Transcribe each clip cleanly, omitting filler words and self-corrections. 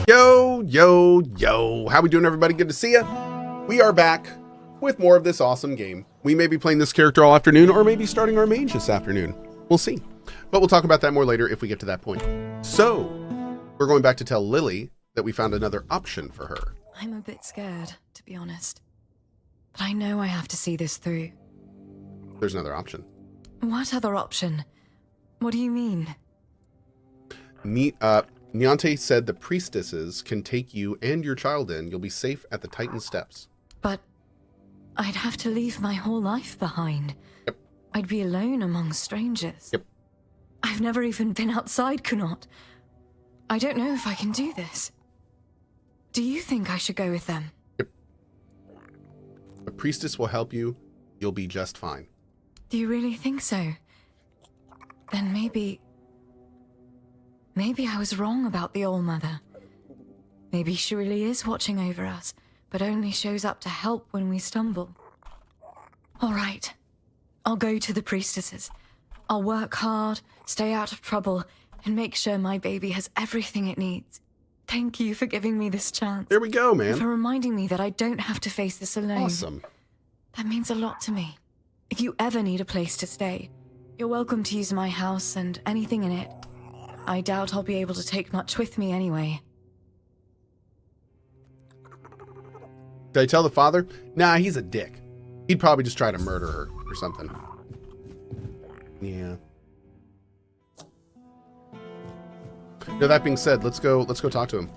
Yo, yo, yo. How we doing, everybody? Good to see you. We are back with more of this awesome game. We may be playing this character all afternoon, or maybe starting our mage this afternoon. We'll see. But we'll talk about that more later if we get to that point. So, we're going back to tell Lily that we found another option for her. I'm a bit scared, to be honest. But I know I have to see this through. There's another option. What other option? What do you mean? Niante said the priestesses can take you and your child in. You'll be safe at the Titan steps. But I'd have to leave my whole life behind. Yep. I'd be alone among strangers. Yep. I've never even been outside Cohh. I don't know if I can do this. Do you think I should go with them? Yep. The priestess will help you. You'll be just fine. Do you really think so? Then maybe I was wrong about the All-Mother. Maybe she really is watching over us, but only shows up to help when we stumble. All right. I'll go to the priestesses. I'll work hard, stay out of trouble, and make sure my baby has everything it needs. Thank you for giving me this chance. There we go, man. And for reminding me that I don't have to face this alone. Awesome. That means a lot to me. If you ever need a place to stay, you're welcome to use my house and anything in it. I doubt I'll be able to take much with me anyway. Did I tell the father? Nah, he's a dick. He'd probably just try to murder her or something. Yeah. Now that being said, let's go talk to him.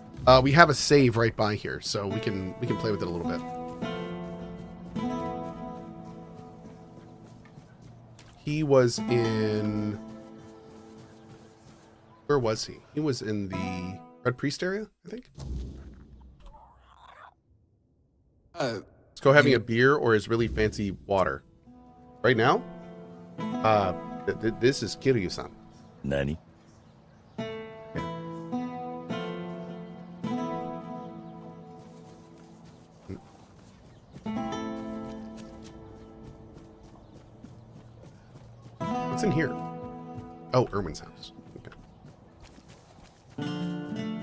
We have a save right by here, so we can play with it a little bit. He was in... Where was he? He was in the Red Priest area, I think. Let's go having a beer or his really fancy water. Right now? This is Kiryu-san. Nani? What's in here? Oh, Erwin's house. Okay.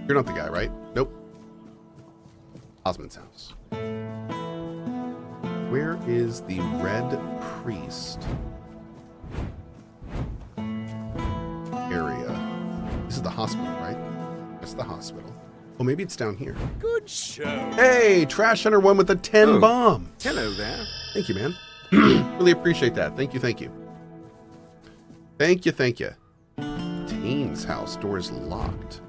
You're not the guy, right? Nope. Osmond's house. Where is the Red Priest area? This is the hospital, right? That's the hospital. Oh, maybe it's down here. Good show. Hey, Trash Hunter 1 with a 10 bomb. Hello there. Thank you, man. Really appreciate that. Thank you, thank you. Thank you, thank you. Tane's house. Door is locked.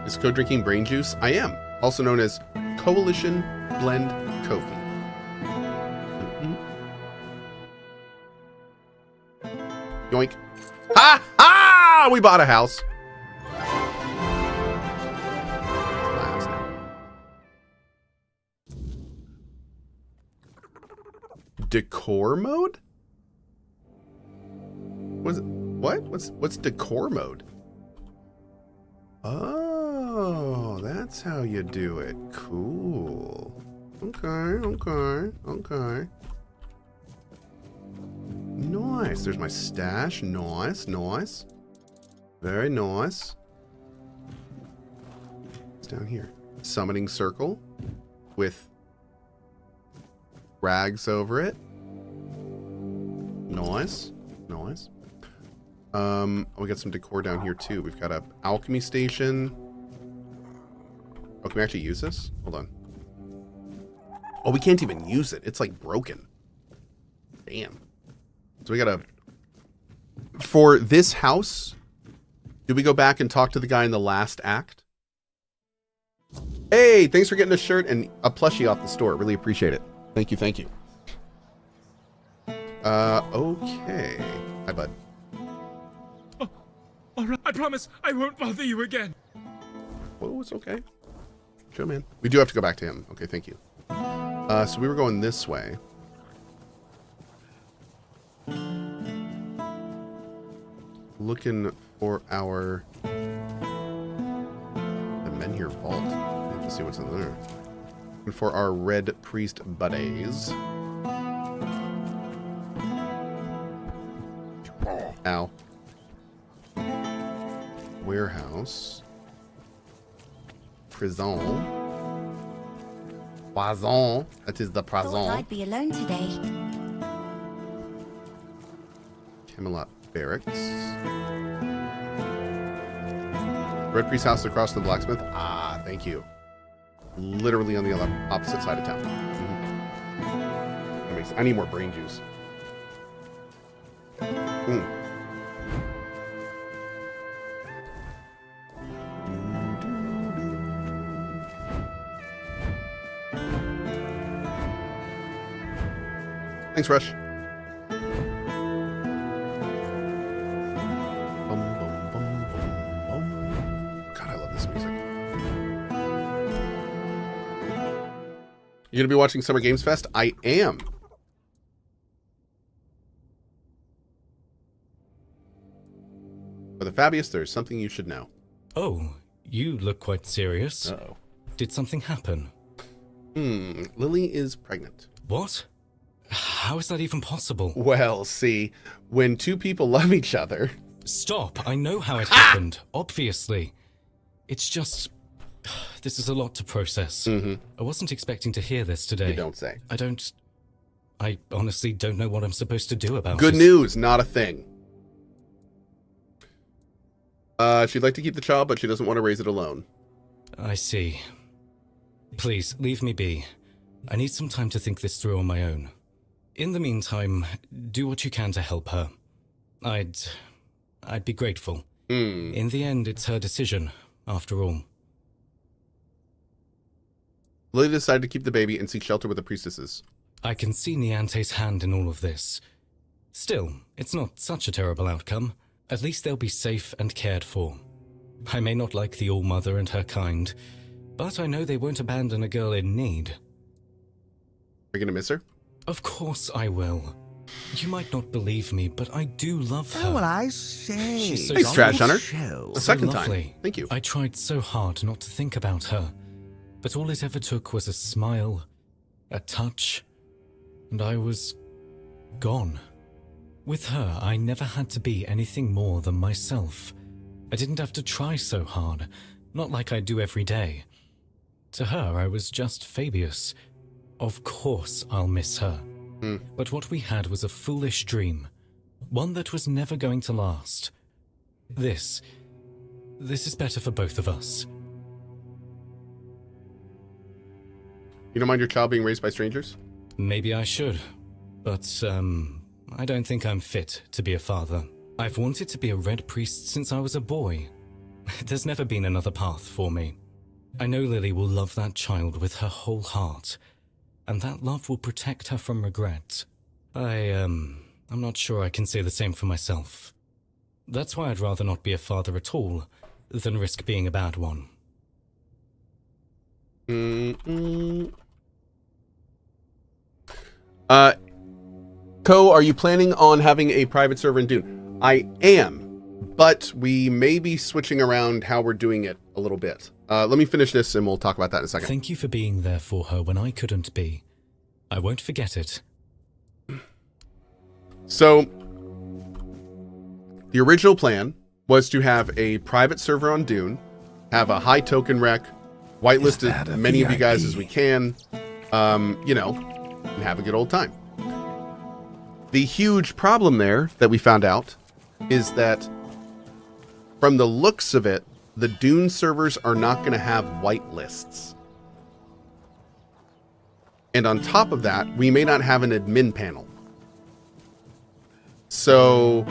Is Cohh drinking brain juice? I am. Also known as Coalition Blend Coffee. Yoink. Ha ha! We bought a house. My house now. Decor mode? What? What's decor mode? Oh, that's how you do it. Cool. Okay. Nice. There's my stash. Nice. Very nice. It's down here. Summoning circle with rags over it. Nice. We got some decor down here too. We've got a alchemy station. Oh, can we actually use this? Hold on. Oh, we can't even use it. It's like broken. Damn. So we gotta... For this house, did we go back and talk to the guy in the last act? Hey, thanks for getting a shirt and a plushie off the store. Really appreciate it. Thank you. Okay. Hi, bud. Oh, all right. I promise I won't bother you again. Oh, it's okay. Chill, man. We do have to go back to him. Okay, thank you. So we were going this way. Looking for our... The Menhir Vault. Let's see what's in there. Looking for our Red Priest buddies. Ow. Warehouse. Prison. Poison. That is the Thought prison. I'd be alone today. Camelot Barracks. Red Priest House across the blacksmith. Ah, thank you. Literally on the other opposite side of town. That makes, I need more brain juice. Thanks, Rush. God, I love this music. You gonna be watching Summer Games Fest? I am. For the Fabius, there's something you should know. Oh, you look quite serious. Uh-oh. Did something happen? Lily is pregnant. What? How is that even possible? Well, see, when two people love each other... Stop! I know how it happened, obviously. It's just... This is a lot to process. I wasn't expecting to hear this today. You don't say. I honestly don't know what I'm supposed to do about it. Good news, not a thing. She'd like to keep the child, but she doesn't want to raise it alone. I see. Please, leave me be. I need some time to think this through on my own. In the meantime, do what you can to help her. I'd be grateful. In the end, it's her decision, after all. Lily decided to keep the baby and seek shelter with the priestesses. I can see Niante's hand in all of this. Still, it's not such a terrible outcome. At least they'll be safe and cared for. I may not like the All-Mother and her kind, but I know they won't abandon a girl in need. Are you gonna miss her? Of course I will. You might not believe me, but I do love her. Oh, well, I say. She's so Thanks, Trash Hunter. Show. A second lovely. time. Thank you. I tried so hard not to think about her, but all it ever took was a smile, a touch, and I was gone. With her, I never had to be anything more than myself. I didn't have to try so hard, not like I do every day. To her, I was just Fabius. Of course I'll miss her. But what we had was a foolish dream, one that was never going to last. This is better for both of us. You don't mind your child being raised by strangers? Maybe I should, but I don't think I'm fit to be a father. I've wanted to be a red priest since I was a boy. There's never been another path for me. I know Lily will love that child with her whole heart, and that love will protect her from regret. I'm not sure I can say the same for myself. That's why I'd rather not be a father at all than risk being a bad one. Cohh, are you planning on having a private server in Dune? I am, but we may be switching around how we're doing it a little bit. Let me finish this and we'll talk about that in a second. Thank you for being there for her when I couldn't be. I won't forget it. So, the original plan was to have a private server on Dune, have a high token rec, whitelisted that a many of you guys VIP? as we can, you know, and have a good old time. The huge problem there that we found out is that from the looks of it, the Dune servers are not going to have whitelists. And on top of that, we may not have an admin panel. So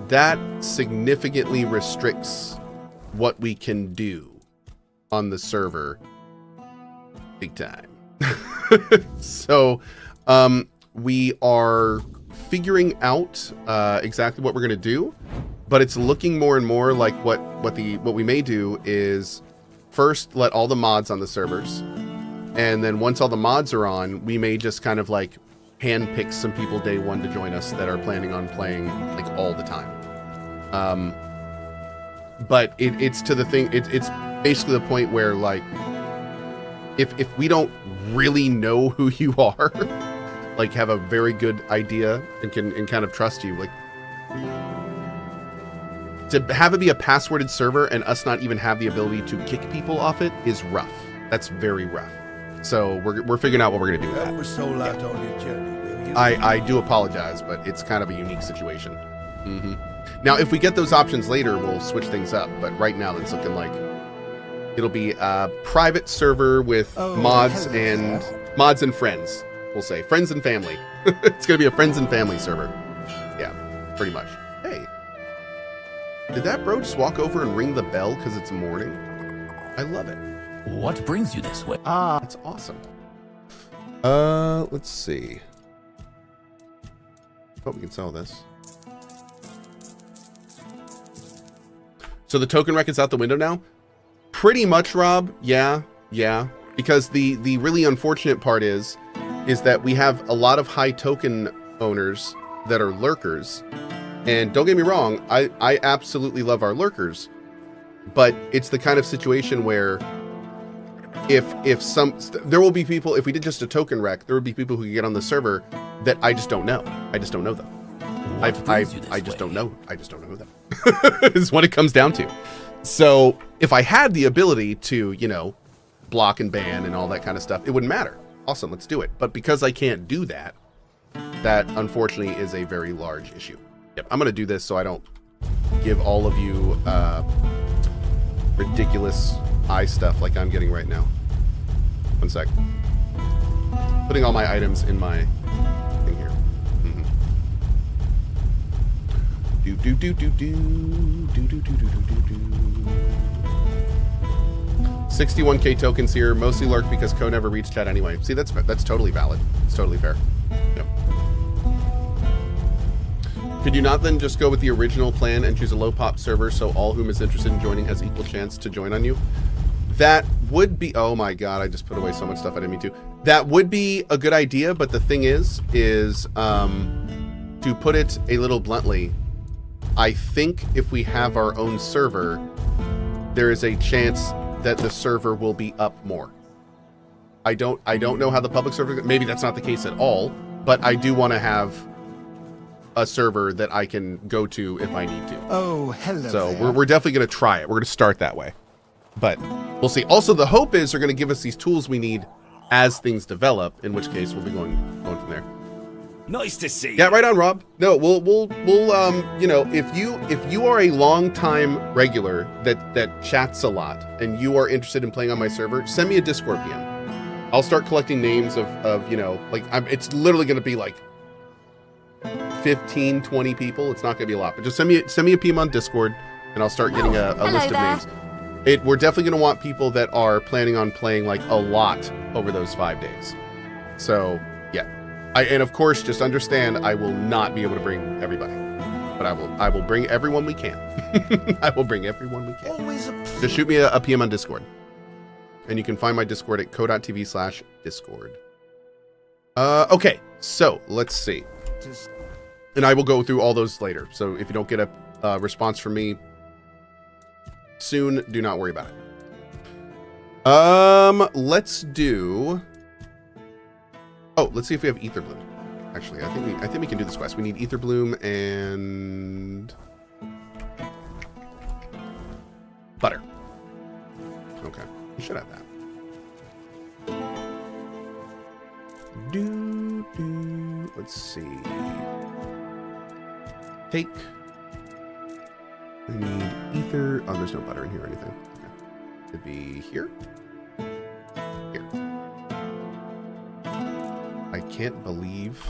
that significantly restricts what we can do on the server big time. So we are figuring out exactly what we're going to do, but it's looking more and more like what we may do is first let all the mods on the servers, and then once all the mods are on, we may just kind of like handpick some people day one to join us that are planning on playing like all the time. But it's to the thing. It's basically the point where like if we don't really know who you are, like have a very good idea and can kind of trust you, like to have it be a passworded server and us not even have the ability to kick people off it is rough. That's very rough. So we're figuring out what we're gonna do with that. Help us soul out on your journey, will you? I do apologize, but it's kind of a unique situation. Now, if we get those options later, we'll switch things up. But right now, it's looking like it'll be a private server with mods and friends. We'll say friends and family. It's gonna be a friends and family server. Yeah, pretty much. Hey, did that bro just walk over and ring the bell because it's morning? I love it. What brings you this way? That's awesome. Let's see. Oh, we can sell this. So the token record's out the window now? Pretty much, Rob. Yeah. Because the really unfortunate part is that we have a lot of high token owners that are lurkers. And don't get me wrong, I absolutely love our lurkers. But it's the kind of situation where there will be people, if we did just a token rec, there would be people who could get on the server that I just don't know. I just don't know them. I just don't know. I just don't know them. Is what it comes down to. So if I had the ability to, you know, block and ban and all that kind of stuff, it wouldn't matter. Awesome, let's do it. But because I can't do that, that unfortunately is a very large issue. Yep, I'm gonna do this so I don't give all of you ridiculous eye stuff like I'm getting right now. One sec. Putting all my items in my thing here. Do do do do do do do do do do do. 61k tokens here, mostly lurk because Cohh never reads chat anyway. See, that's totally valid. It's totally fair. Yep. Could you not then just go with the original plan and choose a low pop server so all whom is interested in joining has equal chance to join on you? That would be, oh my god, I just put away so much stuff I didn't mean to. That would be a good idea, but the thing is to put it a little bluntly, I think if we have our own server, there is a chance that the server will be up more. I don't know how the public server, maybe that's not the case at all, but I do want to have a server that I can go to if I need to. Oh, hello. So we're definitely going to try it. We're going to start that way, but we'll see. Also, the hope is they're going to give us these tools we need as things develop, in which case we'll be going from there. Nice to see you. Yeah, right on, Rob. No, we'll you know, if you are a long time regular that chats a lot and you are interested in playing on my server, send me a Discord PM. I'll start collecting names of you know, like it's literally going to be like 15, 20 people. It's not going to be a lot, but just send me a PM on Discord and I'll start getting a list of names. We're definitely going to want people that are planning on playing like a lot over those 5 days. So yeah. And of course, just understand, I will not be able to bring everybody, but I will bring everyone we can. I will bring everyone we can. Always a Just shoot me a PM on Discord, and you can find my Discord at cohh.tv/discord. Okay, so let's see, and I will go through all those later. So if you don't get a response from me soon, do not worry about it. Let's do. Oh, let's see if we have Ether Bloom. Actually, I think we can do this quest. We need Ether Bloom and butter. Okay, we should have that. Let's see. Take. We need ether. Oh, there's no butter in here or anything. Okay. Could be here. Here. I can't believe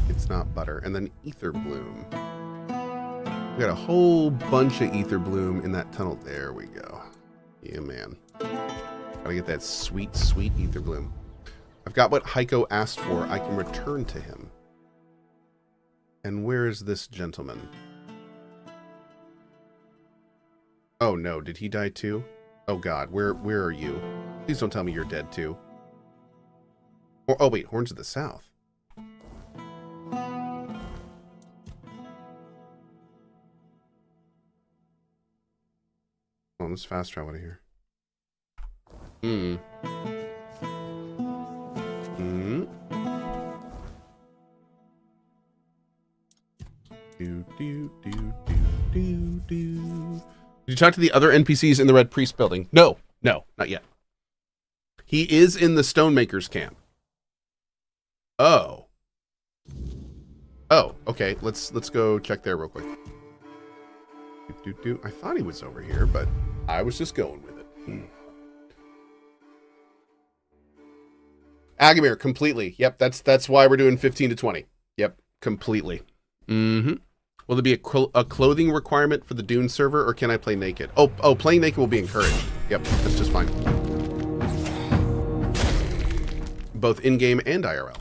it's not butter. And then Ether Bloom. We got a whole bunch of Ether Bloom in that tunnel. There we go. Yeah, man. Gotta get that sweet, sweet Ether Bloom. I've got what Heiko asked for. I can return to him. And where is this gentleman? Oh no, did he die too? Oh god, where are you? Please don't tell me you're dead too. Or, oh wait, Horns of the South. Oh, let's fast travel out of here. Do do do do do do. you talk to the other NPCs in the Red Priest building? No, not yet. He is in the Stonemaker's camp. Oh. Oh, okay. Let's go check there real quick. I thought he was over here, but I was just going with it. Agamir, completely. Yep, that's why we're doing 15 to 20. Yep, completely. Mm-hmm. Will there be a clothing requirement for the Dune server, or can I play naked? Oh, playing naked will be encouraged. Yep, that's just fine. Both in-game and IRL.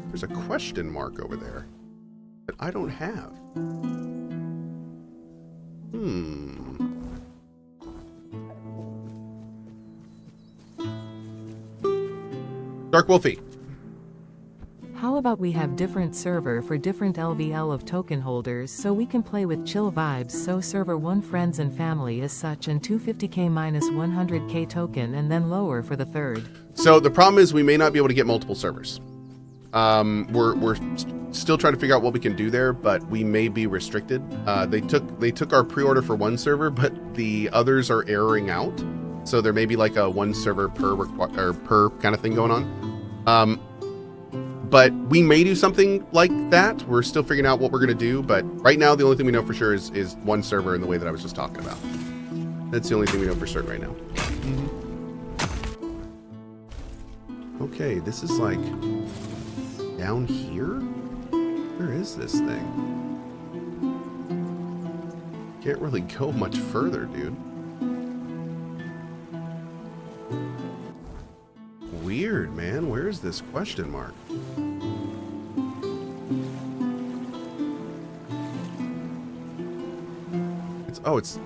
There's a question mark over there that I don't have. Dark Wolfie. How about we have different server for different LVL of token holders so we can play with chill vibes, so server 1 friends and family is such and 250k minus 100k token and then lower for the third. So the problem is we may not be able to get multiple servers. We're still trying to figure out what we can do there, but we may be restricted. They took our pre-order for 1 server, but the others are erroring out. So there may be like a 1 server per kind of thing going on. But we may do something like that. We're still figuring out what we're going to do. But right now, the only thing we know for sure is 1 server in the way that I was just talking about. That's the only thing we know for certain right now. Okay, this is like down here? Where is this thing? Can't really go much further, dude. Weird, man. Where is this question mark?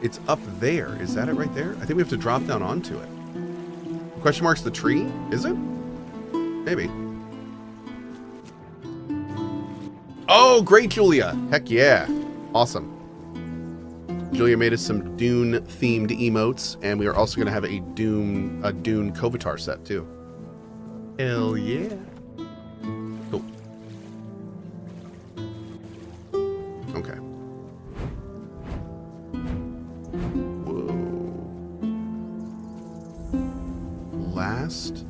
It's up there. Is that it right there? I think we have to drop down onto it. Question mark's the tree? Is it? Maybe. Oh, great, Julia. Heck yeah. Awesome. Julia made us some Dune-themed emotes, and we are also going to have a Dune Kovatar set, too. Hell yeah. Cool. Okay. Whoa. Last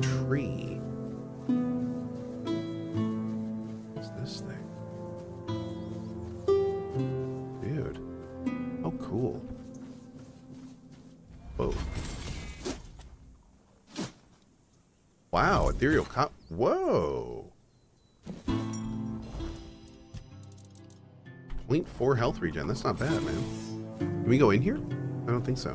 tree. What's this thing? Dude. Oh, cool. Whoa. Wow, ethereal cop. Whoa. 0.4 health regen. That's not bad, man. Can we go in here? I don't think so.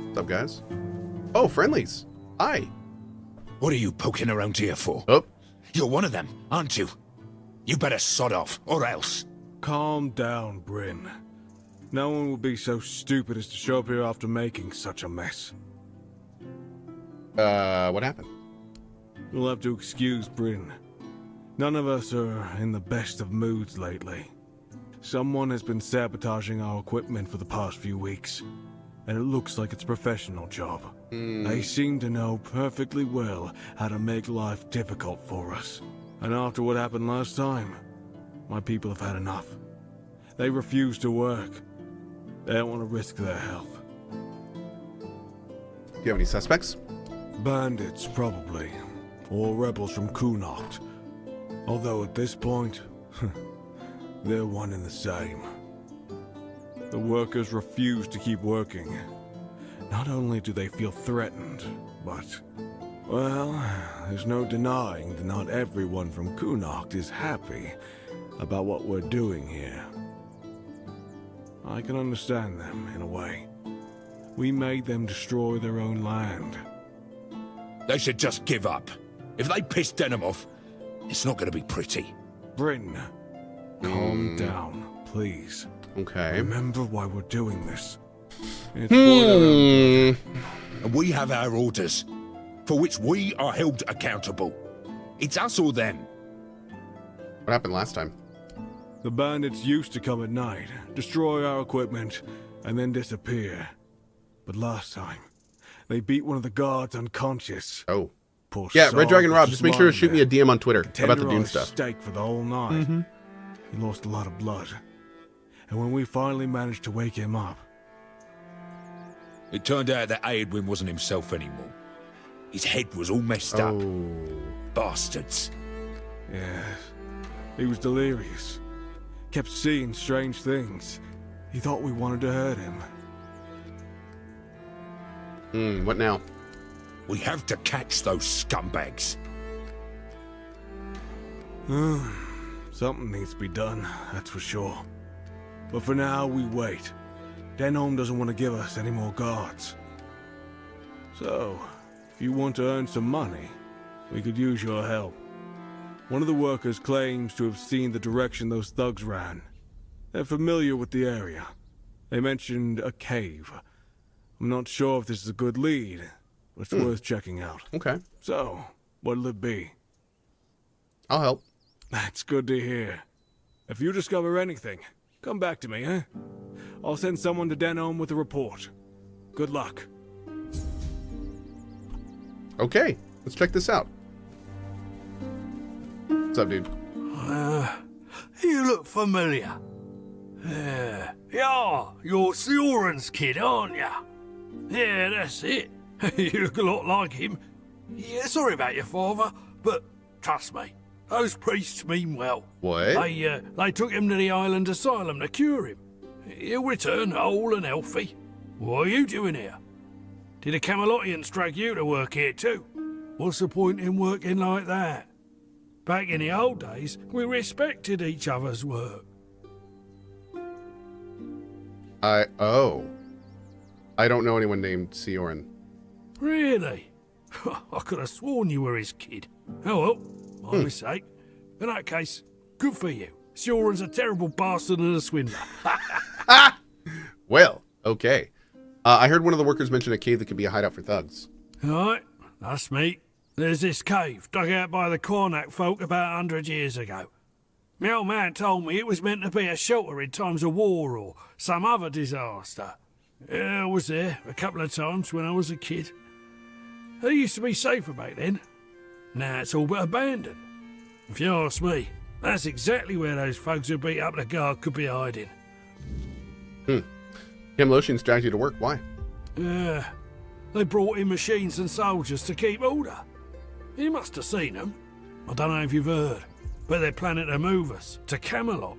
What's up, guys? Oh, friendlies. Hi. What are you poking around here for? Oh. You're one of them, aren't you? You better sod off, or else. Calm down, Bryn. No one would be so stupid as to show up here after making such a mess. What happened? You'll have to excuse Bryn. None of us are in the best of moods lately. Someone has been sabotaging our equipment for the past few weeks, and it looks like it's a professional job. They seem to know perfectly well how to make life difficult for us. And after what happened last time, my people have had enough. They refuse to work. They don't want to risk their health. Do you have any suspects? Bandits, probably. Or rebels from Cohh. Although at this point, they're one and the same. The workers refuse to keep working. Not only do they feel threatened, but, well, there's no denying that not everyone from Cohh is happy about what we're doing here. I can understand them, in a way. We made them destroy their own land. They should just give up. If they piss Denham off, it's not going to be pretty. Bryn, calm down, please. Okay. Remember why we're doing this. It's for their own good. And we have our orders, for which we are held accountable. It's us or them. What happened last time? The bandits used to come at night, destroy our equipment, and then disappear. But last time, They beat one of the guards unconscious. Oh. Poor Yeah, soul Red Dragon was Rob, just make sure to lying shoot me a there, DM on Twitter about the Dune tenderized stuff. steak for the whole night. He lost a lot of blood. And when we finally managed to wake him up, It turned out that Aedwin wasn't himself anymore. His head was all messed up. Bastards. yeah, he was delirious. Kept seeing strange things. He thought we wanted to hurt him. What now? We have to catch those scumbags. Something needs to be done, that's for sure. But for now, we wait. Denholm doesn't want to give us any more guards. So, if you want to earn some money, we could use your help. One of the workers claims to have seen the direction those thugs ran. They're familiar with the area. They mentioned a cave. I'm not sure if this is a good lead, but it's worth checking out. Okay. So, what'll it be? I'll help. That's good to hear. If you discover anything, come back to me, eh? I'll send someone to Denholm with a report. Good luck. Okay, let's check this out. What's up, dude? You look familiar. Yeah, you're Sioran's kid, aren't ya? Yeah, that's it. You look a lot like him. Yeah, sorry about your father, but trust me, those priests mean well. What? They took him to the island asylum to cure him. He'll return whole and healthy. What are you doing here? Did the Camelotians drag you to work here too? What's the point in working like that? Back in the old days, we respected each other's work. I don't know anyone named Sioran. Really? I could have sworn you were his kid. Oh well, my mistake. In that case, good for you. Sioran's a terrible bastard and a swindler. Well, okay. I heard one of the workers mention a cave that could be a hideout for thugs. Alright, that's me. There's this cave dug out by the Cornac folk about 100 years ago. My old man told me it was meant to be a shelter in times of war or some other disaster. I was there a couple of times when I was a kid. It used to be safer back then. Now it's all but abandoned. If you ask me, that's exactly where those folks who beat up the guard could be hiding. Camelotians dragged you to work. Why? They brought in machines and soldiers to keep order. You must have seen them. I don't know if you've heard, but they're planning to move us to Camelot.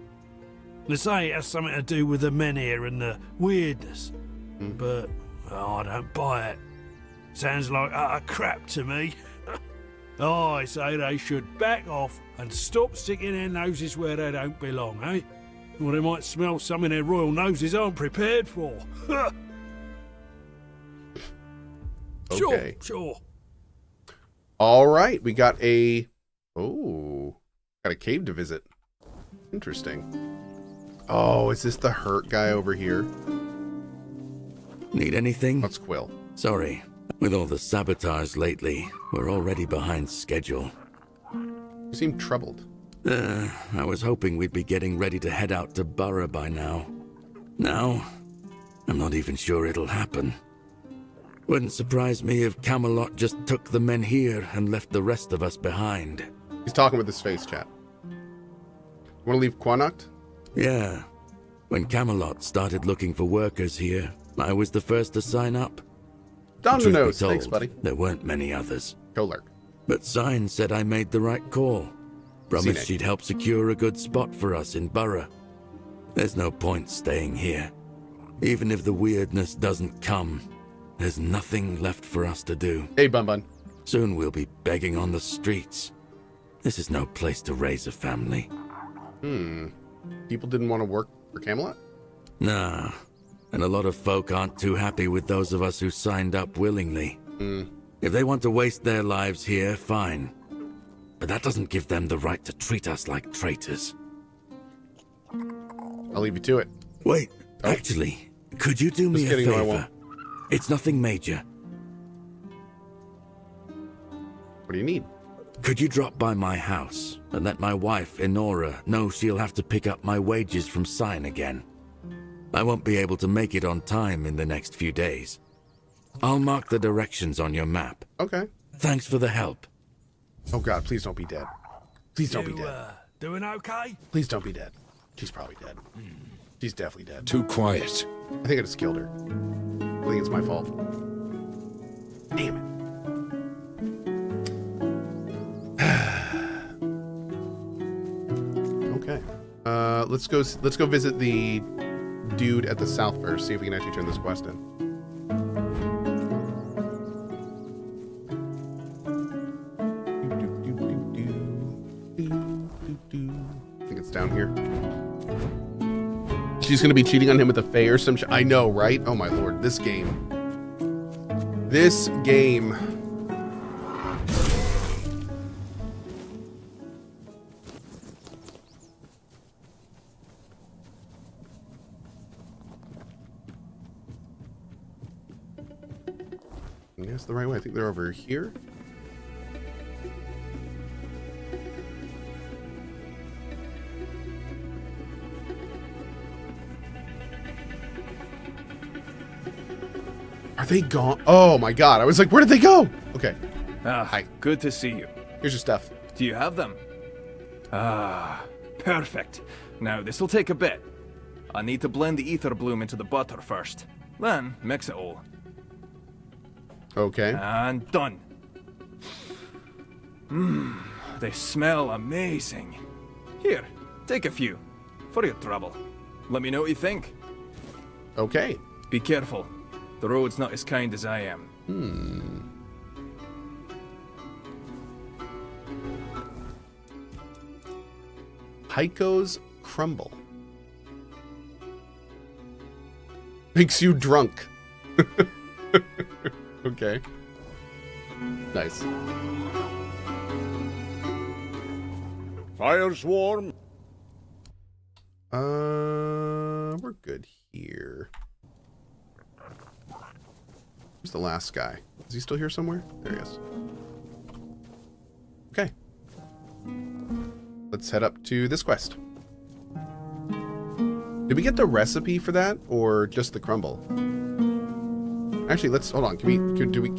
They say it has something to do with the men here and the weirdness. But I don't buy it. Sounds like utter crap to me. I say they should back off and stop sticking their noses where they don't belong, eh? Or they might smell something their royal noses aren't prepared for. Okay. Sure. All right, we got a cave to visit. Interesting. Oh, is this the hurt guy over here? Need anything? That's Quill. Sorry. With all the sabotage lately, we're already behind schedule. You seem troubled. I was hoping we'd be getting ready to head out to Borough by now. Now, I'm not even sure it'll happen. Wouldn't surprise me if Camelot just took the men here and left the rest of us behind. He's talking with his face, chat. Want to leave Quanacht? Yeah. When Camelot started looking for workers here, I was the first to sign up. Down the Truth be nose. Thanks, told, buddy. there weren't many others. Kolark. But Sign said I made the right call. Promised Scenic. she'd help secure a good spot for us in Borough. There's no point staying here. Even if the weirdness doesn't come, there's nothing left for us to do. Hey, Bun Bun. Soon we'll be begging on the streets. This is no place to raise a family. People didn't want to work for Camelot? Nah. And a lot of folk aren't too happy with those of us who signed up willingly. If they want to waste their lives here, fine. But that doesn't give them the right to treat us like traitors. I'll leave you to it. Wait, actually, could you do me Just a kidding, no, I favor? won't. It's nothing major. What do you need? Could you drop by my house and let my wife, Enora, know she'll have to pick up my wages from Sign again? I won't be able to make it on time in the next few days. I'll mark the directions on your map. Okay. Thanks for the help. Oh god, please don't be dead. Please don't be dead. Doing okay? Please don't be dead. She's probably dead. She's definitely dead. Too quiet. I think I just killed her. I think it's my fault. Damn it. Okay. Let's go visit the dude at the south first, see if we can actually turn this quest in. I think it's down here. She's gonna be cheating on him with a fae or some shit. I know, right? Oh my lord, this game. This game. That's the right way. I think they're over here. Are they gone? Oh my god. I was like, where did they go? Okay. Hi. Good to see you. Here's your stuff. Do you have them? Perfect. Now, this'll take a bit. I need to blend the ether bloom into the butter first. Then, mix it all. Okay. And done. They smell amazing. Here, take a few. For your trouble. Let me know what you think. Okay. Be careful. The road's not as kind as I am. Heiko's Crumble. Makes you drunk. Okay. Nice. Fire swarm. We're good here. Who's the last guy? Is he still here somewhere? There he is. Okay. Let's head up to this quest. Did we get the recipe for that, or just the crumble? Actually, let's hold on. Can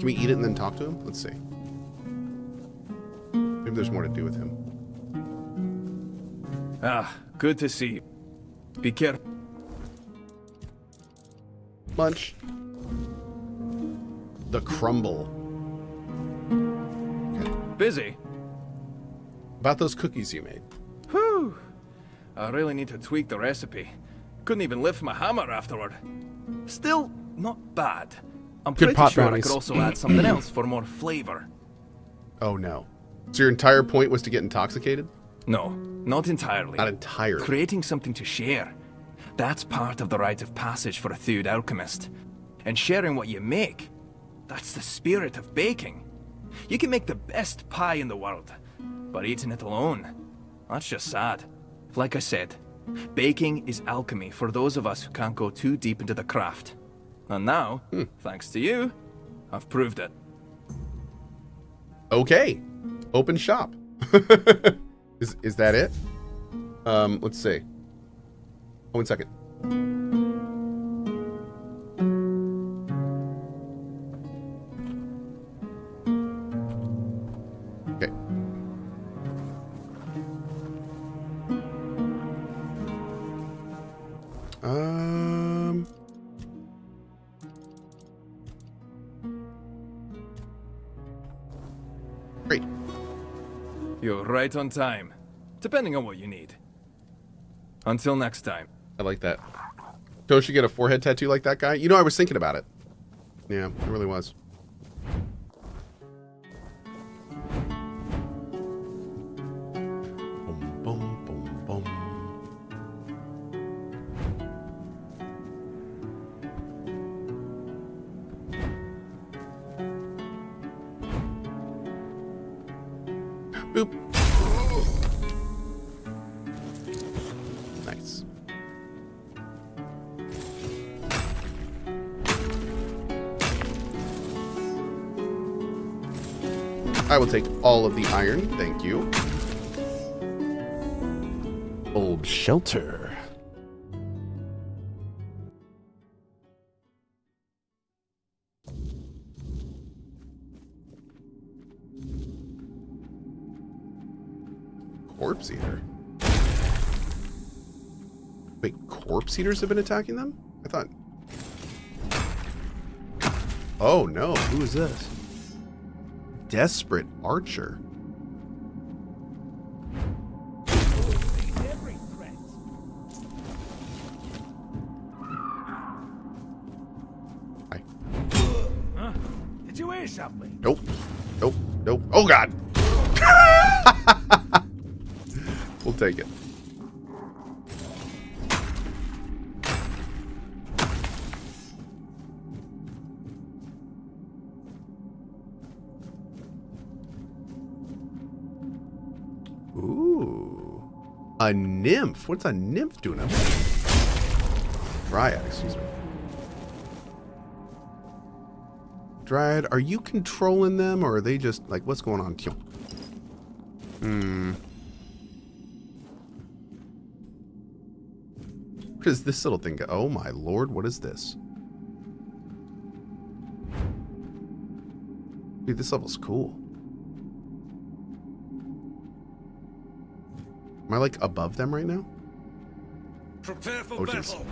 we eat it and then talk to him? Let's see. Maybe there's more to do with him. Good to see you. Be careful. Lunch. The crumble. Okay. Busy? About those cookies you made. Whew. I really need to tweak the recipe. Couldn't even lift my hammer afterward. Still, not bad. I'm Good pretty pot sure brownies. I could also add something else for more flavor. Oh no. So your entire point was to get intoxicated? No, not entirely. Not entirely. Creating something to share. That's part of the rite of passage for a Theud alchemist. And sharing what you make, that's the spirit of baking. You can make the best pie in the world, but eating it alone, that's just sad. Like I said, baking is alchemy for those of us who can't go too deep into the craft. And now, thanks to you, I've proved it. Okay. Open shop. Is that it? Let's see. Oh, 1 second. Okay. Great. You're right on time, depending on what you need. Until next time. I like that. Cohh should get a forehead tattoo like that guy. You know, I was thinking about it. Yeah, it really was. Boom, boom, boom, boom. Boop. Nice. I will take all of the iron, thank you. Old shelter. corpse eater. Wait, corpse eaters have been attacking them? I thought... Oh no, who is this? Desperate Archer. Hi. Huh? Did you hear something? Nope. Nope. Nope. Oh god! We'll take it. Ooh. A nymph. What's a nymph doing up there? Dryad, excuse me. Dryad, are you controlling them or are they just like, what's going on? What does this little thing go? Oh my lord, what is this? Dude, this level's cool. Am I like above them right now? Prepare for battle.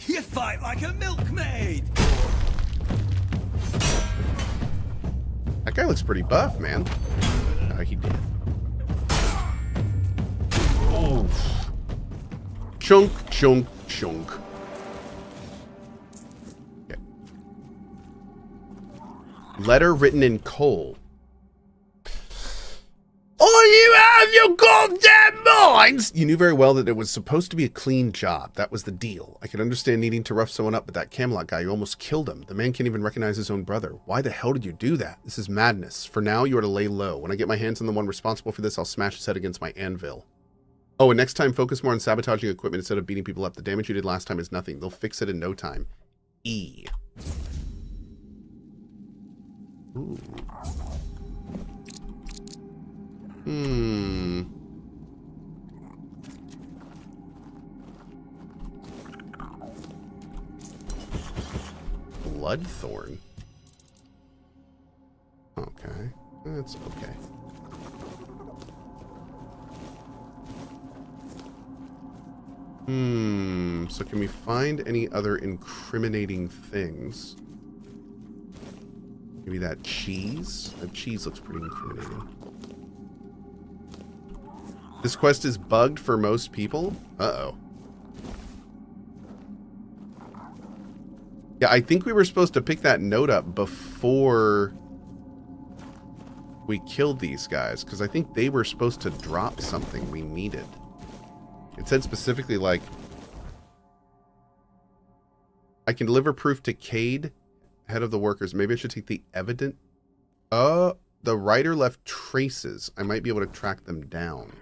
You fight like a milkmaid. That guy looks pretty buff, man. He did. Oh. Chunk, chunk, chunk. Okay. Letter written in coal. Oh, you have your goddamn minds! You knew very well that it was supposed to be a clean job. That was the deal. I could understand needing to rough someone up, but that Camelot guy, you almost killed him. The man can't even recognize his own brother. Why the hell did you do that? This is madness. For now, you are to lay low. When I get my hands on the one responsible for this, I'll smash his head against my anvil. Oh, and next time, focus more on sabotaging equipment instead of beating people up. The damage you did last time is nothing. They'll fix it in no time. E. Ooh. Bloodthorn. Okay. That's okay. So can we find any other incriminating things? Maybe that cheese? That cheese looks pretty incriminating. This quest is bugged for most people? Uh-oh. Yeah, I think we were supposed to pick that note up before we killed these guys, because I think they were supposed to drop something we needed. It said specifically, like, I can deliver proof to Cade, head of the workers. Maybe I should take the evident. The writer left traces. I might be able to track them down.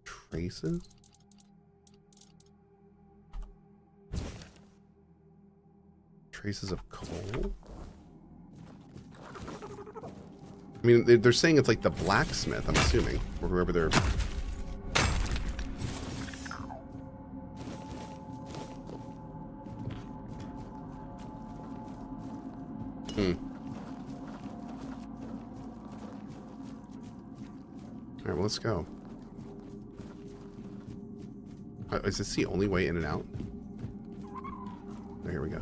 Traces? Traces of coal? I mean, they're saying it's like the blacksmith, I'm assuming, or whoever they're... Alright, well, let's go. Is this the only way in and out? Oh, here we go.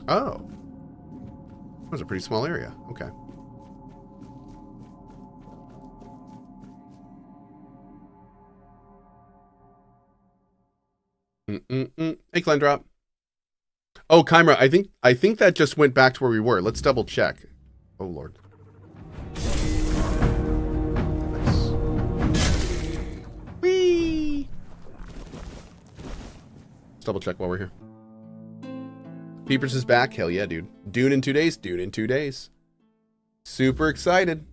Oh. That was a pretty small area. Okay. Hey, Glendrop. Oh, Chimera, I think that just went back to where we were. Let's double check. Oh, Lord. Nice. Whee! Let's double check while we're here. Peepers is back. Hell yeah, dude. Dune in 2 days. Dune in 2 days. Super excited.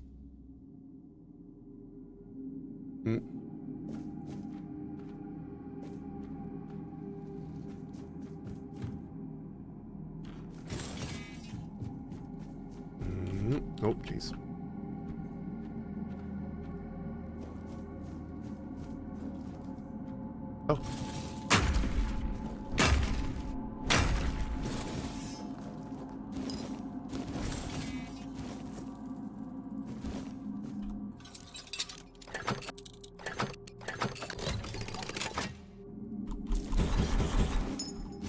Oh, jeez. Oh.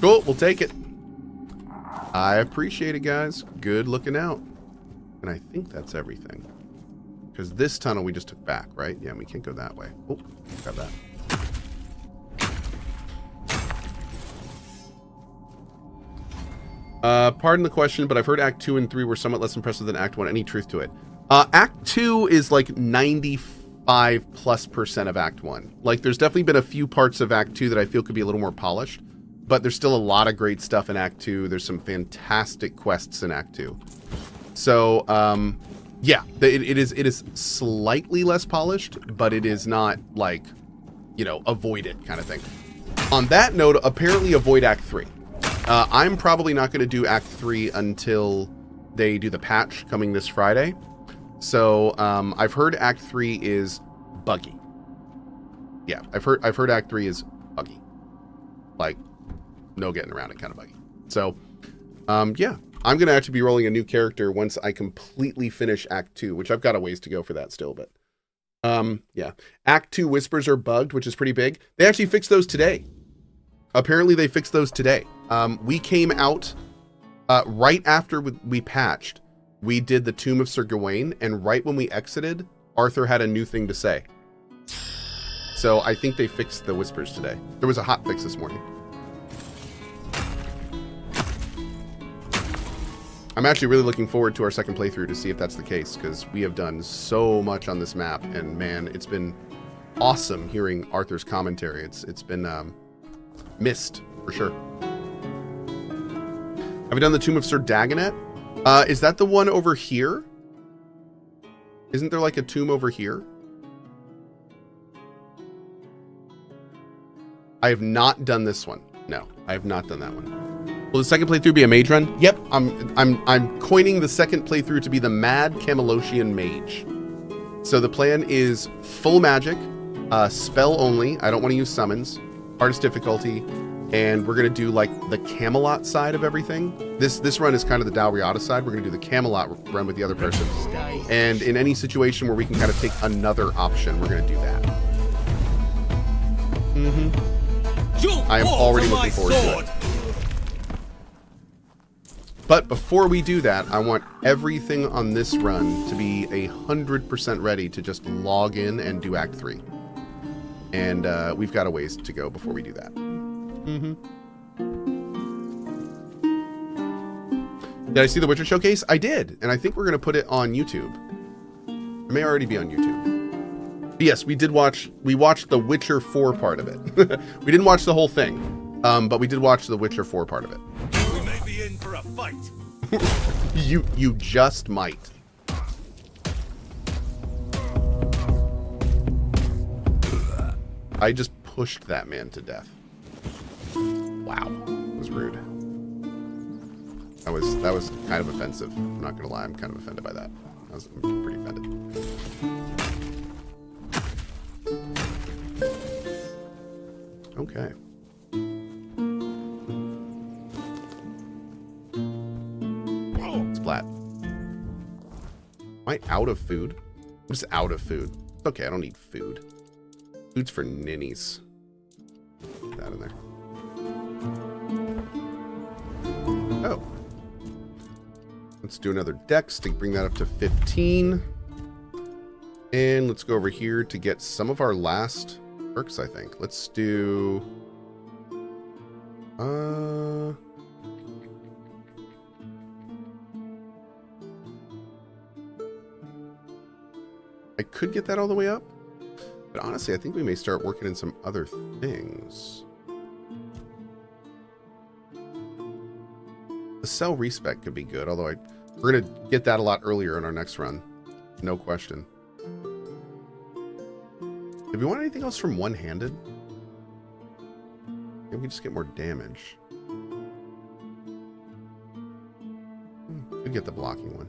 Cool, we'll take it. I appreciate it, guys. Good looking out. And I think that's everything. Because this tunnel we just took back, right? Yeah, we can't go that way. Oh, grab that. Pardon the question, but I've heard Act 2 and 3 were somewhat less impressive than Act 1. Any truth to it? Act 2 is like 95+% of Act 1. Like, there's definitely been a few parts of Act 2 that I feel could be a little more polished. But there's still a lot of great stuff in Act 2. There's some fantastic quests in Act 2. So, yeah, it is slightly less polished, but it is not like, you know, avoid it kind of thing. On that note, apparently avoid Act 3. I'm probably not going to do Act 3 until they do the patch coming this Friday. So, I've heard Act 3 is buggy. Yeah, I've heard Act 3 is buggy. Like, no getting around it kind of buggy. So, yeah, I'm going to actually be rolling a new character once I completely finish Act 2, which I've got a ways to go for that still, but, yeah. Act 2 whispers are bugged, which is pretty big. They actually fixed those today. Apparently they fixed those today. We came out, right after we patched, we did the Tomb of Sir Gawain, and right when we exited, Arthur had a new thing to say. So I think they fixed the whispers today. There was a hot fix this morning. I'm actually really looking forward to our second playthrough to see if that's the case, because we have done so much on this map, and man, it's been awesome hearing Arthur's commentary. It's been missed for sure. Have you done the Tomb of Sir Dagonet? Is that the one over here? Isn't there like a tomb over here? I have not done this one. No, I have not done that one. Will the second playthrough be a mage run? Yep, I'm coining the second playthrough to be the Mad Camelocian Mage. So the plan is full magic, spell only. I don't want to use summons, hardest difficulty, and we're gonna do like the Camelot side of everything. This run is kind of the Dalriada side. We're gonna do the Camelot run with the other person, and in any situation where we can kind of take another option, we're gonna do that. I am already looking forward to it. But before we do that, I want everything on this run to be 100% ready to just log in and do Act 3. And we've got a ways to go before we do that. Did I see the Witcher showcase? I did, and I think we're going to put it on YouTube. It may already be on YouTube. But yes, we watched the Witcher 4 part of it. We didn't watch the whole thing, but we did watch the Witcher 4 part of it. In for a fight. You just might. I just pushed that man to death. Wow, that was rude. That was kind of offensive. I'm not gonna lie, I'm kind of offended by that. I'm pretty offended. Okay. Splat. Am I out of food? I'm just out of food. It's okay, I don't need food. Food's for ninnies. Put that in there. Oh. Let's do another dex to bring that up to 15. And let's go over here to get some of our last perks, I think. Let's do... I could get that all the way up, but honestly, I think we may start working in some other things. The cell respec could be good, although we're going to get that a lot earlier in our next run. No question. Did we want anything else from one-handed? Maybe we can just get more damage. Could get the blocking one.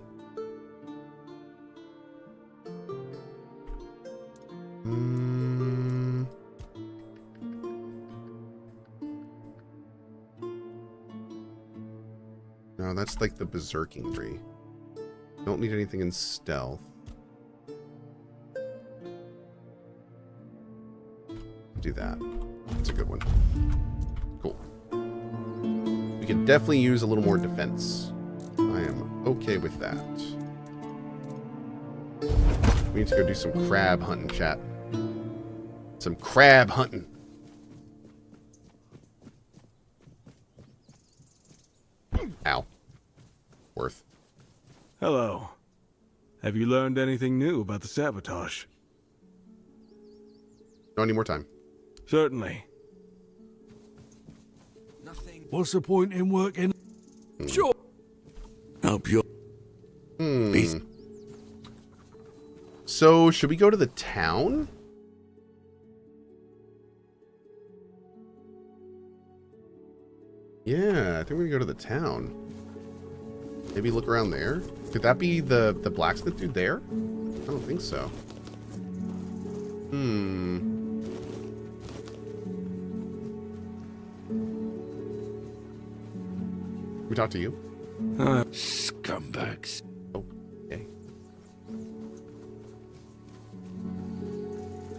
Oh, that's like the berserking tree. Don't need anything in stealth. Do that. That's a good one. Cool. We can definitely use a little more defense. I am okay with that. We need to go do some crab hunting, chat. Some crab hunting. Ow. Worth. Hello. Have you learned anything new about the sabotage? Don't need more time. Certainly. What's the point in working? Sure. Hope you're... Peace. So, should we go to the town? Yeah, I think we're gonna go to the town. Maybe look around there. Could that be the blacksmith dude there? I don't think so. We talk to you? Scumbags. Oh, okay.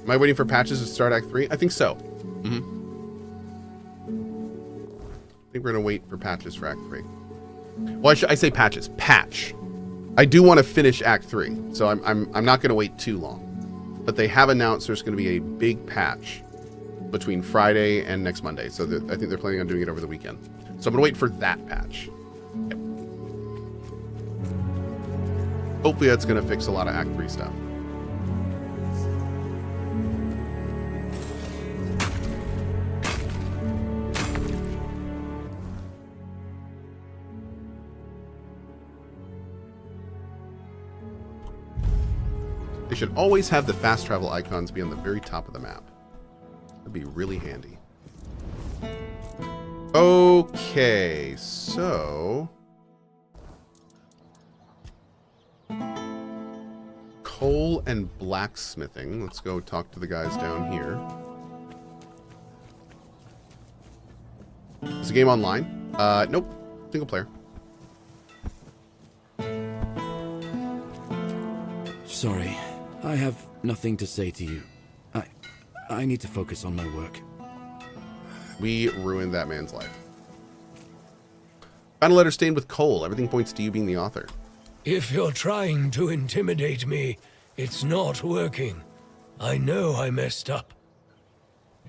Am I waiting for patches to start Act 3? I think so. I think we're gonna wait for patches for Act 3. Well, I say patches. Patch. I do want to finish Act 3, so I'm not gonna wait too long. But they have announced there's gonna be a big patch between Friday and next Monday. So I think they're planning on doing it over the weekend. So I'm gonna wait for that patch. Yep. Hopefully that's gonna fix a lot of Act 3 stuff. They should always have the fast travel icons be on the very top of the map. That'd be really handy. Okay, so... coal and blacksmithing. Let's go talk to the guys down here. Is the game online? Nope. Single player. Sorry, I have nothing to say to you. I need to focus on my work. We ruined that man's life. Final letter stained with coal. Everything points to you being the author. If you're trying to intimidate me, it's not working. I know I messed up.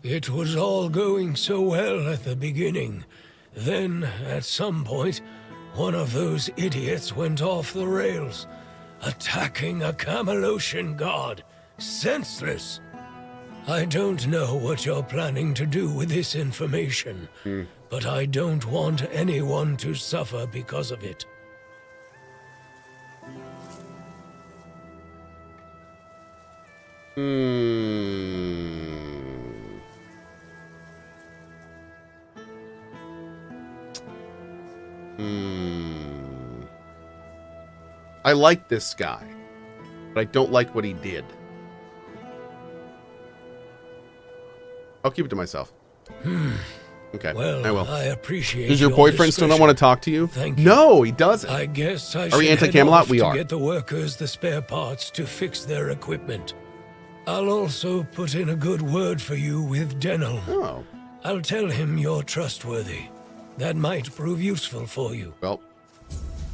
It was all going so well at the beginning. Then, at some point, one of those idiots went off the rails, attacking a Camelocian god. Senseless. I don't know what you're planning to do with this information, but I don't want anyone to suffer because of it. I like this guy, but I don't like what he did. I'll keep it to myself. Okay, Well, I will. I appreciate. Does your boyfriend still not want to talk to you? Thank you. No, he doesn't. I guess I Are we should head anti-Camelot? off We to are. get the workers the spare parts to fix their equipment. I'll also put in a good word for you with Denel. Oh. I'll tell him you're trustworthy. That might prove useful for you. Well,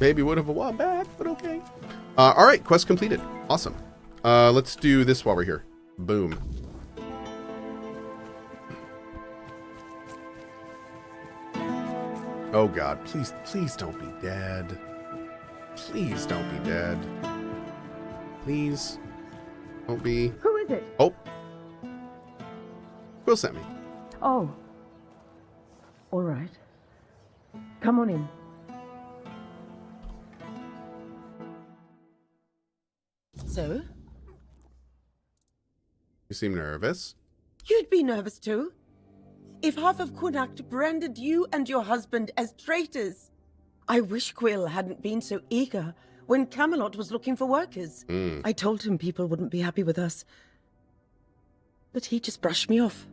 maybe would have a while back, but okay. All right, quest completed. Awesome. Let's do this while we're here. Boom. Oh God, please, please don't be dead. Please don't be dead. Please don't be. Who is it? Oh. Will sent me. Oh. All right. Come on in. So? You seem nervous. You'd be nervous too. If half of Connacht branded you and your husband as traitors. I wish Quill hadn't been so eager when Camelot was looking for workers. I told him people wouldn't be happy with us. But he just brushed me off.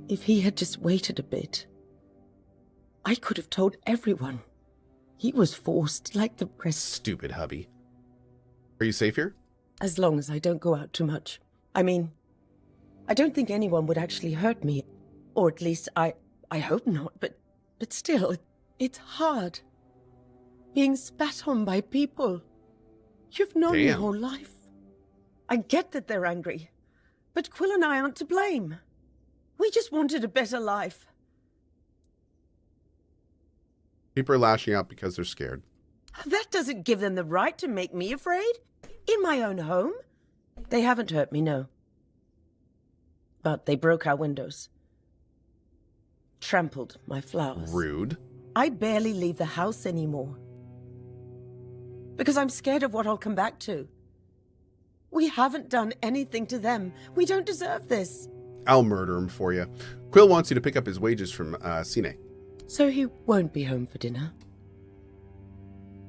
If he had just waited a bit, I could have told everyone. He was forced like the rest. Stupid hubby. Are you safe here? As long as I don't go out too much. I mean, I don't think anyone would actually hurt me. Or at least I hope not, but still, it's hard. Being spat on by people. You've known me your whole life. I get that they're angry, but Quill and I aren't to blame. We just wanted a better life. People are lashing out because they're scared. That doesn't give them the right to make me afraid. In my own home. They haven't hurt me, no. But they broke our windows. Trampled my flowers. Rude. I barely leave the house anymore. Because I'm scared of what I'll come back to. We haven't done anything to them. We don't deserve this. I'll murder him for you. Quill wants you to pick up his wages from Cine. So he won't be home for dinner?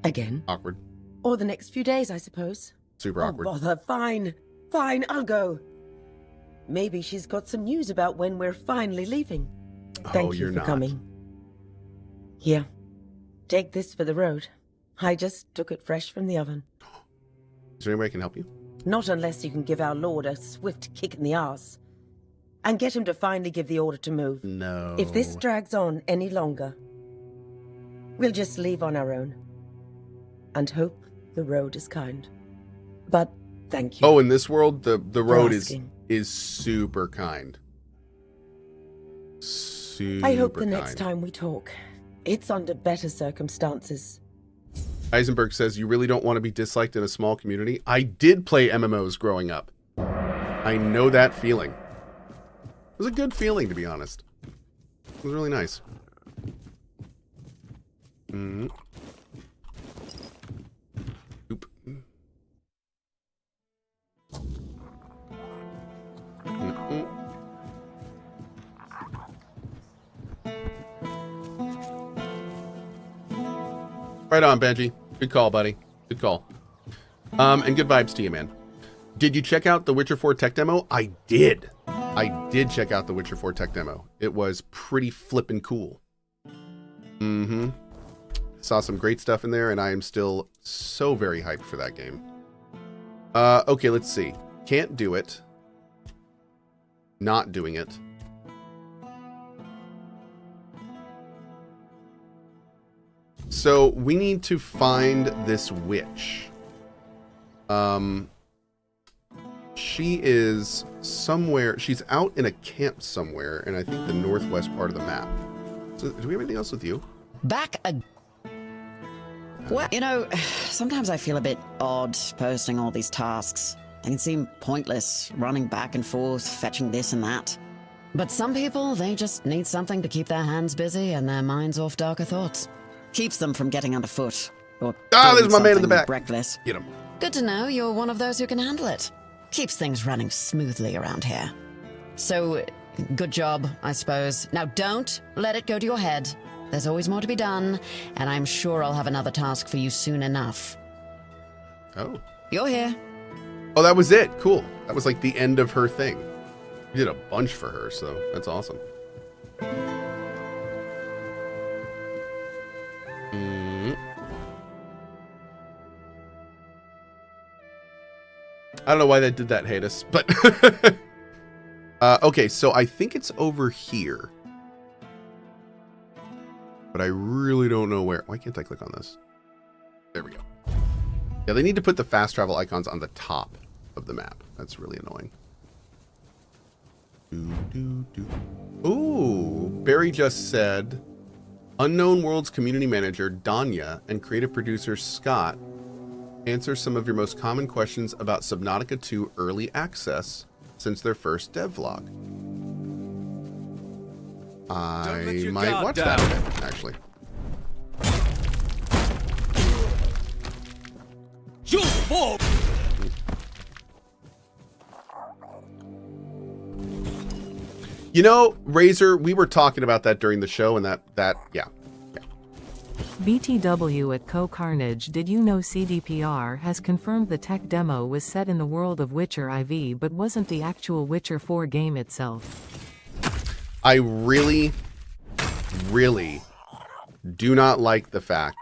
Again? Awkward. Or the next few days, I suppose. Super awkward. Oh, bother. Fine. Fine, I'll go. Maybe she's got some news about when we're finally leaving. Thank you for coming. Here. Take this for the road. I just took it fresh from the oven. Is there any way I can help you? Not unless you can give our lord a swift kick in the arse. And get him to finally give the order to move. No. If this drags on any longer, we'll just leave on our own. And hope the road is kind. But thank you. Oh, in this world, the road is super kind. Super I hope the kind. next time we talk, it's under better circumstances. Eisenberg says, you really don't want to be disliked in a small community? I did play MMOs growing up. I know that feeling. It was a good feeling, to be honest. It was really nice. Mm-hmm. Oop. Mm-mm. Right on, Benji. Good call, buddy. Good call. And good vibes to you, man. Did you check out the Witcher 4 tech demo? I did. I did check out the Witcher 4 tech demo. It was pretty flippin' cool. Mm-hmm. Saw some great stuff in there, and I am still so very hyped for that game. Okay, let's see. Can't do it. Not doing it. So we need to find this witch. She is somewhere. She's out in a camp somewhere, and I think the northwest part of the map. So, do we have anything else with you? Well, you know, sometimes I feel a bit odd posting all these tasks. They can seem pointless, running back and forth, fetching this and that. But some people, they just need something to keep their hands busy and their minds off darker thoughts. Keeps them from getting underfoot. Or there's my man in the back. Reckless. Get him. Good to know you're one of those who can handle it. Keeps things running smoothly around here. So, good job, I suppose. Now don't let it go to your head. There's always more to be done, and I'm sure I'll have another task for you soon enough. Oh. You're here. Oh, that was it. Cool. That was like the end of her thing. We did a bunch for her, so that's awesome. I don't know why that did that, Hadis, but okay, so I think it's over here, but I really don't know where. Why can't I click on this? There we go. Yeah, they need to put the fast travel icons on the top of the map. That's really annoying. Ooh, Barry just said, Unknown Worlds community manager Danya and creative producer Scott answer some of your most common questions about Subnautica 2 early access since their first devlog. I might watch that a bit, actually. You fall! You know, Razor, we were talking about that during the show, and yeah. BTW at CohhCarnage. Did you know CDPR has confirmed the tech demo was set in the world of Witcher IV but wasn't the actual Witcher 4 game itself? I really, really do not like the fact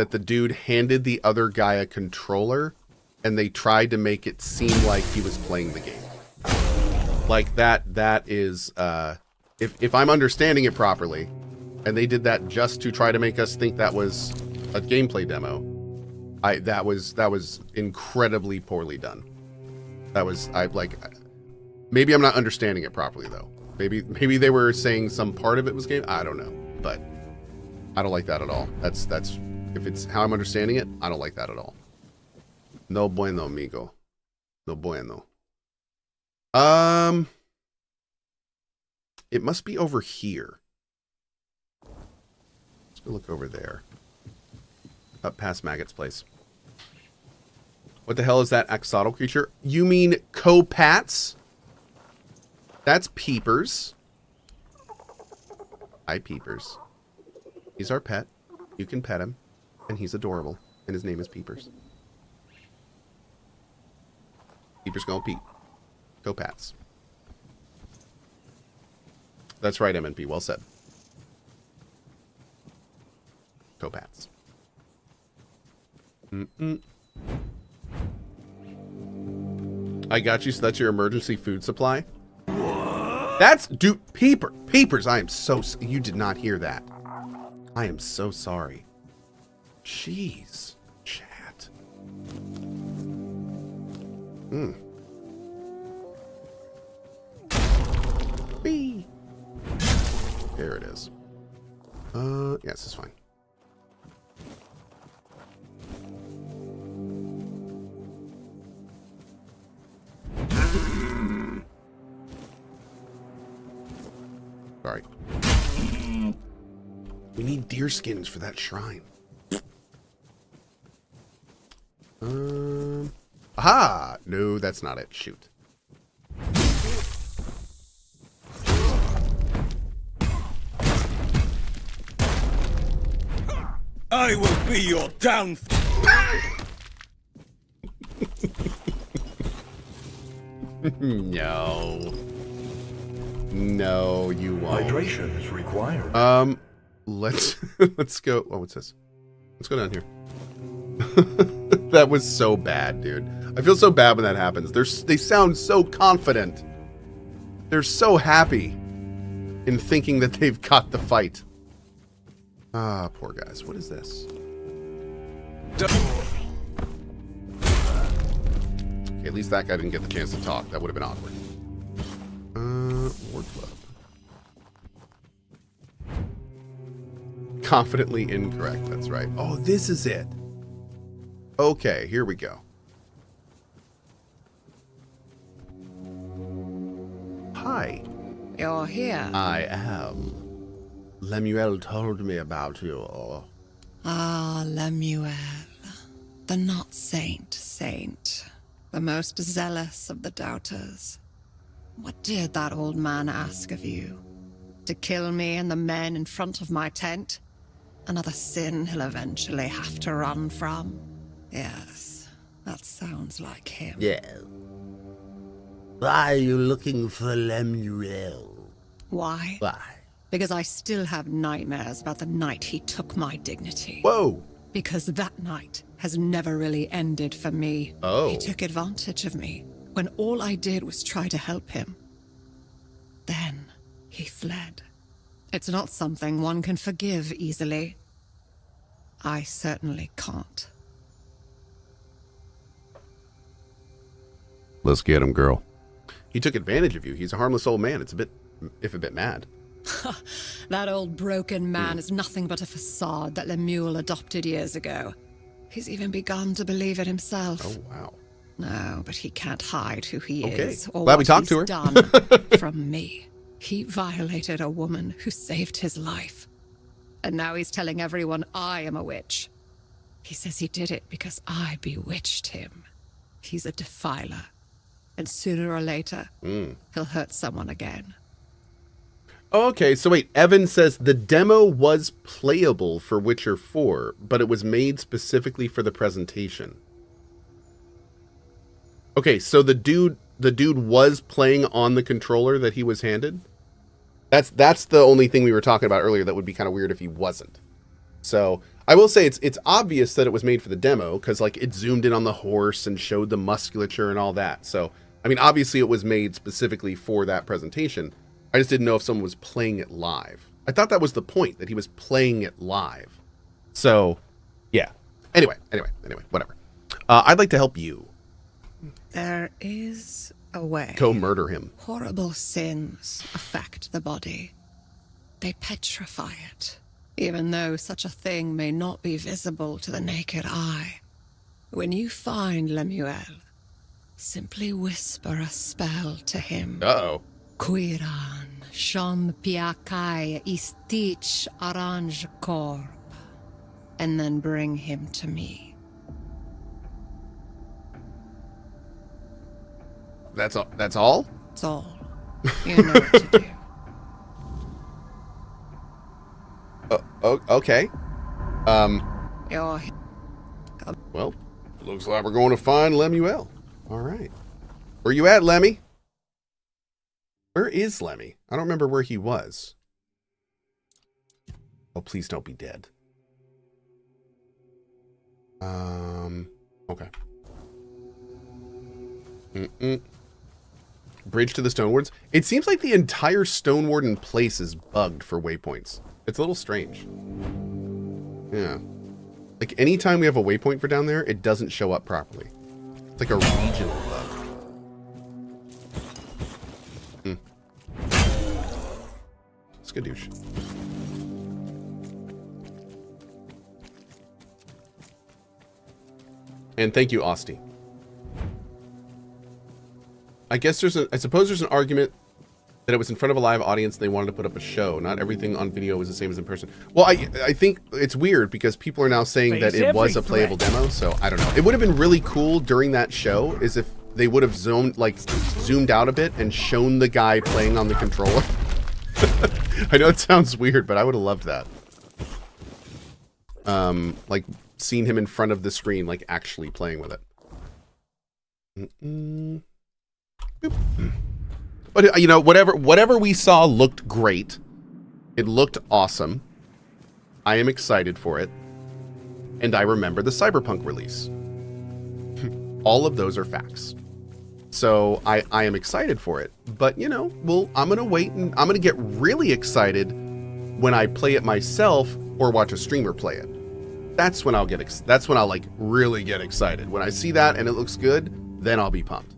that the dude handed the other guy a controller and they tried to make it seem like he was playing the game. Like that is, if I'm understanding it properly, and they did that just to try to make us think that was a gameplay demo, that was incredibly poorly done. Maybe I'm not understanding it properly though. Maybe they were saying some part of it was game. I don't know, but I don't like that at all. That's if it's how I'm understanding it, I don't like that at all. No bueno, amigo. No bueno. It must be over here. Let's go look over there. Up past Maggot's place. What the hell is that axolotl creature? You mean Cohh? That's Peepers. Hi, Peepers. He's our pet. You can pet him. And he's adorable. And his name is Peepers. Peepers gonna Pete. Cohh. That's right, MNP. Well said. Cohh. I got you, so that's your emergency food supply? That's, dude, Peepers, I am so, you did not hear that. I am so sorry. Jeez, chat. Whee. There it is. Yeah, this is fine. Sorry. We need deer skins for that shrine. Aha! No, that's not it. Shoot. I will be your downfall. No. No, you won't. Hydration is required. Let's go. Oh, what's this? Let's go down here. That was so bad, dude. I feel so bad when that happens. They sound so confident. They're so happy in thinking that they've got the fight. Ah, poor guys. What is this? Okay, at least that guy didn't get the chance to talk. That would have been awkward. Ward Club. Confidently incorrect. That's right. Oh, this is it. Okay, here we go. Hi. You're here. I am. Lemuel told me about you. Ah, Lemuel. The not saint, the most zealous of the doubters. What did that old man ask of you? To kill me and the men in front of my tent? Another sin he'll eventually have to run from? Yes, that sounds like him. Yeah. Why are you looking for Lemuel? Why? Why? Because I still have nightmares about the night he took my dignity. Whoa! Because that night has never really ended for me. Oh. He took advantage of me when all I did was try to help him. Then he fled. It's not something one can forgive easily. I certainly can't. Let's get him, girl. He took advantage of you. He's a harmless old man. It's a bit mad. That old broken man is nothing but a facade that Lemuel adopted years ago. He's even begun to believe it himself. Oh, wow. No, but he can't hide who he is or Glad what we talked to her. he's done from me. He violated a woman who saved his life. And now he's telling everyone I am a witch. He says he did it because I bewitched him. He's a defiler. And sooner or later, he'll hurt someone again. Okay, so wait, Evan says the demo was playable for Witcher 4, but it was made specifically for the presentation. Okay, so the dude was playing on the controller that he was handed? That's the only thing we were talking about earlier that would be kind of weird if he wasn't. So I will say it's obvious that it was made for the demo because like it zoomed in on the horse and showed the musculature and all that. So, I mean, obviously it was made specifically for that presentation. I just didn't know if someone was playing it live. I thought that was the point, that he was playing it live. So, yeah. Anyway, whatever. I'd like to help you. There is a way. Go murder him. Horrible sins affect the body. They petrify it, even though such a thing may not be visible to the naked eye. When you find Lemuel, simply whisper a spell to him. Uh-oh. Quiran, Shon Piakai Istich Aranj Korb, and then bring him to me. That's all? That's all? That's all. You know what to do. Okay. You're... Well, looks like we're going to find Lemuel. All right. Where you at, Lemmy? Where is Lemmy? I don't remember where he was. Oh, please don't be dead. Okay. Bridge to the Stone Wardens. It seems like the entire Stone Warden place is bugged for waypoints. It's a little strange. Yeah. Like anytime we have a waypoint for down there, it doesn't show up properly. It's like a regional bug. Skadoosh. And thank you, Austin. I guess I suppose there's an argument that it was in front of a live audience and they wanted to put up a show. Not everything on video was the same as in person. Well, I think it's weird because people are now saying that it was a playable demo, so I don't know. It would have been really cool during that show is if they would have zoomed out a bit and shown the guy playing on the controller. I know it sounds weird, but I would have loved that. Like seeing him in front of the screen, like actually playing with it. But you know, whatever we saw looked great. It looked awesome. I am excited for it. And I remember the Cyberpunk release. All of those are facts. So I am excited for it. But you know, I'm gonna wait and I'm gonna get really excited when I play it myself or watch a streamer play it. That's when I'll like really get excited. When I see that and it looks good, then I'll be pumped.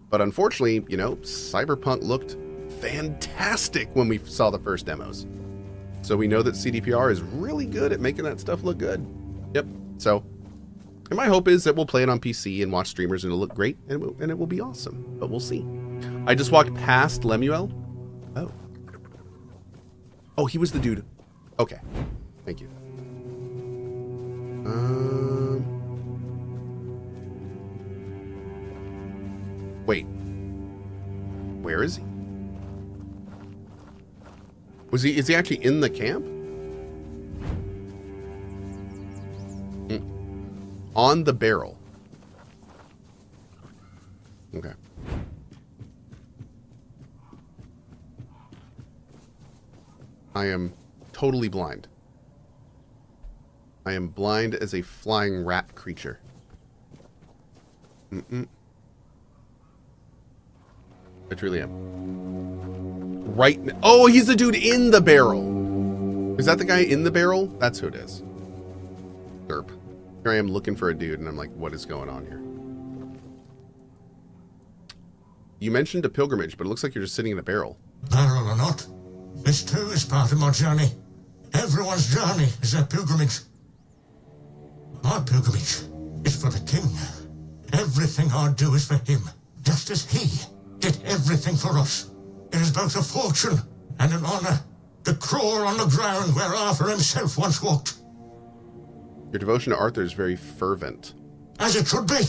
But unfortunately, you know, Cyberpunk looked fantastic when we saw the first demos. So we know that CDPR is really good at making that stuff look good. Yep. So, and my hope is that we'll play it on PC and watch streamers and it'll look great and it will be awesome. But we'll see. I just walked past Lemuel. Oh. Oh, he was the dude. Okay. Thank you. Wait. Where is he? Is he actually in the camp? On the barrel. Okay. I am totally blind. I am blind as a flying rat creature. I truly am. Right now. Oh, he's the dude in the barrel. Is that the guy in the barrel? That's who it is. Derp. Here I am looking for a dude, and I'm like, what is going on here? You mentioned a pilgrimage, but it looks like you're just sitting in a barrel. Barrel or not, this too is part of my journey. Everyone's journey is a pilgrimage. My pilgrimage is for the king. Everything I do is for him, just as he did everything for us. It is both a fortune and an honor to crawl on the ground where Arthur himself once walked. Your devotion to Arthur is very fervent. As it should be.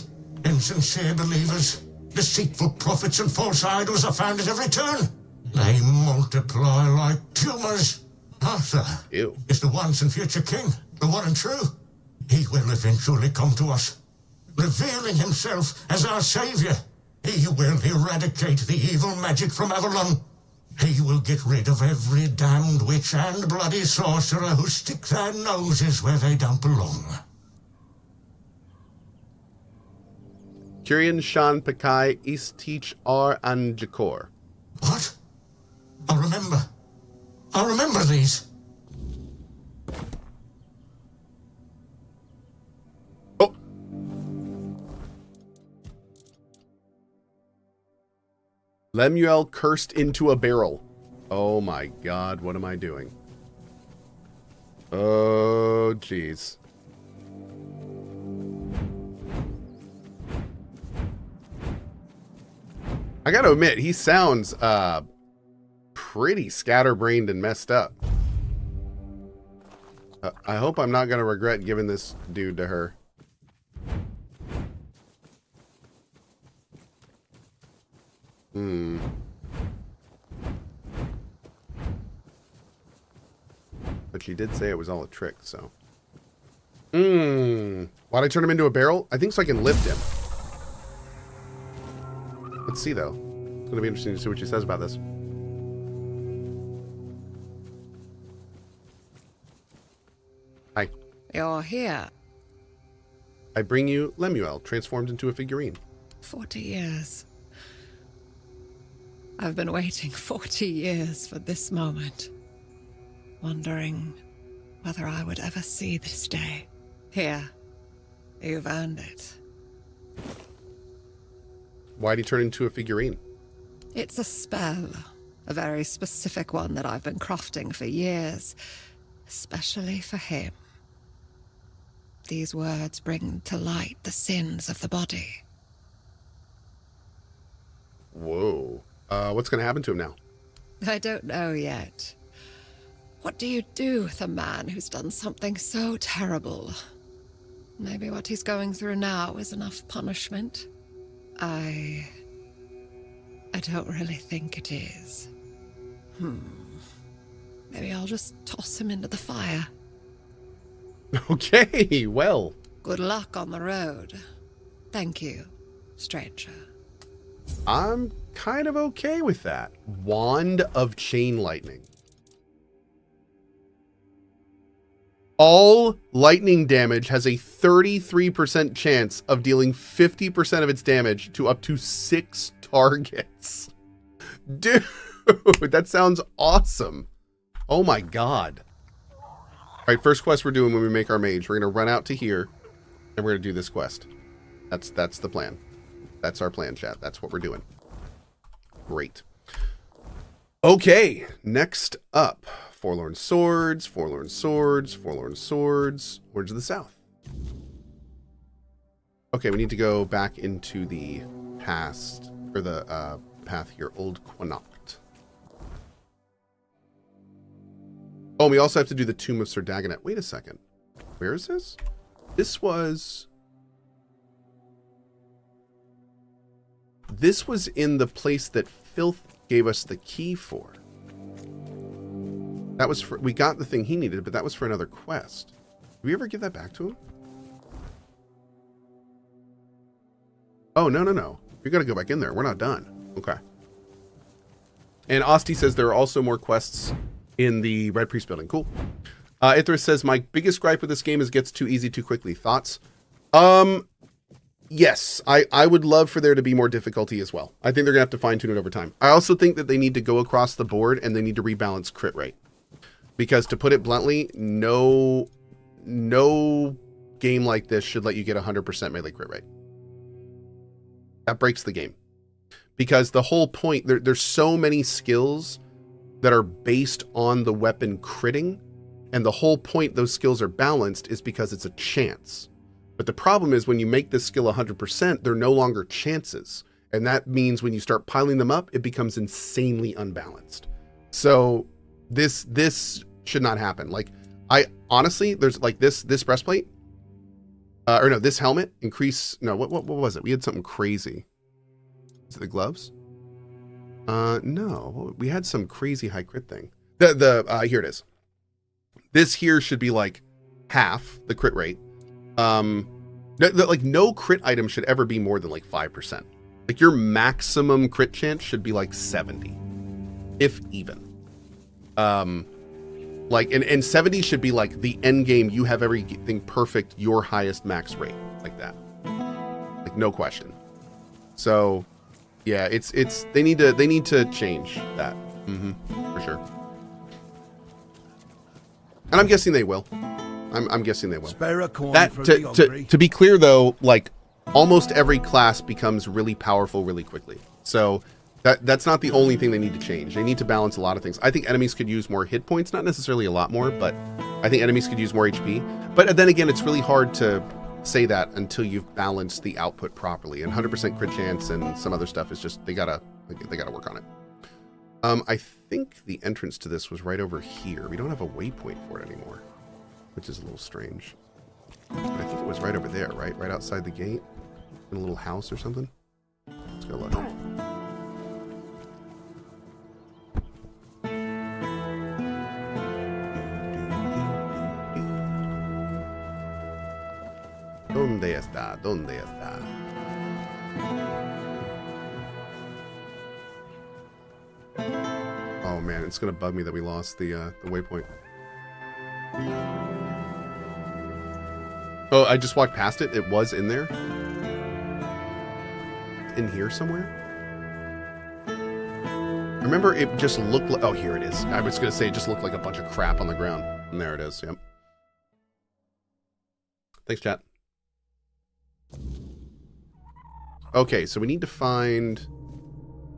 Insincere believers, deceitful prophets and false idols are found at every turn. They multiply like tumors. Arthur is the once and future king, the one and true. He will eventually come to us, revealing himself as our savior. He will eradicate the evil magic from Avalon. He will get rid of every damned witch and bloody sorcerer who stick their noses where they don't belong. Kyrian Shan Pakai Istich Ar Anjakor. What? I'll remember. I'll remember these. Oh. Lemuel cursed into a barrel. Oh my god, what am I doing? Oh, jeez. I gotta admit, he sounds pretty scatterbrained and messed up. I hope I'm not gonna regret giving this dude to her. But she did say it was all a trick, so. Why'd I turn him into a barrel? I think so I can lift him. Let's see, though. It's going to be interesting to see what she says about this. Hi. You're here. I bring you Lemuel, transformed into a figurine. 40 years. I've been waiting 40 years for this moment. Wondering whether I would ever see this day. Here. You've earned it. Why'd he turn into a figurine? It's a spell. A very specific one that I've been crafting for years. Especially for him. These words bring to light the sins of the body. Whoa. What's going to happen to him now? I don't know yet. What do you do with a man who's done something so terrible? Maybe what he's going through now is enough punishment? I don't really think it is. Maybe I'll just toss him into the fire. Okay, well. Good luck on the road. Thank you, stranger. I'm kind of okay with that. Wand of Chain Lightning. All lightning damage has a 33% chance of dealing 50% of its damage to up to 6 targets. Dude, that sounds awesome. Oh my god. All right, first quest we're doing when we make our mage. We're going to run out to here, and we're going to do this quest. That's the plan. That's our plan, chat. That's what we're doing. Great. Okay, next up. Forlorn Swords, Forlorn Swords, Forlorn Swords. Words of the South. Okay, we need to go back into the past, or the path here, Old Connacht. Oh, we also have to do the Tomb of Sir Dagonet. Wait a second. Where is this? This was in the place that Filth gave us the key for. That was for, we got the thing he needed, but that was for another quest. Did we ever give that back to him? Oh, no. We got to go back in there. We're not done. Okay. And Osti says there are also more quests in the Red Priest building. Cool. Ithris says, my biggest gripe with this game is it gets too easy too quickly. Thoughts? Yes, I would love for there to be more difficulty as well. I think they're going to have to fine tune it over time. I also think that they need to go across the board and they need to rebalance crit rate. Because to put it bluntly, no game like this should let you get 100% melee crit rate. That breaks the game. Because the whole point, there's so many skills that are based on the weapon critting, and the whole point those skills are balanced is because it's a chance. But the problem is when you make this skill 100%, they're no longer chances. And that means when you start piling them up, it becomes insanely unbalanced. So this should not happen. Like, I honestly, there's like this breastplate, or no, this helmet what was it? We had something crazy. Is it the gloves? No, we had some crazy high crit thing. Here it is. This here should be like half the crit rate. Like no crit item should ever be more than like 5%. Like your maximum crit chance should be like 70. if even. Like, and 70 should be like the end game. You have everything perfect, your highest max rate, like that, like no question. So, yeah, it's they need to change that, for sure. And I'm guessing they will. I'm guessing they will. Spare a coin That for the hungry. to be clear though, like almost every class becomes really powerful really quickly. So that's not the only thing they need to change. They need to balance a lot of things. I think enemies could use more hit points, not necessarily a lot more, but I think enemies could use more HP. But then again, it's really hard to say that until you've balanced the output properly. And 100% crit chance and some other stuff is just they gotta work on it. I think the entrance to this was right over here. We don't have a waypoint for it anymore, which is a little strange. I think it was right over there, right? Right outside the gate, in a little house or something. Let's go look. ¿Dónde está? ¿Dónde está? Oh man, it's gonna bug me that we lost the waypoint. Oh, I just walked past it. It was in there. In here somewhere. I remember it just looked like. Oh, here it is. I was gonna say it just looked like a bunch of crap on the ground, and there it is. Yep. Thanks, chat. Okay, so we need to find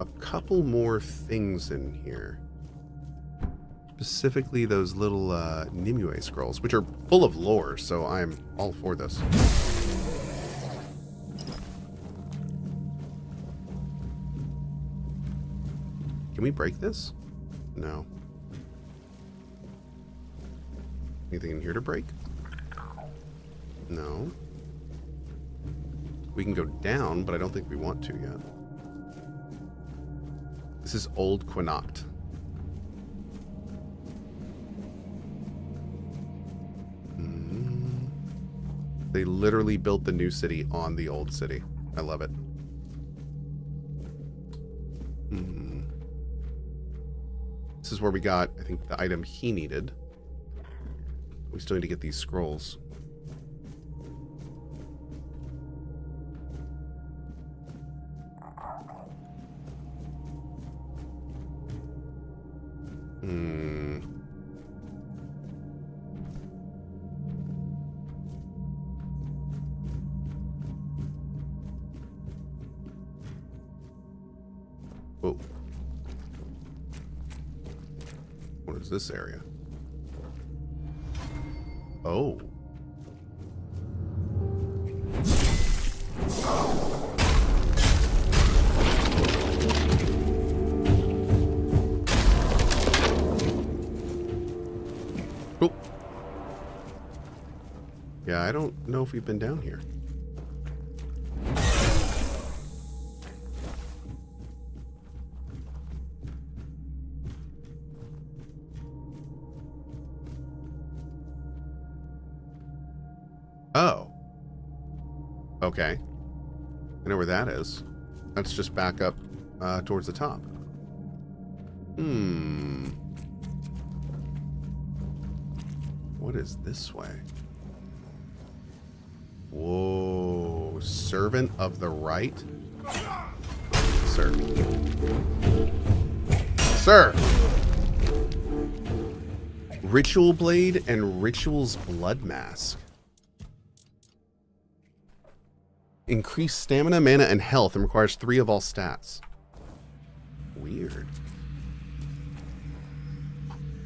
a couple more things in here. Specifically those little Nimue scrolls, which are full of lore, so I'm all for this. Can we break this? No. Anything in here to break? No. We can go down, but I don't think we want to yet. This is Old Connacht. They literally built the new city on the old city. I love it. This is where we got, I think, the item he needed. We still need to get these scrolls. Whoa. What is this area? Oh. Oh. Yeah, I don't know if we've been down here. Oh. Okay. I know where that is. That's just back up towards the top. What is this way? Whoa. Servant of the Right? Sir. Sir! Ritual Blade and Ritual's Blood Mask. Increase stamina, mana, and health and requires 3 of all stats. Weird.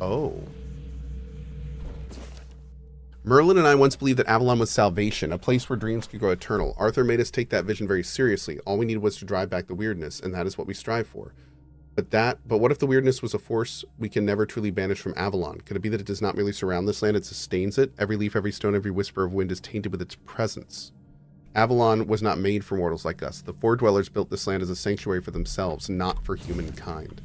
Oh. Merlin and I once believed that Avalon was salvation, a place where dreams could grow eternal. Arthur made us take that vision very seriously. All we needed was to drive back the weirdness, and that is what we strive for. But what if the weirdness was a force we can never truly banish from Avalon? Could it be that it does not merely surround this land, it sustains it? Every leaf, every stone, every whisper of wind is tainted with its presence. Avalon was not made for mortals like us. The Four Dwellers built this land as a sanctuary for themselves, not for humankind.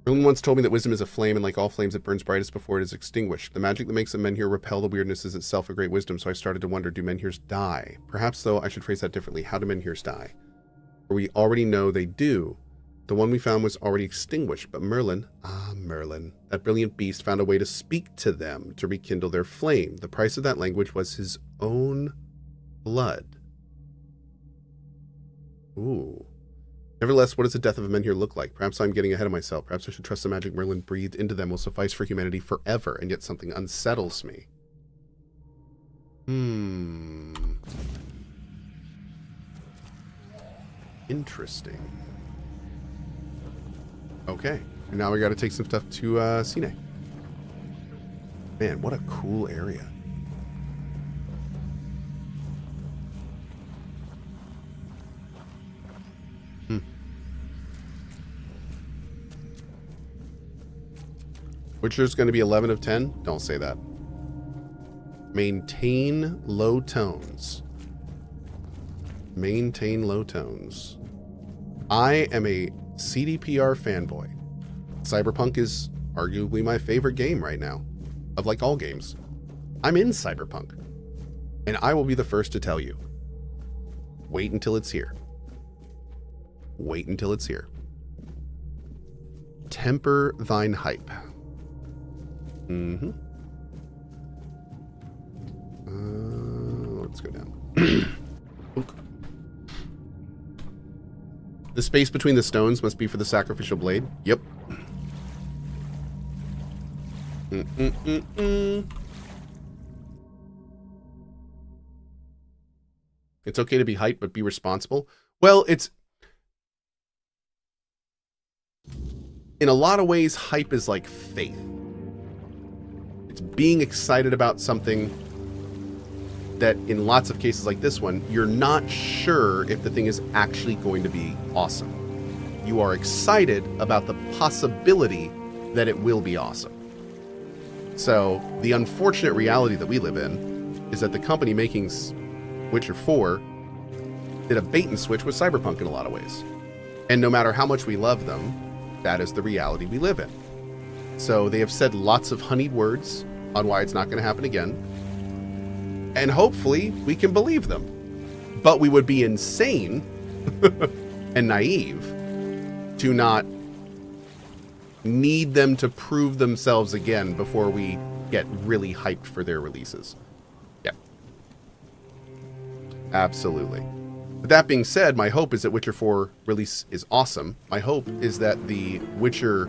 Merlin once told me that wisdom is a flame, and like all flames, it burns brightest before it is extinguished. The magic that makes the Menhir repel the weirdness is itself a great wisdom, so I started to wonder, do Menhirs die? Perhaps, though, I should phrase that differently. How do Menhirs die? For we already know they do. The one we found was already extinguished, but Merlin, Merlin, that brilliant beast found a way to speak to them, to rekindle their flame. The price of that language was his own blood. Ooh. Nevertheless, what does the death of men here look like? Perhaps I'm getting ahead of myself. Perhaps I should trust the magic Merlin breathed into them will suffice for humanity forever, and yet something unsettles me. Interesting. Okay, and now we got to take some stuff to Cine. Man, what a cool area. Witcher's going to be 11 of 10? Don't say that. Maintain low tones. Maintain low tones. I am a CDPR fanboy. Cyberpunk is arguably my favorite game right now. Of like all games. I'm in Cyberpunk. And I will be the first to tell you. Wait until it's here. Wait until it's here. Temper thine hype. Let's go down. The space between the stones must be for the sacrificial blade. Yep. It's okay to be hyped, but be responsible. Well, it's... in a lot of ways, hype is like faith. It's being excited about something that in lots of cases like this one, you're not sure if the thing is actually going to be awesome. You are excited about the possibility that it will be awesome. So the unfortunate reality that we live in is that the company making Witcher 4 did a bait and switch with Cyberpunk in a lot of ways. And no matter how much we love them, that is the reality we live in. So they have said lots of honeyed words on why it's not going to happen again. And hopefully we can believe them. But we would be insane and naive to not need them to prove themselves again before we get really hyped for their releases. Yep. Absolutely. But that being said, my hope is that Witcher 4 release is awesome. My hope is that the Witcher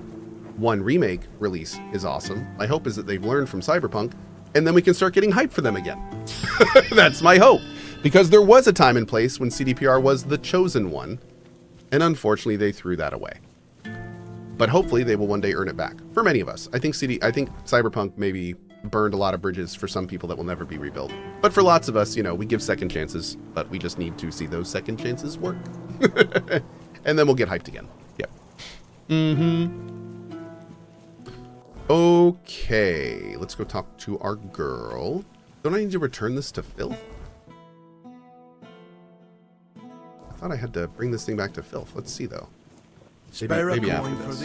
1 remake release is awesome. My hope is that they've learned from Cyberpunk, and then we can start getting hyped for them again. That's my hope. Because there was a time and place when CDPR was the chosen one, and unfortunately they threw that away. But hopefully they will one day earn it back. For many of us. I think Cyberpunk maybe burned a lot of bridges for some people that will never be rebuilt. But for lots of us, you know, we give second chances, but we just need to see those second chances work. And then we'll get hyped again. Yep. Okay, let's go talk to our girl. Don't I need to return this to Filth? I thought I had to bring this thing back to Filth. Let's see, though. Maybe after this.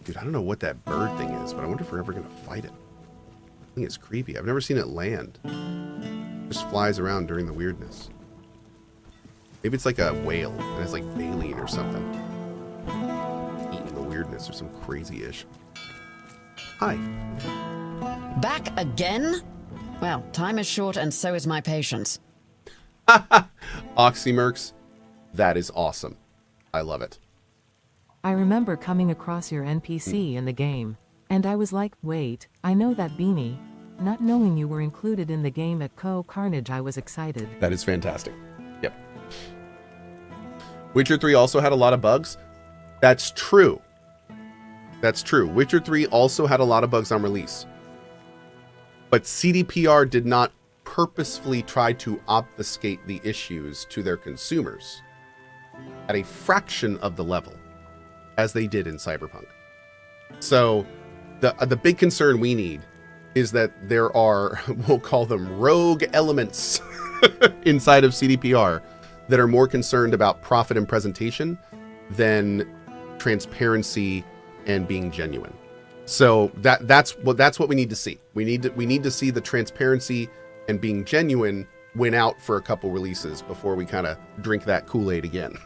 Dude, I don't know what that bird thing is, but I wonder if we're ever going to fight it. I think it's creepy. I've never seen it land. It just flies around during the weirdness. Maybe it's like a whale, and it's like baleen or something. Eating the weirdness or some crazy-ish. Hi. Back again? Well, time is short and so is my patience. Oxymercs, that is awesome. I love it. I remember coming across your NPC in the game, and I was like, wait, I know that beanie. Not knowing you were included in the game at CohhCarnage, I was excited. That is fantastic. Yep. Witcher 3 also had a lot of bugs. That's true. That's true. Witcher 3 also had a lot of bugs on release. But CDPR did not purposefully try to obfuscate the issues to their consumers at a fraction of the level as they did in Cyberpunk. So the big concern we need is that there are, we'll call them rogue elements inside of CDPR that are more concerned about profit and presentation than transparency and being genuine. So that's what we need to see. We need to see the transparency and being genuine went out for a couple releases before we kind of drink that Kool-Aid again.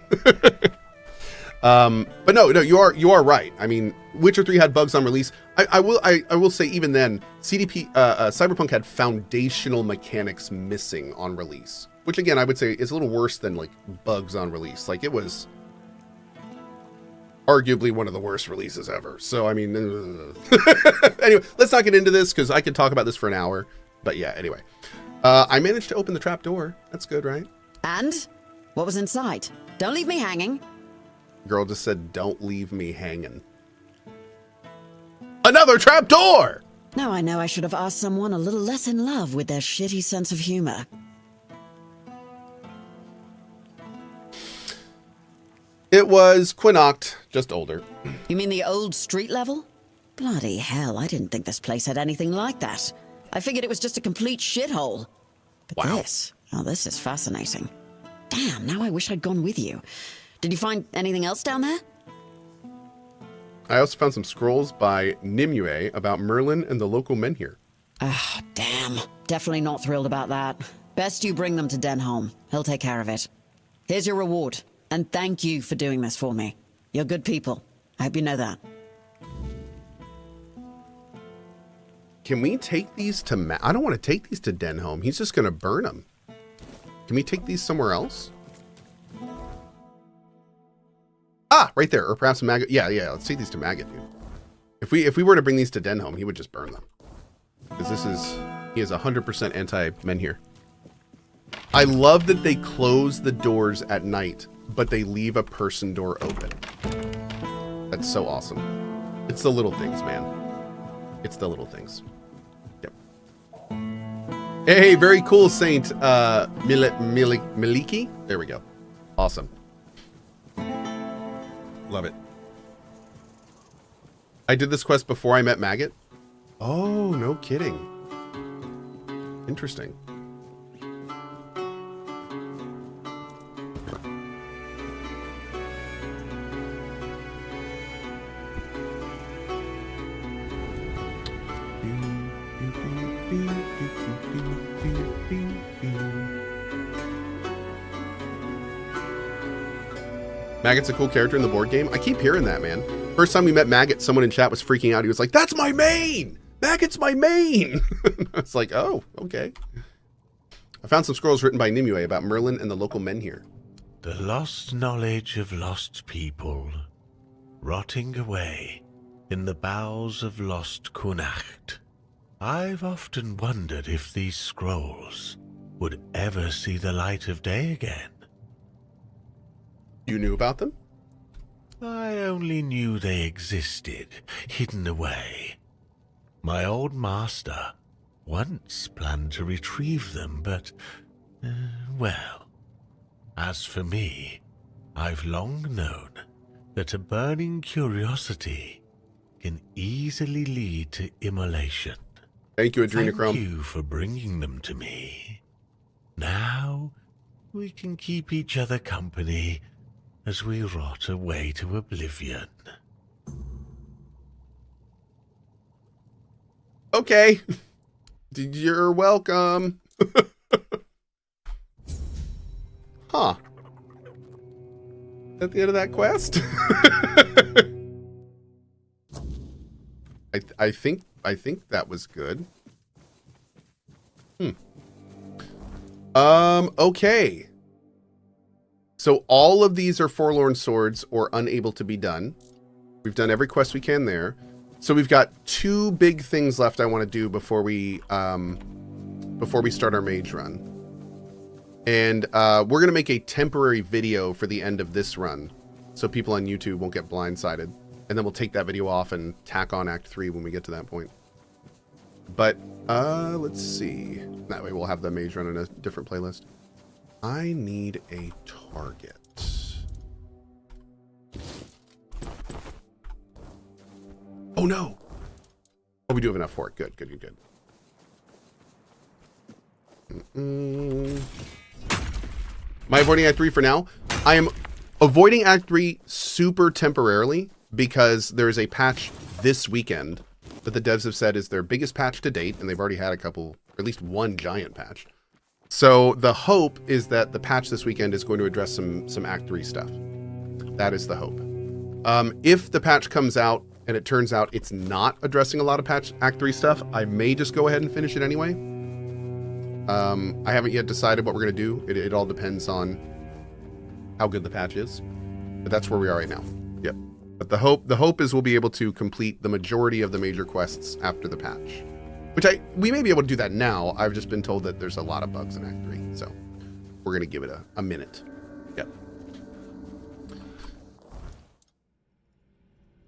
But no, you are right. I mean, Witcher 3 had bugs on release. I will say even then, Cyberpunk had foundational mechanics missing on release, which again I would say is a little worse than like bugs on release. Like it was arguably one of the worst releases ever. So I mean, anyway, let's not get into this because I could talk about this for an hour. But yeah, anyway, I managed to open the trap door. That's good, right? And what was inside? Don't leave me hanging. Girl just said, "Don't leave me hanging." Another trap door! Now I know I should have asked someone a little less in love with their shitty sense of humor. It was Quinoct, just older. You mean the old street level? Bloody hell, I didn't think this place had anything like that. I figured it was just a complete shithole. But this is fascinating. Damn, now I wish I'd gone with you. Did you find anything else down there? I also found some scrolls by Nimue about Merlin and the local men here. Ah, damn. Definitely not thrilled about that. Best you bring them to Denholm. He'll take care of it. Here's your reward, and thank you for doing this for me. You're good people. I hope you know that. Can we take these to I don't want to take these to Denholm. He's just going to burn them. Can we take these somewhere else? Ah, right there. Or perhaps Maggot. Yeah. Let's take these to Maggot, dude. If we were to bring these to Denholm, he would just burn them. Because he is 100% anti-men here. I love that they close the doors at night, but they leave a person door open. That's so awesome. It's the little things, man. It's the little things. Yep. Hey, very cool, Saint Miliki. There we go. Awesome. Love it. I did this quest before I met Maggot. Oh, no kidding. Interesting. Maggot's a cool character in the board game. I keep hearing that, man. First time we met Maggot, someone in chat was freaking out. He was like, "That's my main! Maggot's my main!" I was like, oh, okay. I found some scrolls written by Nimue about Merlin and the local men here. The lost knowledge of lost people, rotting away in the bowels of lost Connacht. I've often wondered if these scrolls would ever see the light of day again. You knew about them? I only knew they existed, hidden away. My old master once planned to retrieve them, but, well, as for me, I've long known that a burning curiosity can easily lead to immolation. Thank you, Adrenochrome. Thank you for bringing them to me. Now, we can keep each other company as we rot away to oblivion. Okay. You're welcome. Huh. At the end of that quest? I think that was good. Okay. So all of these are forlorn swords or unable to be done. We've done every quest we can there. So we've got two big things left I want to do before we start our mage run. And we're going to make a temporary video for the end of this run so people on YouTube won't get blindsided. And then we'll take that video off and tack on Act 3 when we get to that point. But let's see. That way we'll have the mage run in a different playlist. I need a target. Oh no! Oh, we do have enough for it. Good, good, good, good. Am I avoiding Act 3 for now? I am avoiding Act 3 super temporarily because there's a patch this weekend that the devs have said is their biggest patch to date, and they've already had a couple, or at least one giant patch. So the hope is that the patch this weekend is going to address some Act 3 stuff. That is the hope. If the patch comes out and it turns out it's not addressing a lot of Act 3 stuff, I may just go ahead and finish it anyway. I haven't yet decided what we're going to do. It all depends on how good the patch is. But that's where we are right now. Yep. But the hope is we'll be able to complete the majority of the major quests after the patch. Which we may be able to do that now. I've just been told that there's a lot of bugs in Act 3. So we're going to give it a minute. Yep.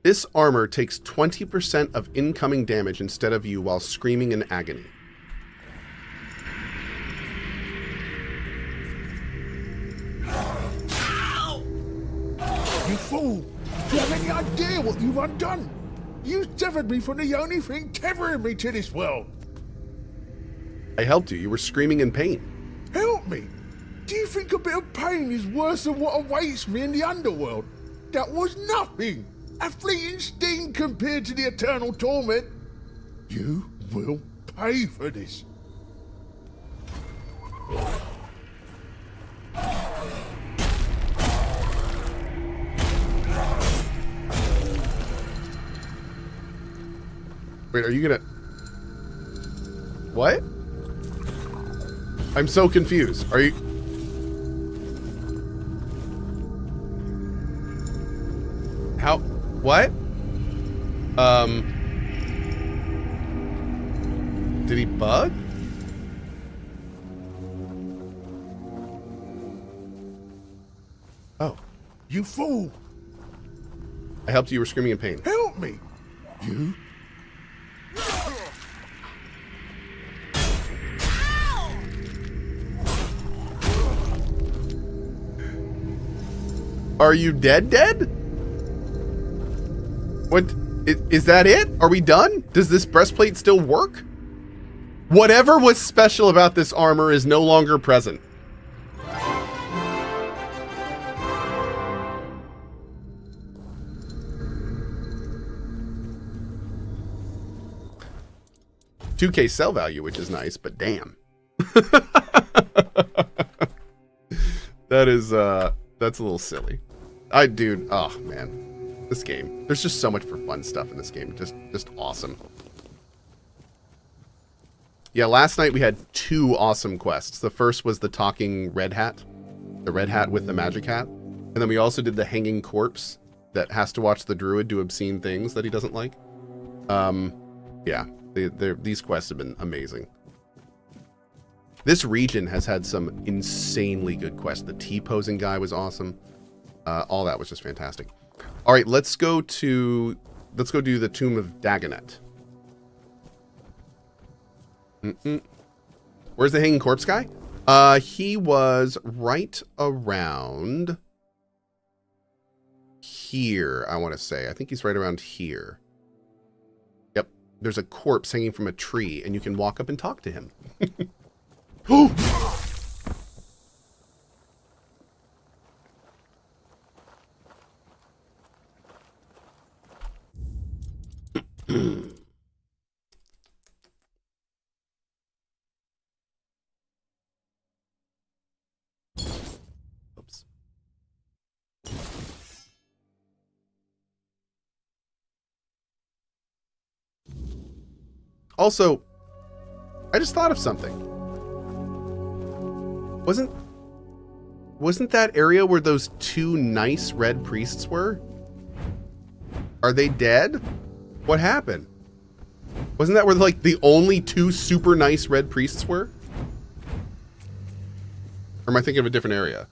This armor takes 20% of incoming damage instead of you while screaming in agony. You fool! Do you have any idea what you've undone? You severed me from the only thing tethering me to this world. I helped you. You were screaming in pain. Help me? Do you think a bit of pain is worse than what awaits me in the underworld? That was nothing. A fleeting sting compared to the eternal torment. You will pay for this. Wait, are you gonna... What? I'm so confused. Are you... How... What? Did he bug? Oh. You fool! I helped you. You were screaming in pain. Help me! You... Are you dead? What? Is that it? Are we done? Does this breastplate still work? Whatever was special about this armor is no longer present. $2K sell value, which is nice, but damn. That is, that's a little silly. Dude, oh man, this game. There's just so much for fun stuff in this game. Just awesome. Yeah, last night we had 2 awesome quests. The first was the talking red hat, the red hat with the magic hat, and then we also did the hanging corpse that has to watch the druid do obscene things that he doesn't like. Yeah, these quests have been amazing. This region has had some insanely good quests. The T-posing guy was awesome. All that was just fantastic. All right, let's go do the Tomb of Dagonet. Where's the hanging corpse guy? He was right around here, I want to say. I think he's right around here. Yep, there's a corpse hanging from a tree, and you can walk up and talk to him. Oops. Also, I just thought of something. Wasn't that area where those 2 nice red priests were? Are they dead? What happened? Wasn't that where like the only 2 super nice red priests were? Or am I thinking of a different area?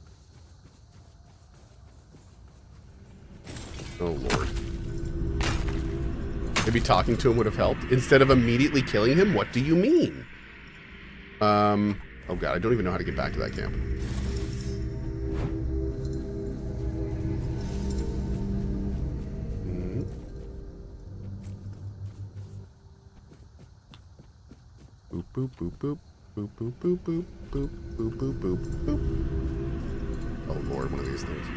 Oh Lord. Maybe talking to him would have helped. Instead of immediately killing him? What do you mean? Oh God, I don't even know how to get back to that camp. Boop, boop, boop, boop. Boop, boop, boop, boop, boop, boop, boop, boop, boop. Oh Lord, one of these things.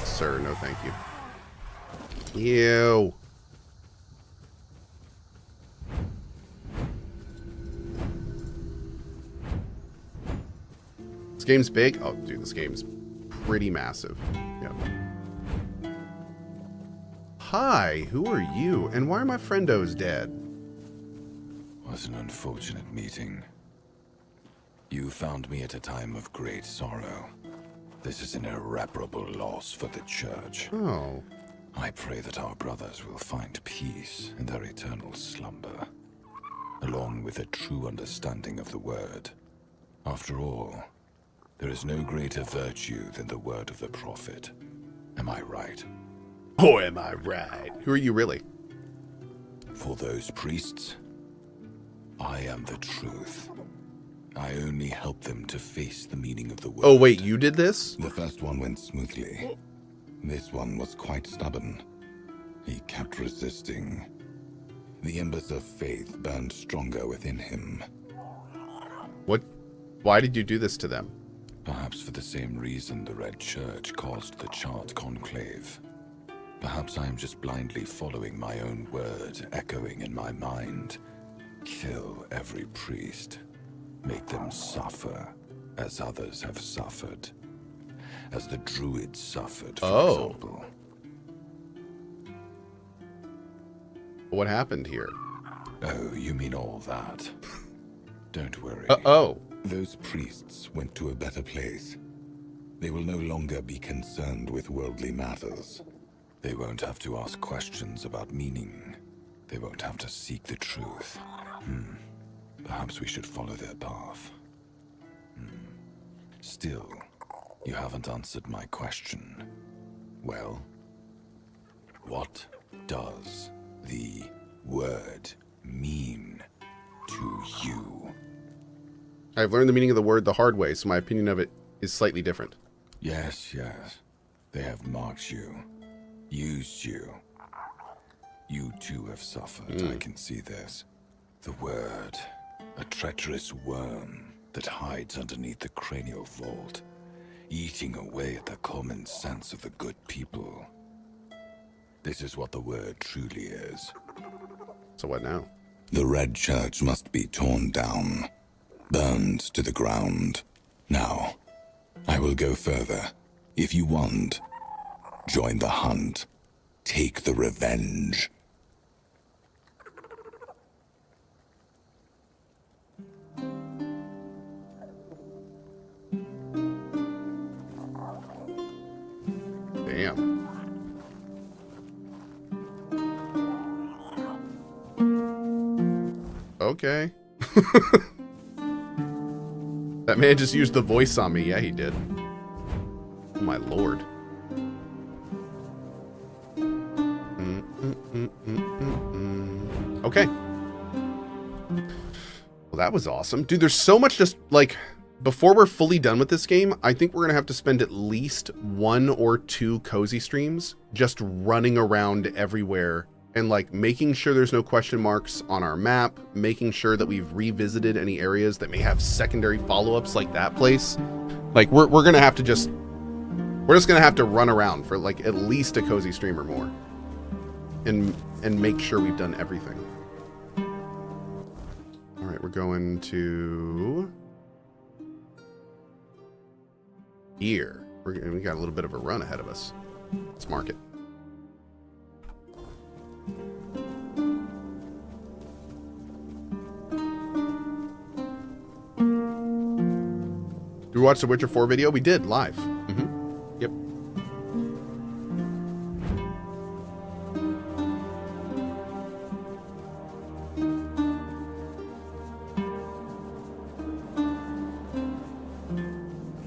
Sir, no thank you. Ew. game's big? Oh, dude, this game's pretty massive. Yep. Hi, who are you? And why are my friendos dead? Was an unfortunate meeting. You found me at a time of great sorrow. This is an irreparable loss for the Church. Oh. I pray that our brothers will find peace in their eternal slumber, along with a true understanding of the Word. After all, there is no greater virtue than the word of the prophet. Am I right? Oh, am I right? Who are you really? For those priests, I am the truth. I only help them to face the meaning of the word. Oh, wait, you did this? The first one went smoothly. This one was quite stubborn. He kept resisting. The embers of faith burned stronger within him. What? Why did you do this to them? Perhaps for the same reason the Red Church caused the Chart Conclave. Perhaps I am just blindly following my own word, echoing in my mind. Kill every priest. Make them suffer, as others have suffered. As the Druids suffered, for example. What happened here? Oh, you mean all that? Don't worry. Those priests went to a better place. They will no longer be concerned with worldly matters. They won't have to ask questions about meaning. They won't have to seek the truth. Perhaps we should follow their path. Still, you haven't answered my question. Well, what does the word mean to you? I've learned the meaning of the word the hard way, so my opinion of it is slightly different. Yes, yes. They have marked you, used you. You too have suffered, I can see this. The word, a treacherous worm that hides underneath the cranial vault, eating away at the common sense of the good people. This is what the word truly is. So what now? The Red Church must be torn down, burned to the ground. Now, I will go further. If you want, join the hunt. Take the revenge. Damn. Okay. That man just used the voice on me. Yeah, he did. Oh, my lord. Okay. Well, that was awesome. Dude, there's so much just, like, before we're fully done with this game, I think we're going to have to spend at least 1 or 2 cozy streams just running around everywhere and, like, making sure there's no question marks on our map, making sure that we've revisited any areas that may have secondary follow-ups like that place. Like, we're going to have to just... We're just going to have to run around for, like, at least a cozy stream or more. And make sure we've done everything. All right, we're going to... here. We got a little bit of a run ahead of us. Let's mark it. Did we watch the Witcher 4 video? We did, live. Yep.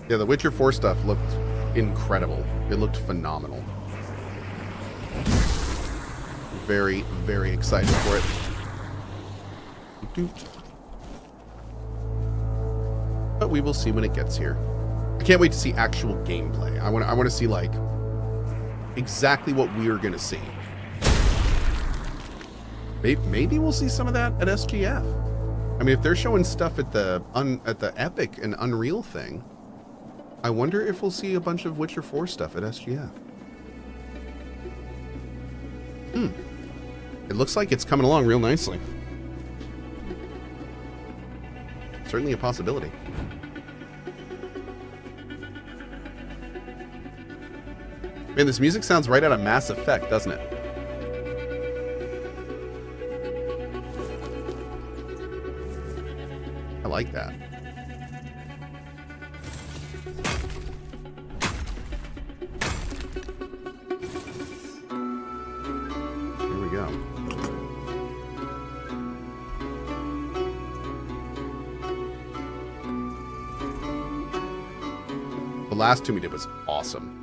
Yeah, the Witcher 4 stuff looked incredible. It looked phenomenal. Very, very excited for it. But we will see when it gets here. I can't wait to see actual gameplay. I want to see, like, exactly what we are going to see. Maybe we'll see some of that at SGF. I mean, if they're showing stuff at the Epic and Unreal thing, I wonder if we'll see a bunch of Witcher 4 stuff at SGF. It looks like it's coming along real nicely. Certainly a possibility. Man, this music sounds right out of Mass Effect, doesn't it? I like that. Here we go. The last tomb we did was awesome.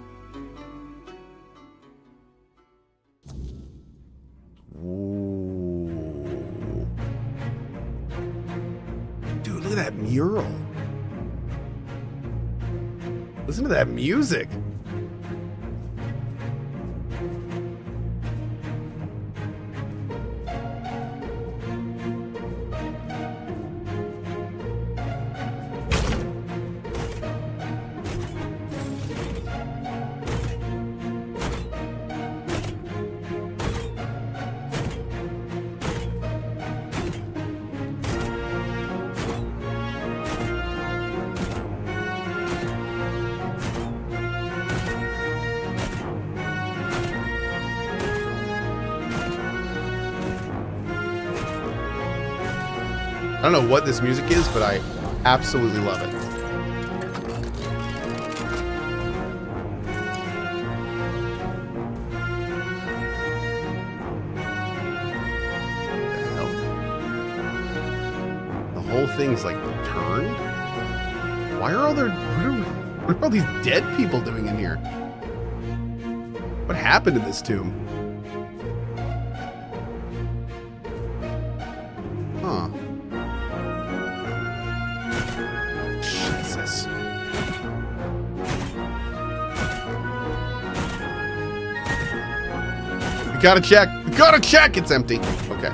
Ooh. Dude, look at that mural. Listen to that music. I don't know what this music is, but I absolutely love it. What the hell? The whole thing's like turned? Why are all there... What are all these dead people doing in here? What happened to this tomb? Huh. Jesus. We gotta check. We gotta check. It's empty. Okay.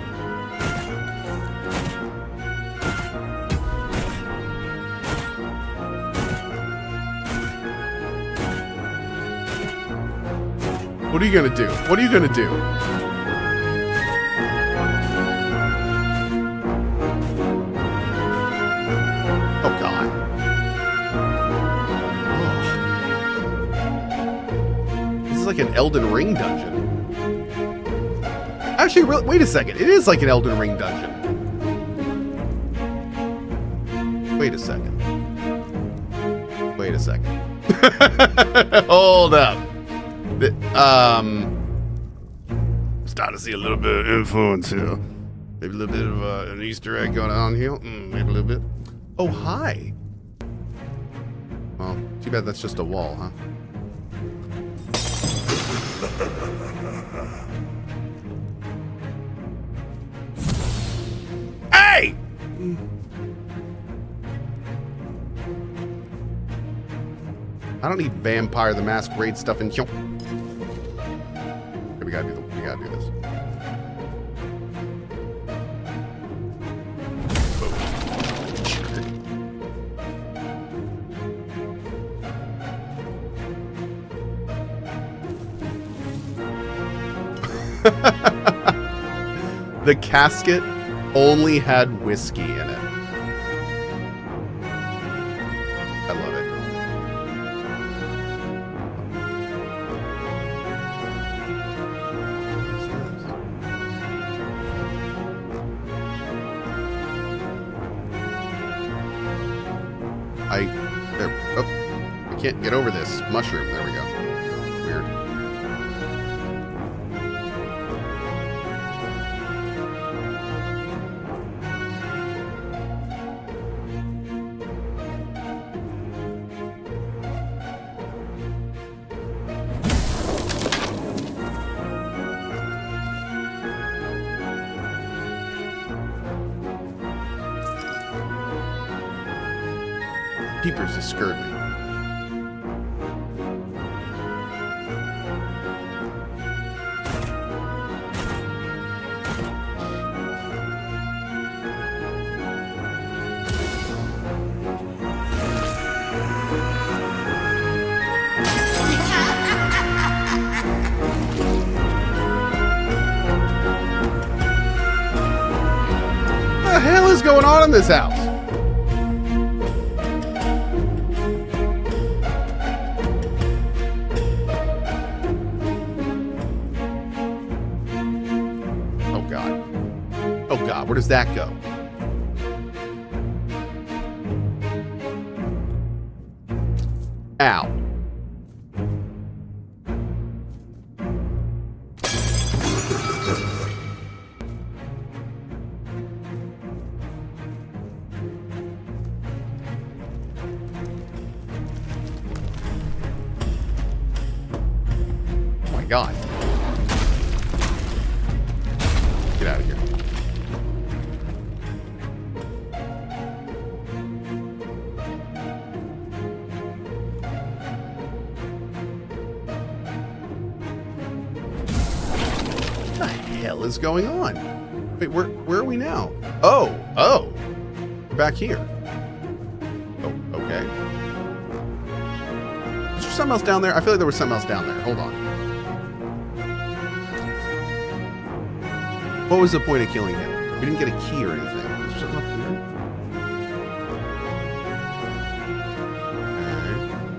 What are you gonna do? What are you gonna do? Oh God. Oh. This is like an Elden Ring dungeon. Actually, wait a second. It is like an Elden Ring dungeon. Wait a second. Wait a second. Hold up. Starting to see a little bit of influence here. Maybe a little bit of an Easter egg going on here. Maybe a little bit. Oh, hi. Well, too bad that's just a wall, huh? Hey! I don't need Vampire the Masquerade stuff in here. We gotta do this. The casket only had whiskey in it. I love it. I can't get over this mushroom. There we go. Weird. Peepers just scared me. What the hell is going on in this house? God, where does that go? Ow. Oh my God. Get out of here. What the hell is going on? Wait, where are we now? Oh, we're back here. Oh, okay. Is there something else down there? I feel like there was something else down there. Hold on. What was the point of killing him? We didn't get a key or anything. Is there something up here?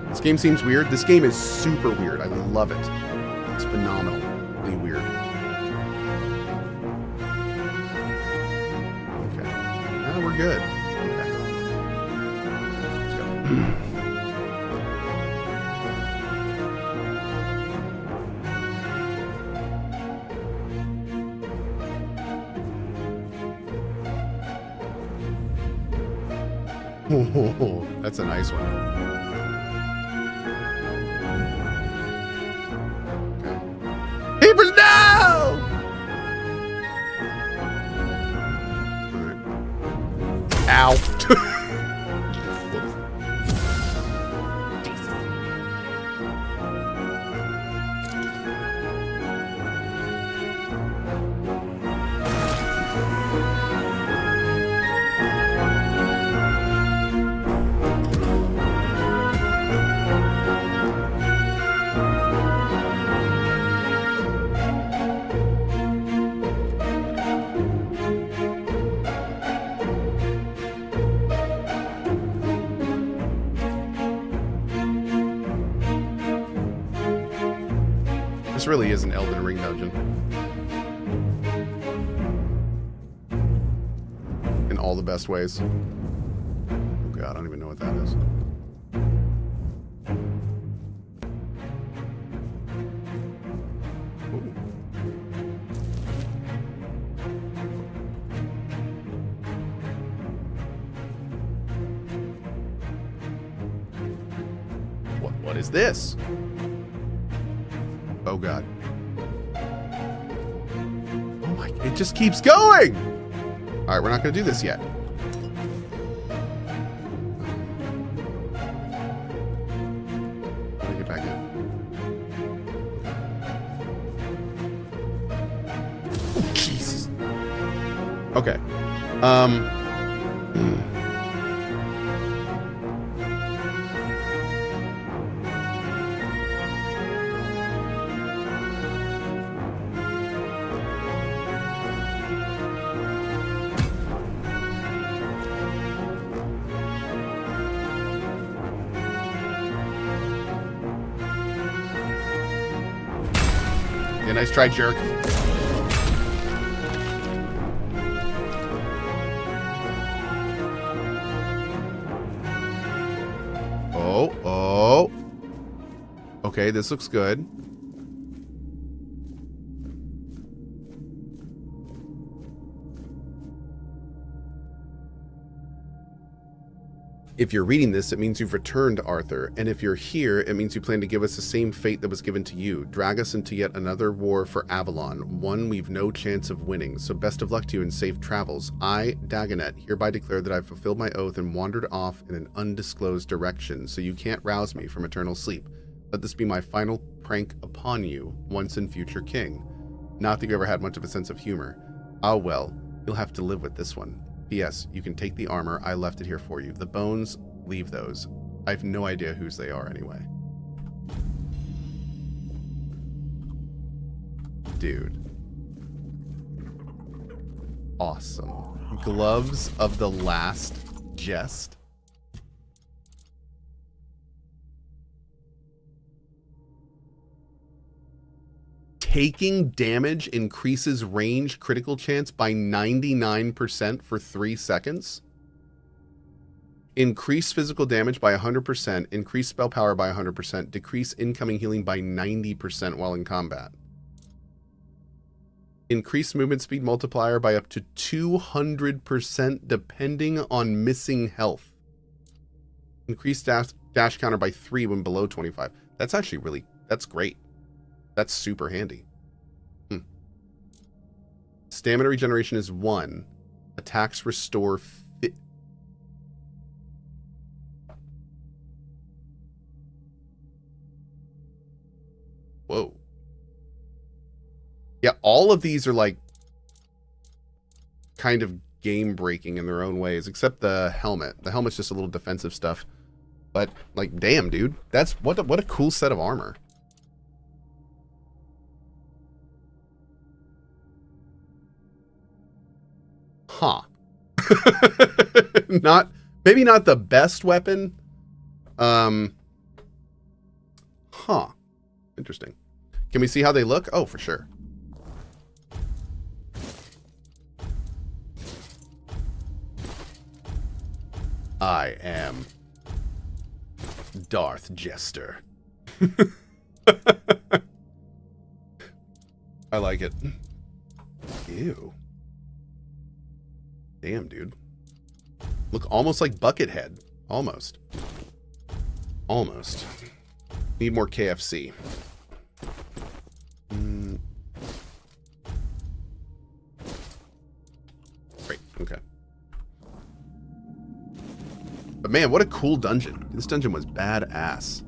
Okay. This game seems weird. This game is super weird. I love it. It's phenomenally weird. Okay. Now we're good. Okay. Let's go. Oh, that's a nice one. Okay. Keepers, no! All right. Ow. This really is an Elden Ring dungeon. In all the best ways. Oh God, I don't even know what that is. Ooh. What is this? Oh God. Oh my, it just keeps going! Alright, we're not gonna do this yet. Let me get back in. Oh, Jesus. Okay. Yeah, nice try, jerk. Oh. Okay, this looks good. If you're reading this, it means you've returned, Arthur. And if you're here, it means you plan to give us the same fate that was given to you. Drag us into yet another war for Avalon, one we've no chance of winning. So best of luck to you and safe travels. I, Dagonet, hereby declare that I've fulfilled my oath and wandered off in an undisclosed direction, so you can't rouse me from eternal sleep. Let this be my final prank upon you, once and future king. Not that you ever had much of a sense of humor. Ah well, you'll have to live with this one. P.S. You can take the armor. I left it here for you. The bones, leave those. I have no idea whose they are anyway. Dude. Awesome. Gloves of the Last Jest. Taking damage increases range critical chance by 99% for 3 seconds. Increase physical damage by 100%. Increase spell power by 100%. Decrease incoming healing by 90% while in combat. Increase movement speed multiplier by up to 200% depending on missing health. Increase dash counter by 3 when below 25. That's actually really, that's great. That's super handy. Stamina regeneration is 1. Attacks restore Whoa. Yeah, all of these are like kind of game breaking in their own ways, except the helmet. The helmet's just a little defensive stuff. But like, damn, dude, that's what a cool set of armor. Huh. Maybe not the best weapon. Huh. Interesting. Can we see how they look? Oh, for sure. I am Darth Jester. I like it. Ew. Damn, dude. Look almost like Buckethead. Almost. Almost. Need more KFC. Great. Okay. But man, what a cool dungeon. This dungeon was badass.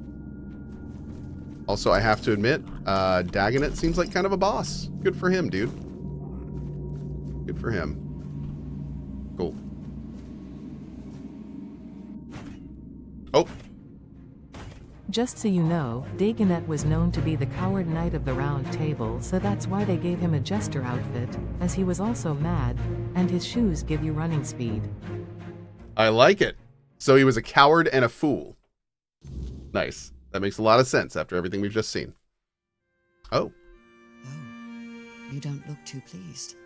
Also, I have to admit, Dagonet seems like kind of a boss. Good for him, dude. Good for him. Cool. Oh. Just so you know, Dagonet was known to be the coward knight of the round table, so that's why they gave him a jester outfit, as he was also mad, and his shoes give you running speed. I like it. So he was a coward and a fool. Nice. That makes a lot of sense after everything we've just seen. Oh. Oh, you don't look too pleased.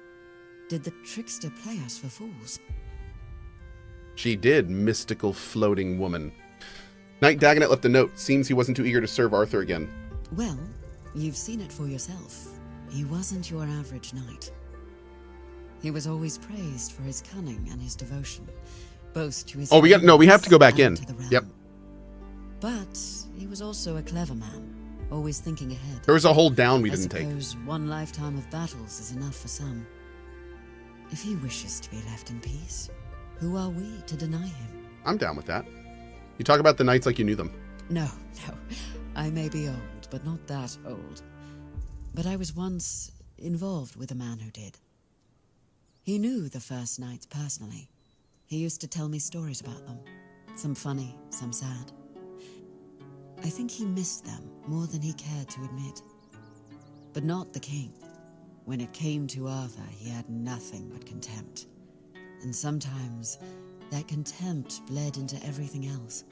Did the trickster play us for fools? She did, mystical floating woman. Knight Dagonet left a note. Seems he wasn't too eager to serve Arthur again. Well, you've seen it for yourself. He wasn't your average knight. He was always praised for his cunning and his devotion, both to his we have to go back in. Yep. But he was also a clever man, always thinking ahead. There was a whole down we didn't take. I suppose one lifetime of battles is enough for some. If he wishes to be left in peace, who are we to deny him? I'm down with that. You talk about the knights like you knew them. No. I may be old, but not that old. But I was once involved with a man who did. He knew the first knights personally. He used to tell me stories about them. Some funny, some sad. I think he missed them more than he cared to admit. But not the king. When it came to Arthur, he had nothing but contempt. And sometimes that contempt bled into everything else.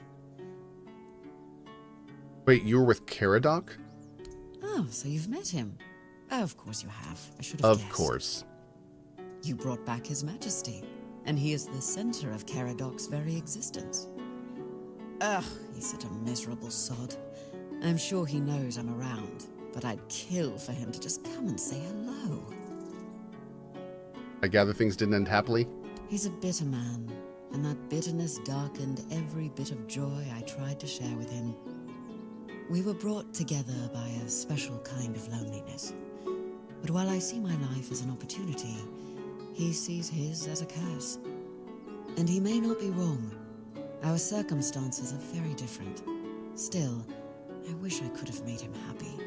Wait, you were with Caradoc? Oh, so you've met him. Of course you have. I should have guessed. Of course. You brought back his majesty, and he is the center of Caradoc's very existence. Ugh, he's such a miserable sod. I'm sure he knows I'm around, but I'd kill for him to just come and say hello. I gather things didn't end happily? He's a bitter man, and that bitterness darkened every bit of joy I tried to share with him. We were brought together by a special kind of loneliness. But while I see my life as an opportunity, he sees his as a curse. And he may not be wrong. Our circumstances are very different. Still, I wish I could have made him happy,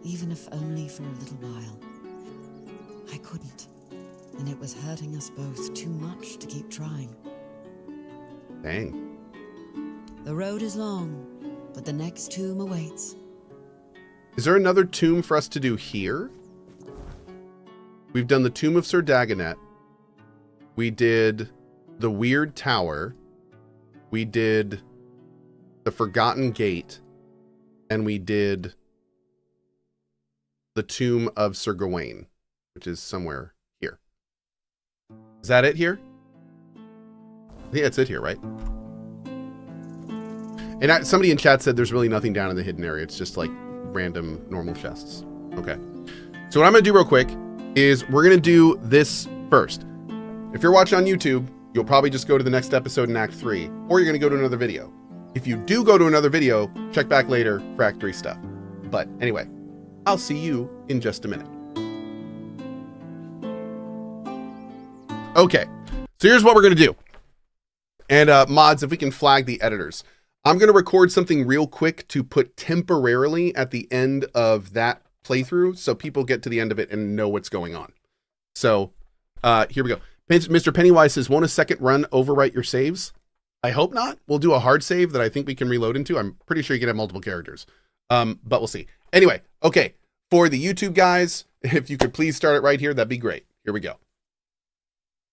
even if only for a little while. I couldn't, and it was hurting us both too much to keep trying. Dang. The road is long, but the next tomb awaits. Is there another tomb for us to do here? We've done the Tomb of Sir Dagonet. We did the Weird Tower. We did the Forgotten Gate. And we did the tomb of Sir Gawain, which is somewhere here. Is that it here? I think that's it here, right? And somebody in chat said there's really nothing down in the hidden area. It's just like random normal chests. Okay. So what I'm going to do real quick is we're going to do this first. If you're watching on YouTube, you'll probably just go to the next episode in Act 3, or you're going to go to another video. If you do go to another video, check back later for Act 3 stuff. But anyway, I'll see you in just a minute. Okay, so here's what we're going to do. And mods, if we can flag the editors. I'm going to record something real quick to put temporarily at the end of that playthrough so people get to the end of it and know what's going on. So here we go. Mr. Pennywise says, won't a second run overwrite your saves? I hope not. We'll do a hard save that I think we can reload into. I'm pretty sure you can have multiple characters, but we'll see. Anyway, okay, for the YouTube guys, if you could please start it right here, that'd be great. Here we go.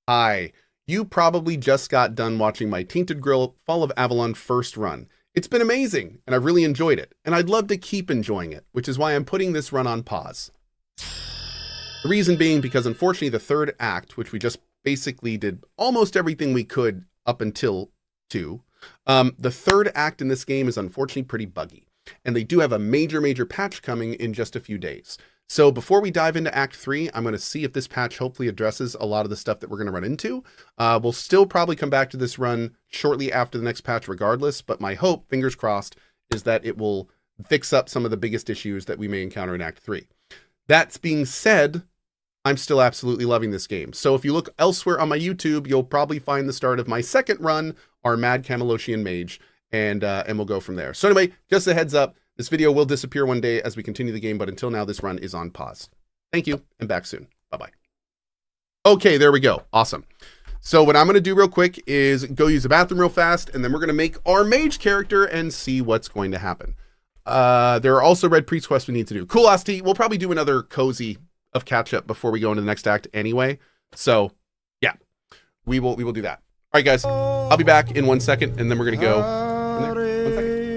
Hi, you probably just got done watching my Tainted Grail Fall of Avalon first run. It's been amazing, and I've really enjoyed it, and I'd love to keep enjoying it, which is why I'm putting this run on pause. The reason being because unfortunately the third act, which we just basically did almost everything we could up until 2, the third act in this game is unfortunately pretty buggy, and they do have a major patch coming in just a few days. So before we dive into Act 3, I'm going to see if this patch hopefully addresses a lot of the stuff that we're going to run into. We'll still probably come back to this run shortly after the next patch regardless, but my hope, fingers crossed, is that it will fix up some of the biggest issues that we may encounter in Act 3. That being said, I'm still absolutely loving this game. So if you look elsewhere on my YouTube, you'll probably find the start of my second run, our Mad Camelocian Mage, and we'll go from there. So anyway, just a heads up, this video will disappear one day as we continue the game, but until now, this run is on pause. Thank you, and back soon. Bye-bye. Okay, there we go. Awesome. So what I'm going to do real quick is go use the bathroom real fast, and then we're going to make our mage character and see what's going to happen. There are also red priest quests we need to do. Cool, Asti. We'll probably do another cozy of catch-up before we go into the next act anyway. So, yeah, we will do that. All right, guys. I'll be back in 1 second, and then we're going to go from there. 1 second.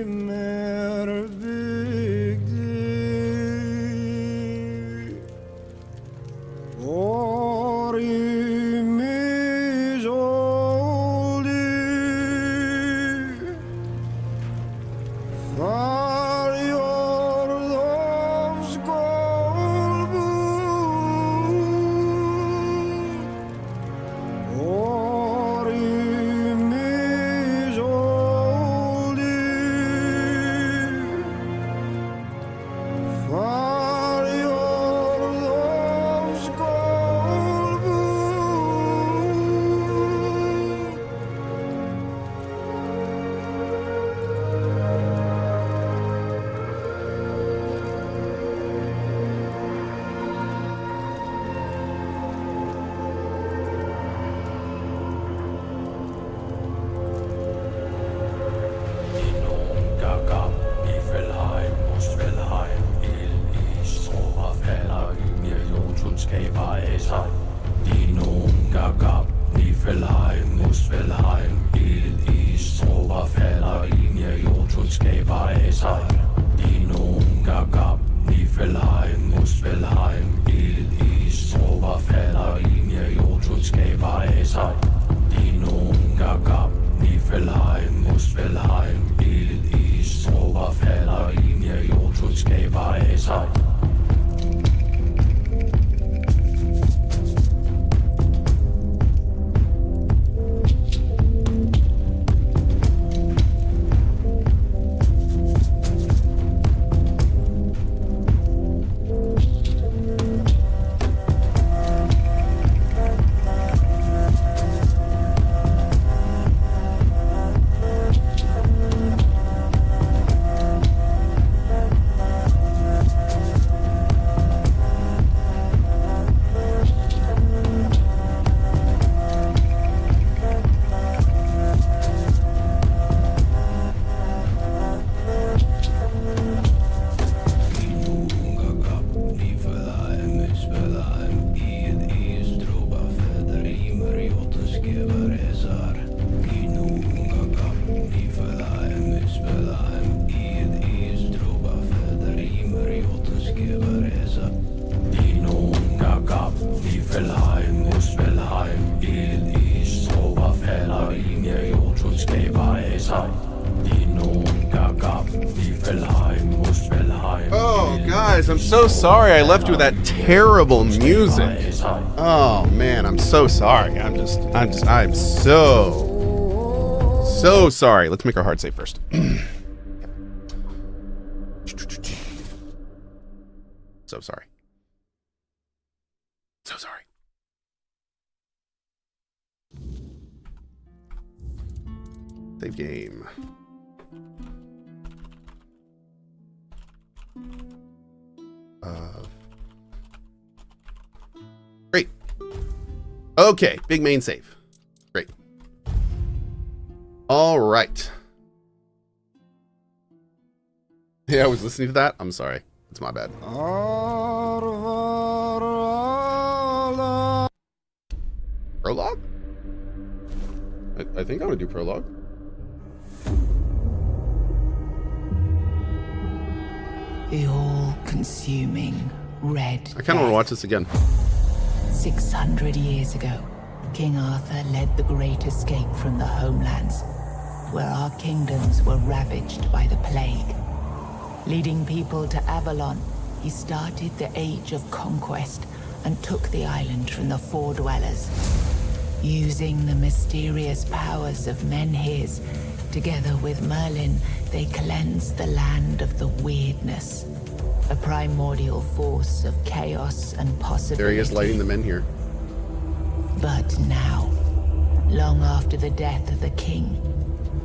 Oh, guys, I'm so sorry I left you with that terrible music. Oh, man, I'm so sorry. I'm so sorry. Let's make our hard save first. So sorry. So sorry. Save game. Great. Okay, big main save. Great. All right. Yeah, I was listening to that. I'm sorry. It's my bad. Prologue? I think I want to do prologue. The all-consuming red I kind of want to watch this again. 600 years ago, King Arthur led the great escape from the homelands, where our kingdoms were ravaged by the plague. Leading people to Avalon, he started the Age of Conquest and took the island from the Four Dwellers. Using the mysterious powers of Menhirs, together with Merlin, they cleansed the land of the weirdness. A primordial force of chaos and possibility. There he is lighting the men here. But now, long after the death of the king,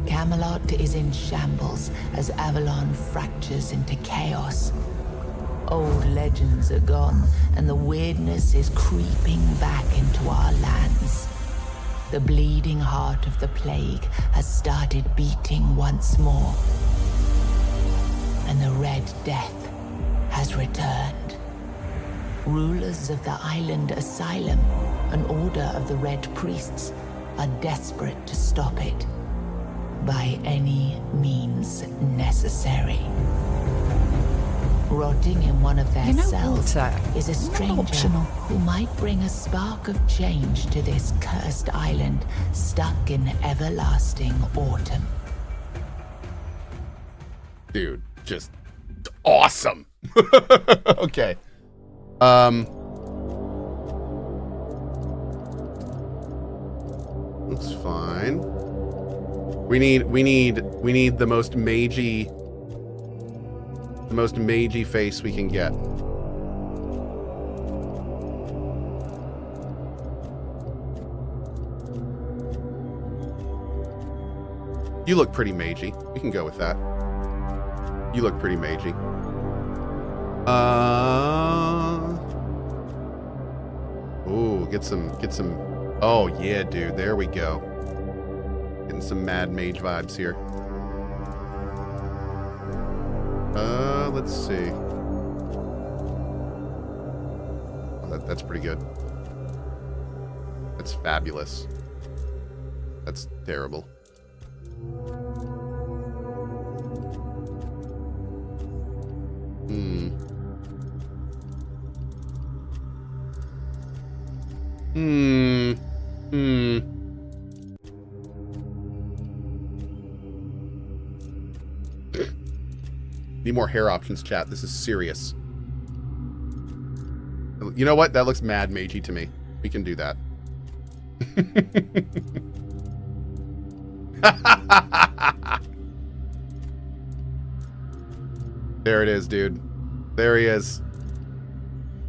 Camelot is in shambles as Avalon fractures into chaos. Old legends are gone, and the weirdness is creeping back into our lands. The bleeding heart of the plague has started beating once more. And the Red Death has returned. Rulers of the island asylum, an order of the Red Priests, are desperate to stop it. By any means necessary. Rotting in one of their cells is a stranger who might bring a spark of change to this cursed island stuck in everlasting autumn. Dude, just awesome. Okay. Looks fine. We need the most magey face we can get. You look pretty magey. We can go with that. You look pretty magey. Ooh, get some. Oh yeah, dude. There we go. Getting some mad mage vibes here. Let's see. Oh, that's pretty good. That's fabulous. That's terrible. Need more hair options, chat. This is serious. You know what? That looks mad magey to me. We can do that. There it is, dude. There he is.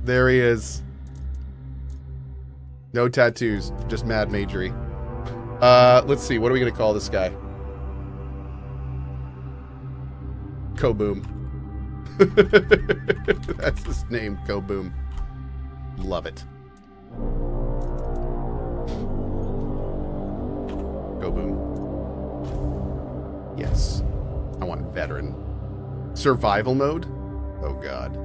There he is. No tattoos, just mad magery. Let's see. What are we gonna call this guy? Cohh. That's his name, Cohh. Love it. Cohh. Yes. I want veteran. Survival mode? Oh god.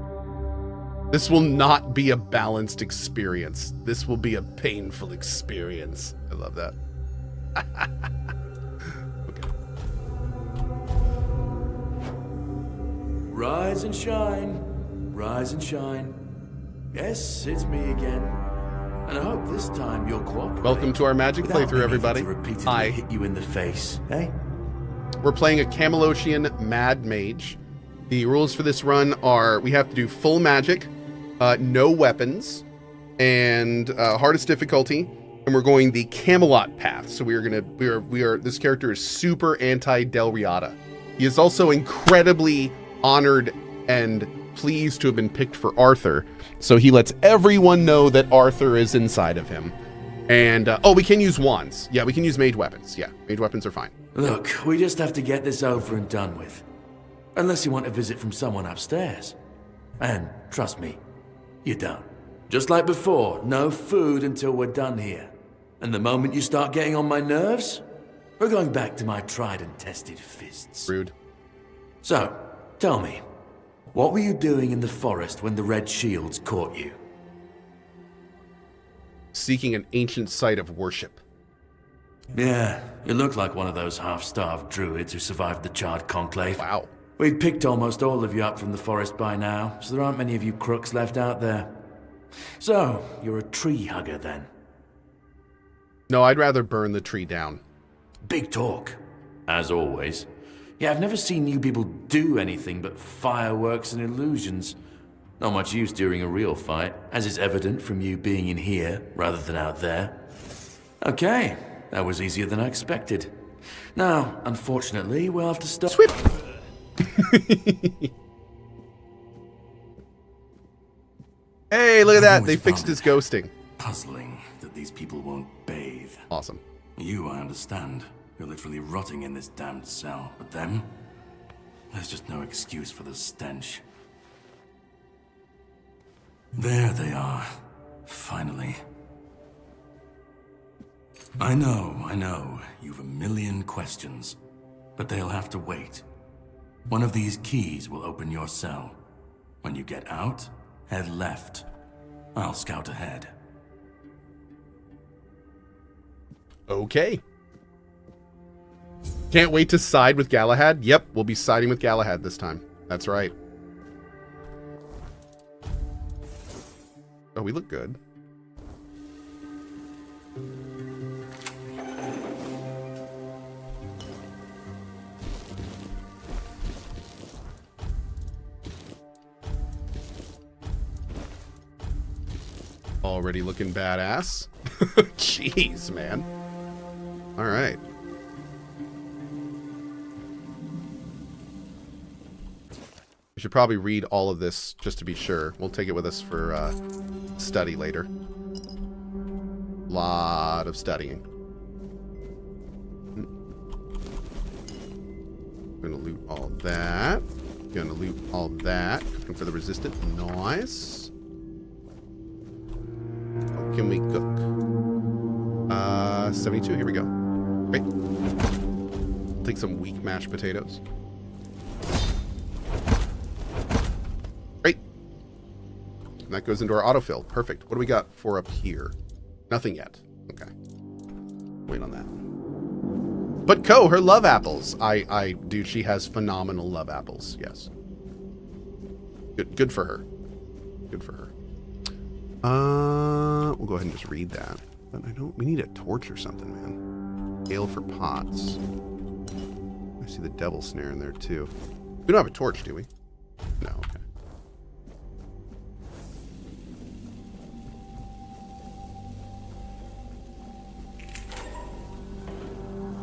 This will not be a balanced experience. This will be a painful experience. I love that. Rise and shine, rise and shine. Yes, it's me again. And I hope this time you'll cooperate. Welcome to our magic without playthrough, me everybody. needing to repeatedly Hi. hit you in the face, eh? We're playing a Camelocian Mad Mage. The rules for this run are we have to do full magic, no weapons, and hardest difficulty. And we're going the Camelot path. So we are this character is super anti Del Riata. He is also incredibly honored and pleased to have been picked for Arthur. So he lets everyone know that Arthur is inside of him. And, oh, we can use wands. Yeah, we can use mage weapons. Yeah, mage weapons are fine. Look, we just have to get this over and done with. Unless you want a visit from someone upstairs. And trust me, you don't. Just like before, no food until we're done here. And the moment you start getting on my nerves, we're going back to my tried and tested fists. Rude. So, tell me, what were you doing in the forest when the Red Shields caught you? Seeking an ancient site of worship. Yeah, you look like one of those half-starved druids who survived the Charred Conclave. Wow. We've picked almost all of you up from the forest by now, so there aren't many of you crooks left out there. So, you're a tree hugger then? No, I'd rather burn the tree down. Big talk, as always. Yeah, I've never seen you people do anything but fireworks and illusions. Not much use during a real fight, as is evident from you being in here rather than out there. Okay, that was easier than I expected. Now, unfortunately, we'll have to stop. Sweep! Hey, look at that. They fixed his ghosting. Puzzling that these people won't bathe. Awesome. You, I understand. You're literally rotting in this damned cell. But them? There's just no excuse for the stench. There they are. Finally. I know. You've a million questions. But they'll have to wait. One of these keys will open your cell. When you get out, head left. I'll scout ahead. Okay. Can't wait to side with Galahad. Yep, we'll be siding with Galahad this time. That's right. Oh, we look good. Already looking badass. Jeez, man. All right. We should probably read all of this just to be sure. We'll take it with us for study later. Lot of studying. Gonna loot all that. Gonna loot all that. Cooking for the resistant. Nice. What can we cook? 72. Here we go. Great. Take some weak mashed potatoes. Great. And that goes into our autofill. Perfect. What do we got for up here? Nothing yet. Okay. Wait on that. But Cohh, her love apples. Dude, she has phenomenal love apples. Yes. Good for her. Good for her. We'll go ahead and just read that. But we need a torch or something, man. Ale for pots. I see the devil snare in there too. We don't have a torch, do we? No, okay.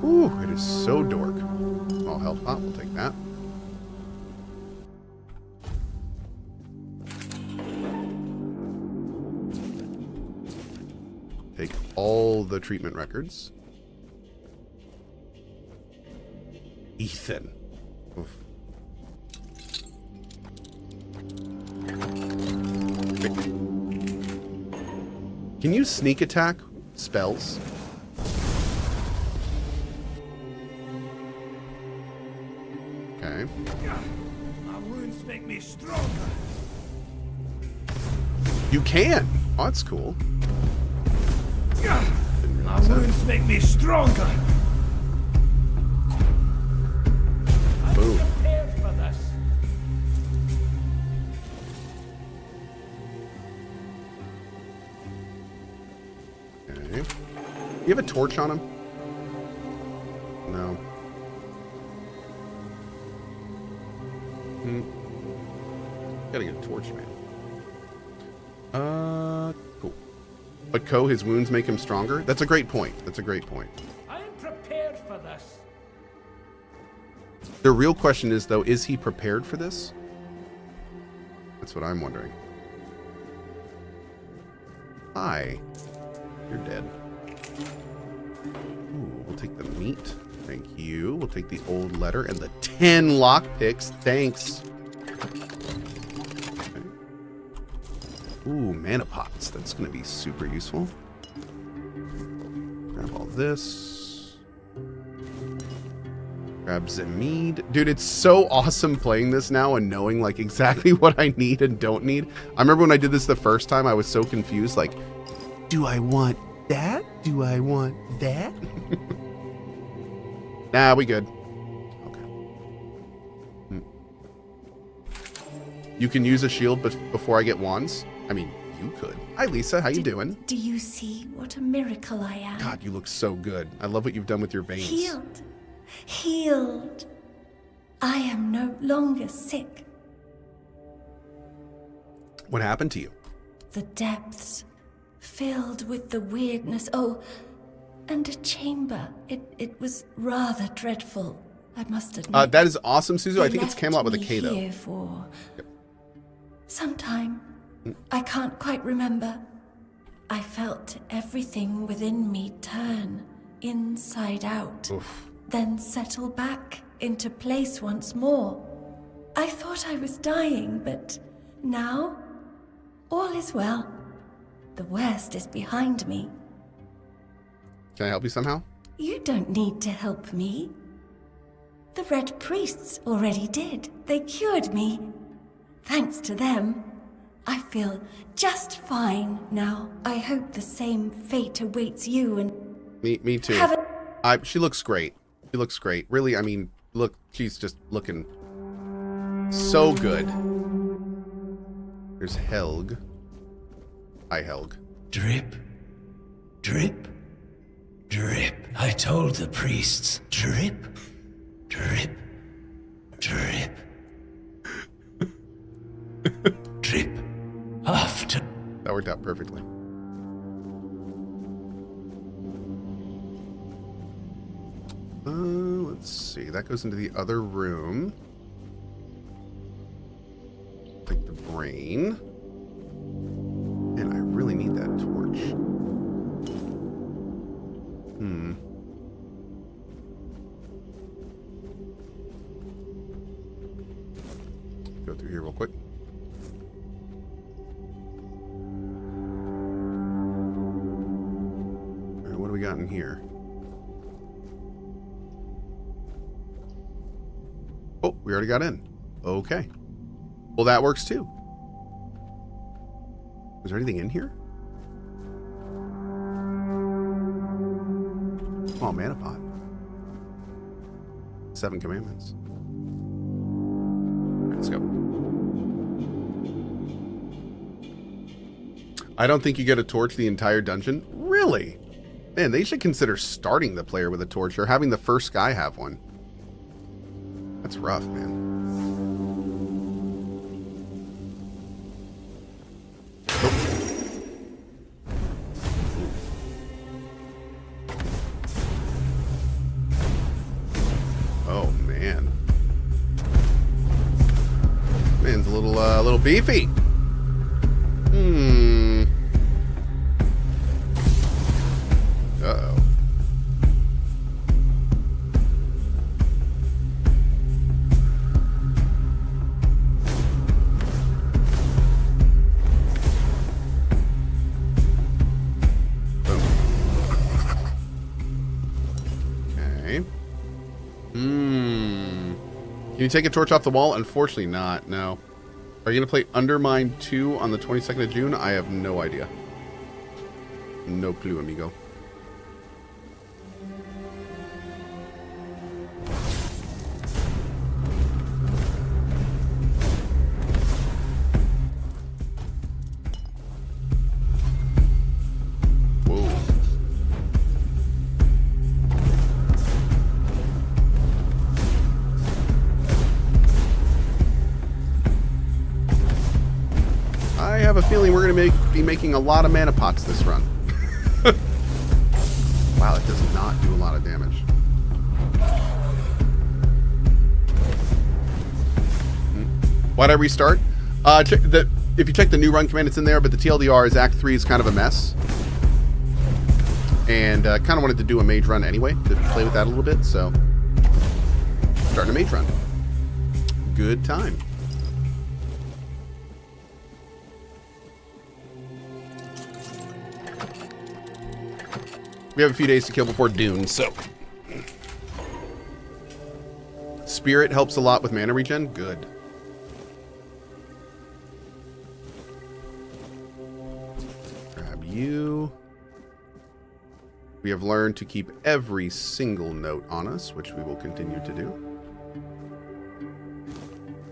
Ooh, it is so dork. Small health pot, we'll take that. Take all the treatment records. Ethan. Oof. Can you sneak attack spells? Okay. My wounds make me stronger. You can. Oh, that's cool. My wounds make me stronger. Boom. Prepared for this. Okay. You have a torch on him? No. Gotta get a torch, man. Cool. But Cohh, his wounds make him stronger? That's a great point. That's a great point. I'm prepared for this. The real question is, though, is he prepared for this? That's what I'm wondering. Hi. You're dead. Ooh, we'll take the meat. Thank you. We'll take the old letter and the 10 lockpicks. Thanks. Okay. Ooh, mana pots. That's going to be super useful. Grab all this. Grab Zemid. Dude, it's so awesome playing this now and knowing like exactly what I need and don't need. I remember when I did this the first time, I was so confused. Like, do I want that? Do I want that? Nah, we good. Okay. You can use a shield before I get wands? I mean, you could. Hi, Lisa. How you doing? Do you see what a miracle I am? God, you look so good. I love what you've done with your veins. Healed. Healed. I am no longer sick. What happened to you? The depths, filled with the weirdness. Oh, and a chamber. It was rather dreadful, I must admit. That is awesome, Suzu. They I think it's Camelot with a left K, me though. here for some time. I can't quite remember. I felt everything within me turn inside out, then settle back into place once more. I thought I was dying, but now all is well. The worst is behind me. Can I help you somehow? You don't need to help me. The Red Priests already did. They cured me. Thanks to them, I feel just fine now. I hope the same fate awaits you and... Me too. She looks great. She looks great. Really, I mean, look, she's just looking so good. There's Helg. Hi, Helg. Drip. Drip. Drip. I told the priests. Drip. Drip. Drip. Drip. After. That worked out perfectly. Let's see. That goes into the other room. Take the brain. And I really need that torch. Go through here real quick. All right, what do we got in here? Oh, we already got in. Okay. Well, that works too. Is there anything in here? Oh, mana pot. 7 commandments. Let's go. I don't think you get a torch the entire dungeon. Really? Man, they should consider starting the player with a torch or having the first guy have one. That's rough, man. Oh, man. Man's a little beefy. Uh-oh. Okay. Can you take a torch off the wall? Unfortunately not, no. Are you going to play Undermine 2 on the 22nd of June? I have no idea. No clue, amigo. Whoa. going to be making a lot of mana pots this run. Wow, it does not do a lot of damage. Why'd I restart? If you check the new run command, it's in there, but the TLDR is Act 3 is kind of a mess. And kind of wanted to do a mage run anyway, to play with that a little bit, so starting a mage run. Good time. We have a few days to kill before Dune, so. Spirit helps a lot with mana regen. Good. Grab you. We have learned to keep every single note on us, which we will continue to do.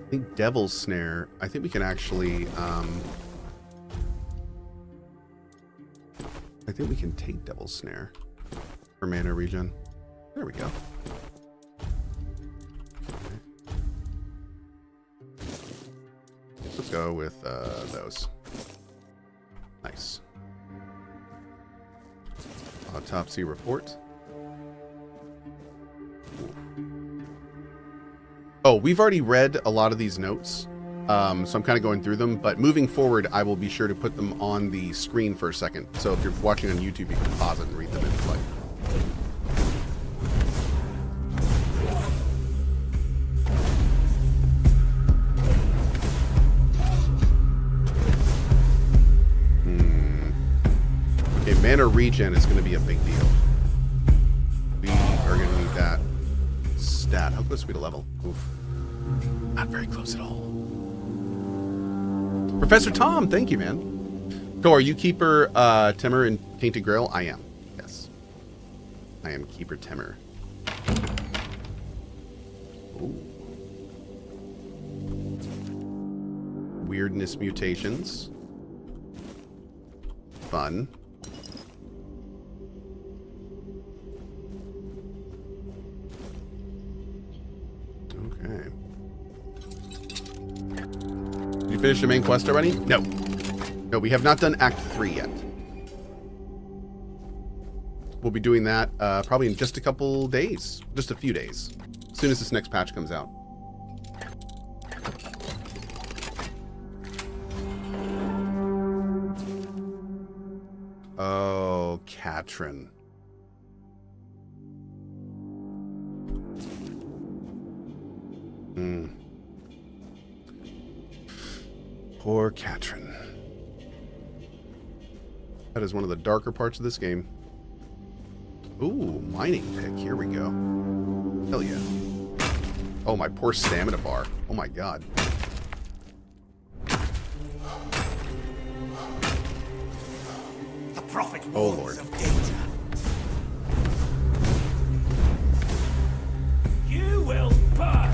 I think Devil's Snare, I think we can actually, I think we can take Devil's Snare for mana regen. There we go. Let's go with those. Nice. Autopsy report. Ooh. Oh, we've already read a lot of these notes. So I'm kind of going through them, but moving forward, I will be sure to put them on the screen for a second. So if you're watching on YouTube, you can pause it and read them in play. Okay, mana regen is going to be a big deal. We are going to need that stat. How close are we to level? Oof. Not very close at all. Professor Tom, thank you, man. Cohh, are you Keeper Timur in Tainted Grail? I am. Yes. I am Keeper Timur. Ooh. Weirdness mutations. Fun. Okay. Did you finish the main quest already? No. No, we have not done Act 3 yet. We'll be doing that probably in just a couple days. Just a few days. As soon as this next patch comes out. Oh, Katrin. Poor Katrin. That is one of the darker parts of this game. Ooh, mining pick. Here we go. Hell yeah. Oh, my poor stamina bar. Oh my god. The prophet oh lord. Of danger. You will burn.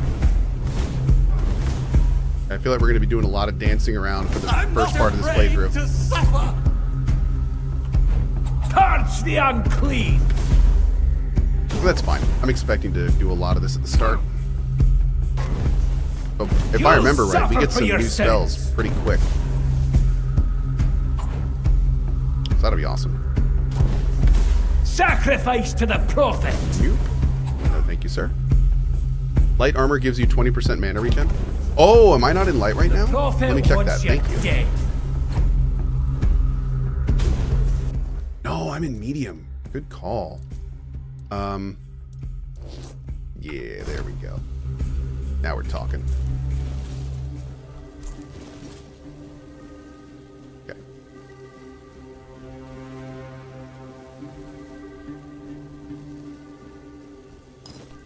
I feel like we're going to be doing a lot of dancing around for the first part of this playthrough. To suffer. Purge the unclean. Well, that's fine. I'm expecting to do a lot of this at the start. But if I remember right, we get some new spells pretty quick. So that'll be awesome. Sacrifice to the prophet. You? No, thank you, sir. Light armor gives you 20% mana regen. Oh, am I not in light right now? Let me check that. Thank you. Dead. No, I'm in medium. Good call. Yeah, there we go. Now we're talking. Okay.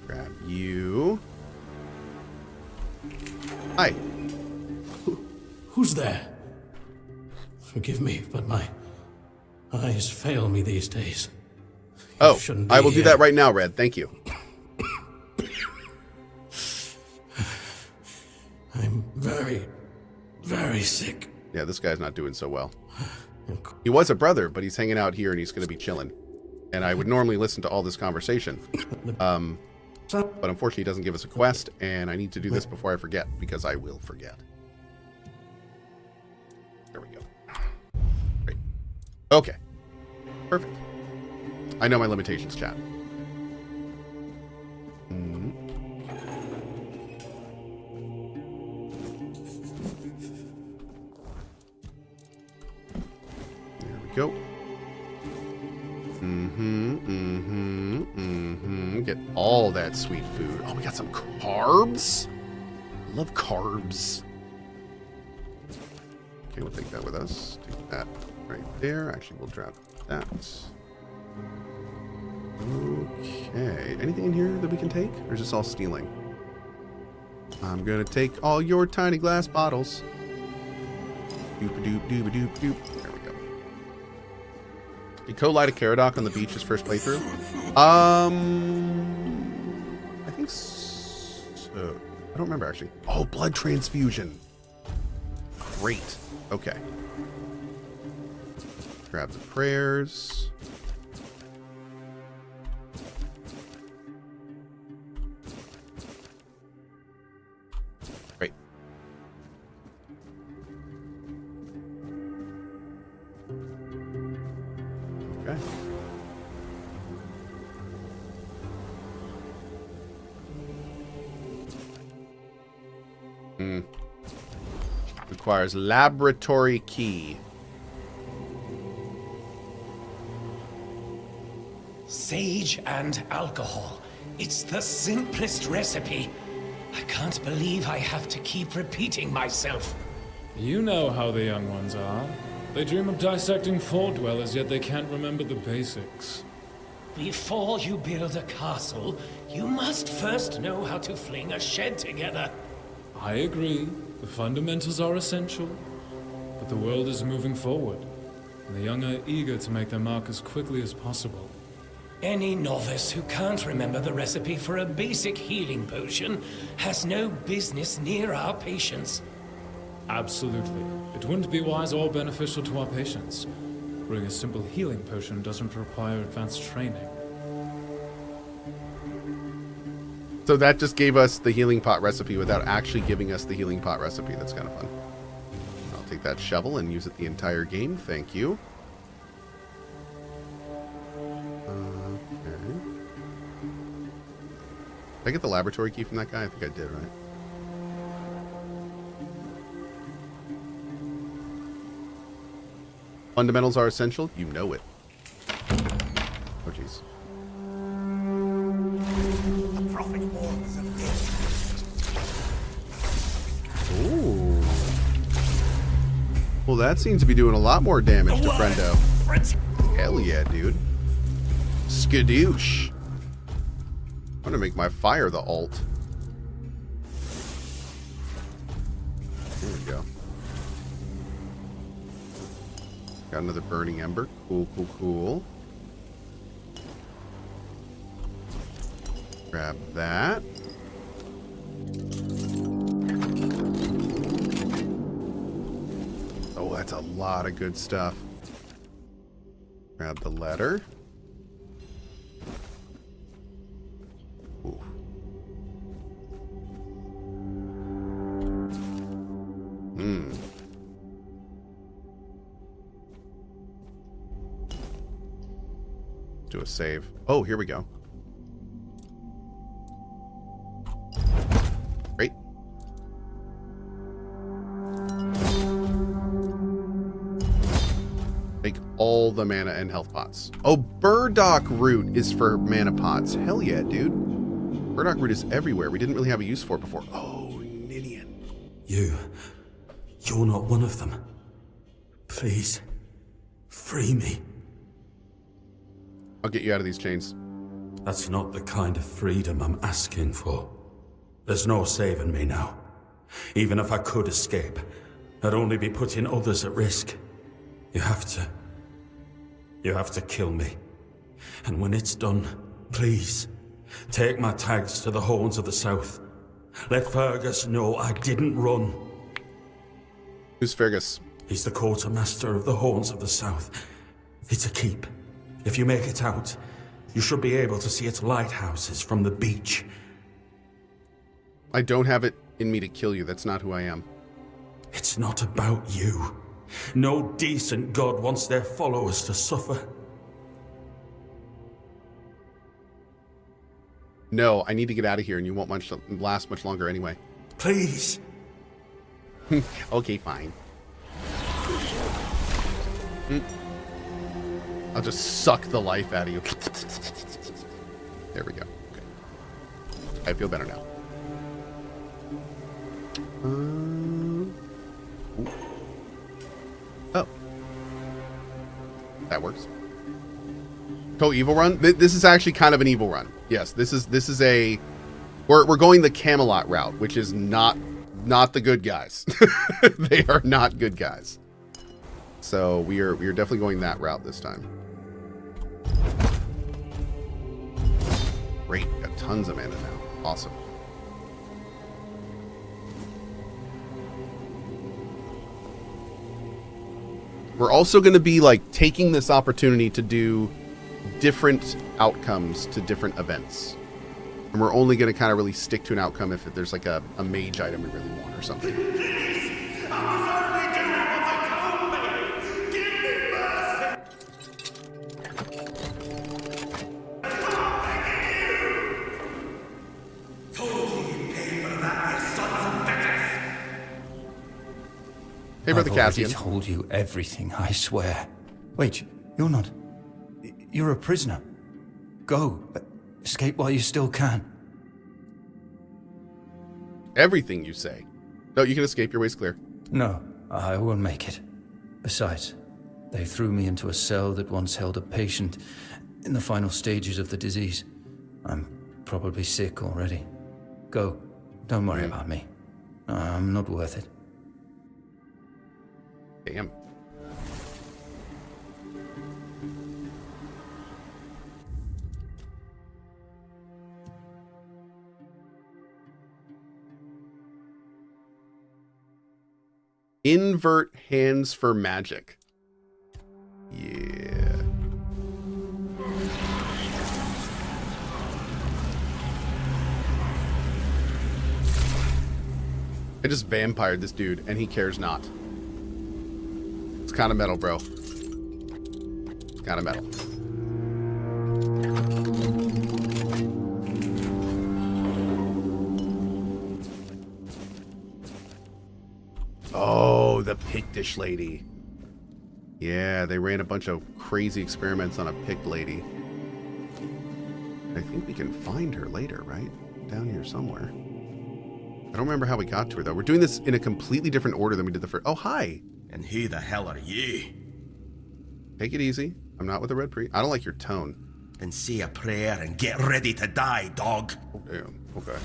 Grab you. Hi. Who's there? Forgive me, but my eyes fail me these days. Oh, I will do that right now, Red. Thank you. I'm very, very sick. Yeah, this guy's not doing so well. He was a brother, but he's hanging out here and he's going to be chilling. And I would normally listen to all this conversation. But unfortunately, he doesn't give us a quest, and I need to do this before I forget, because I will forget. There we go. Okay. Perfect. I know my limitations, chat. There we go. Get all that sweet food. Oh, we got some carbs. I love carbs. Okay, we'll take that with us. Take that right there. Actually, we'll drop that. Okay. Anything in here that we can take? Or is this all stealing? I'm gonna take all your tiny glass bottles. Doop-a-doop-doop-a-doop-doop. There we go. Did Cohh light a Caradoc on the beach his first playthrough? I think so. I don't remember, actually. Oh, blood transfusion. Great. Okay. Grab the prayers. Great. Okay. Requires laboratory key. Sage and alcohol. It's the simplest recipe. I can't believe I have to keep repeating myself. You know how the young ones are. They dream of dissecting fort dwellers, yet they can't remember the basics. Before you build a castle, you must first know how to fling a shed together. I agree. The fundamentals are essential. But the world is moving forward, and the young are eager to make their mark as quickly as possible. Any novice who can't remember the recipe for a basic healing potion has no business near our patients. Absolutely. It wouldn't be wise or beneficial to our patients. Brewing a simple healing potion doesn't require advanced training. So that just gave us the healing pot recipe without actually giving us the healing pot recipe. That's kind of fun. I'll take that shovel and use it the entire game. Thank you. Okay. Did I get the laboratory key from that guy? I think I did, right? Fundamentals are essential. You know it. Oh, jeez. Ooh. Well, that seems to be doing a lot more damage to Friendo. Hell yeah, dude. Skadoosh. I'm gonna make my fire the alt. There we go. Got another burning ember. Cool, cool, cool. Grab that. Oh, that's a lot of good stuff. Grab the letter. Ooh. Do a save. Oh, here we go. Great. Make all the mana and health pots. Oh, burdock root is for mana pots. Hell yeah, dude. Burdock root is everywhere. We didn't really have a use for it before. Oh, Ninian. You're not one of them. Please, free me. I'll get you out of these chains. That's not the kind of freedom I'm asking for. There's no saving me now. Even if I could escape, I'd only be putting others at risk. You have to kill me. And when it's done, please, take my tags to the Horns of the South. Let Fergus know I didn't run. Who's Fergus? He's the quartermaster of the Horns of the South. It's a keep. If you make it out, you should be able to see its lighthouses from the beach. I don't have it in me to kill you. That's not who I am. It's not about you. No decent god wants their followers to suffer. No, I need to get out of here, and you won't last much longer anyway. Please. Okay, fine. I'll just suck the life out of you. There we go. Okay. I feel better now. Oh. That works. Cohh evil run? This is actually kind of an evil run. Yes, this is a... We're going the Camelot route, which is not the good guys. They are not good guys. So we are definitely going that route this time. Great, got tons of mana now. Awesome. We're also going to be like taking this opportunity to do different outcomes to different events. And we're only going to kind of really stick to an outcome if there's like a mage item we really want or something. Hey, Brother Cassian. I've already told you everything, I swear. Wait, you're not... You're a prisoner. Go. Escape while you still can. Everything you say. No, you can escape. Your way's clear. No, I won't make it. Besides, they threw me into a cell that once held a patient in the final stages of the disease. I'm probably sick already. Go. Don't worry about me. I'm not worth it. Damn. Invert hands for magic. Yeah. I just vampired this dude, and he cares not. It's kind of metal, bro. It's kind of metal. Oh, the Pictish lady. Yeah, they ran a bunch of crazy experiments on a Pict lady. I think we can find her later, right? Down here somewhere. I don't remember how we got to her, though. We're doing this in a completely different order than we did the first... Oh, hi! And who the hell are you? Take it easy. I'm not with the Red Priest. I don't like your tone. Then say a prayer and get ready to die, dog. Oh, damn. Okay.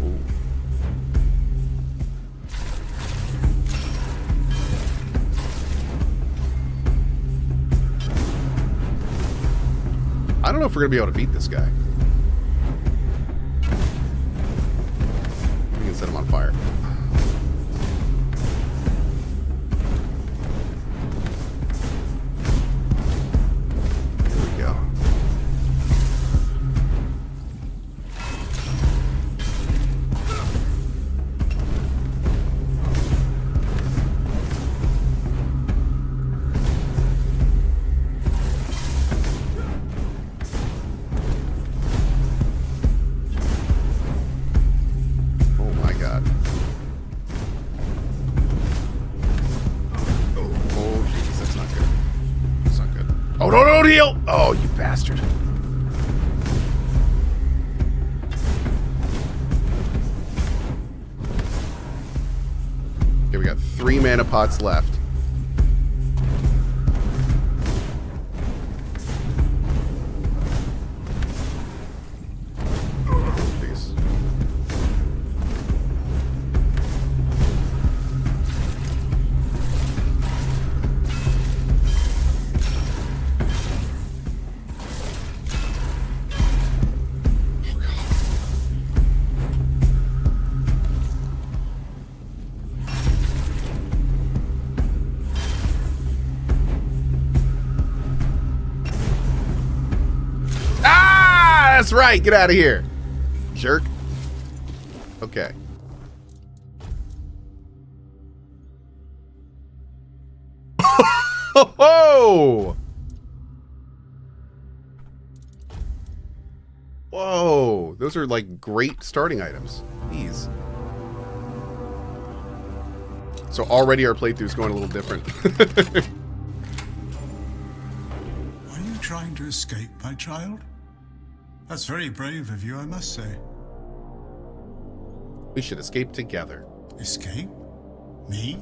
Ooh. I don't know if we're going to be able to beat this guy. We can set him on fire. Here we go. Oh, no, no, heal! Oh, you bastard. Okay, we got 3 mana pots left. Please. That's right. Get out of here, jerk. Okay. Whoa! Whoa! Those are like great starting items. These. So already our playthrough's going a little different. Are you trying to escape, my child? That's very brave of you, I must say. We should escape together. Escape? Me?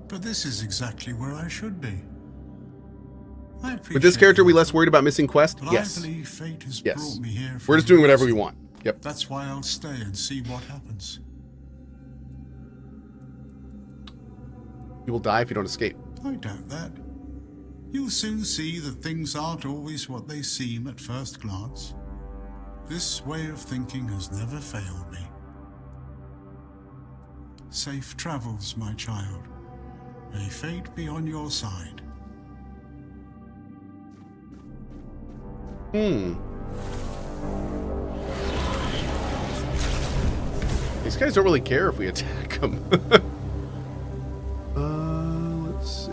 But this is exactly where I should be. With this character, we less worried about missing quests? But Yes. I believe fate has Yes. brought me here for We're just a doing whatever we reason. want. Yep. That's why I'll stay and see what happens. You will die if you don't escape. I doubt that. You'll soon see that things aren't always what they seem at first glance. This way of thinking has never failed me. Safe travels, my child. May fate be on your side. These guys don't really care if we attack them. Let's see.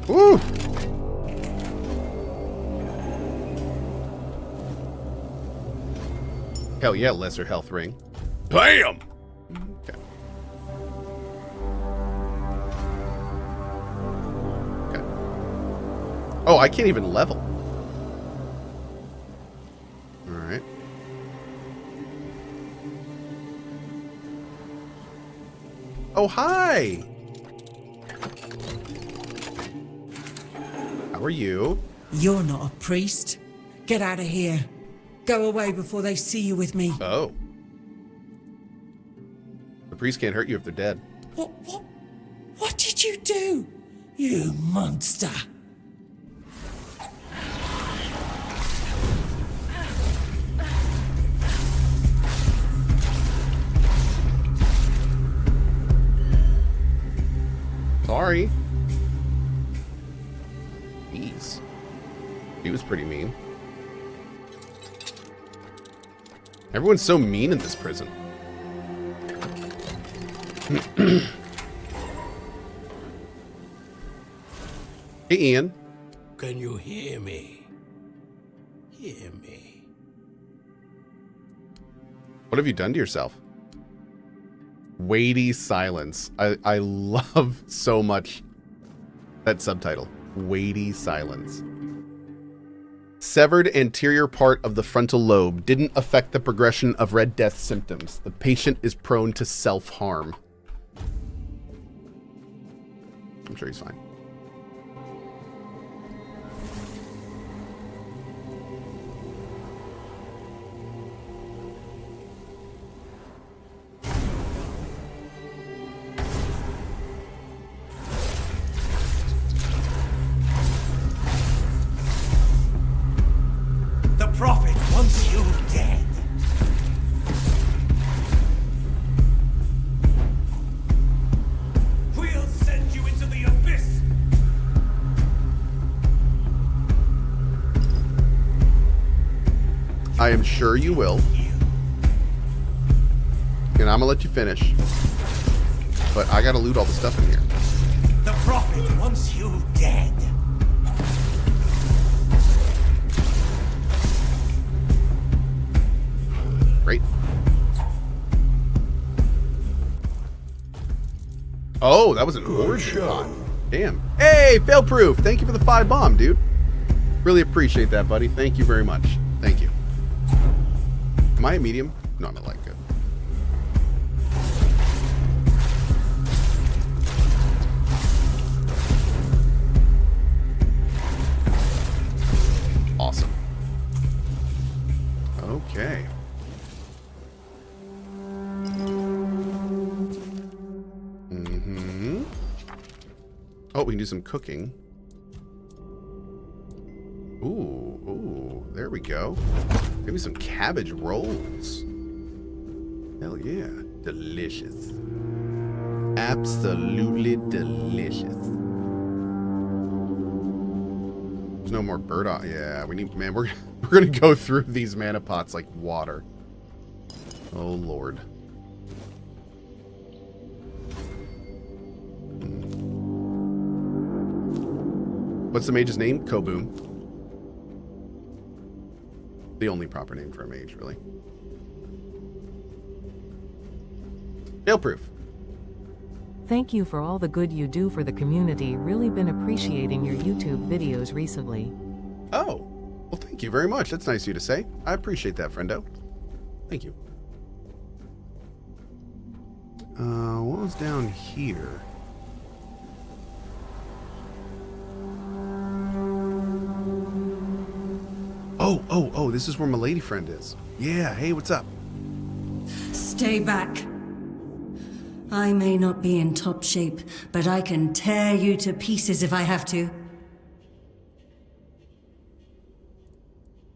Woo! Hell yeah, lesser health ring. Bam! Okay. Okay. Oh, I can't even level. Alright. Oh, hi! How are you? You're not a priest. Get out of here. Go away before they see you with me. Oh. The priest can't hurt you if they're dead. What did you do? You monster. Sorry. Jeez. He was pretty mean. Everyone's so mean in this prison. Hey, Ian. Can you hear me? Hear me. What have you done to yourself? Weighty silence. I love so much that subtitle. Weighty silence. Severed anterior part of the frontal lobe didn't affect the progression of Red Death symptoms. The patient is prone to self-harm. I'm sure he's fine. The Prophet wants you dead. We'll send you into the abyss. I am sure you will. And I'm gonna let you finish. But I gotta loot all the stuff in here. The Prophet wants you dead. Great. Oh, that was an origin pot. Damn. Hey, fail proof. Thank you for the 5 bomb, dude. Really appreciate that, buddy. Thank you very much. Thank you. Am I a medium? No, I'm a light. Good. Awesome. Okay. Oh, we can do some cooking. Ooh, there we go. Give me some cabbage rolls. Hell yeah. Delicious. Absolutely delicious. There's no more bird eye. Yeah, we need, man, we're gonna go through these mana pots like water. Oh Lord. What's the mage's name? Koboom. The only proper name for a mage, really. Fail-proof. Thank you for all the good you do for the community. Really been appreciating your YouTube videos recently. Oh, well, thank you very much. That's nice of you to say. I appreciate that, friendo. Thank you. What was down here? Oh, this is where my lady friend is. Yeah, hey, what's up? Stay back. I may not be in top shape, but I can tear you to pieces if I have to.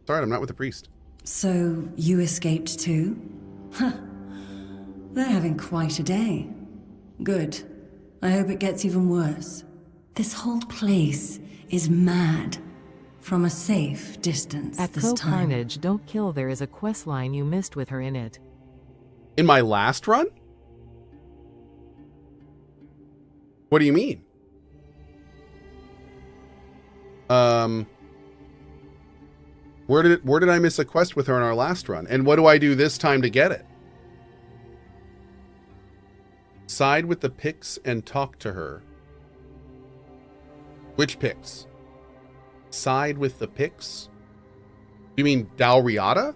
Sorry, I'm not with the priest. So, you escaped too? Huh. They're having quite a day. Good. I hope it gets even worse. This whole place is mad. From a safe distance At this time. CohhCarnage, Don't Kill, there is a quest line you missed with her in it. In my last run? What do you mean? Where did I miss a quest with her in our last run? And what do I do this time to get it? Side with the Pix and talk to her. Which Pix? Side with the Pix? You mean Dalriata?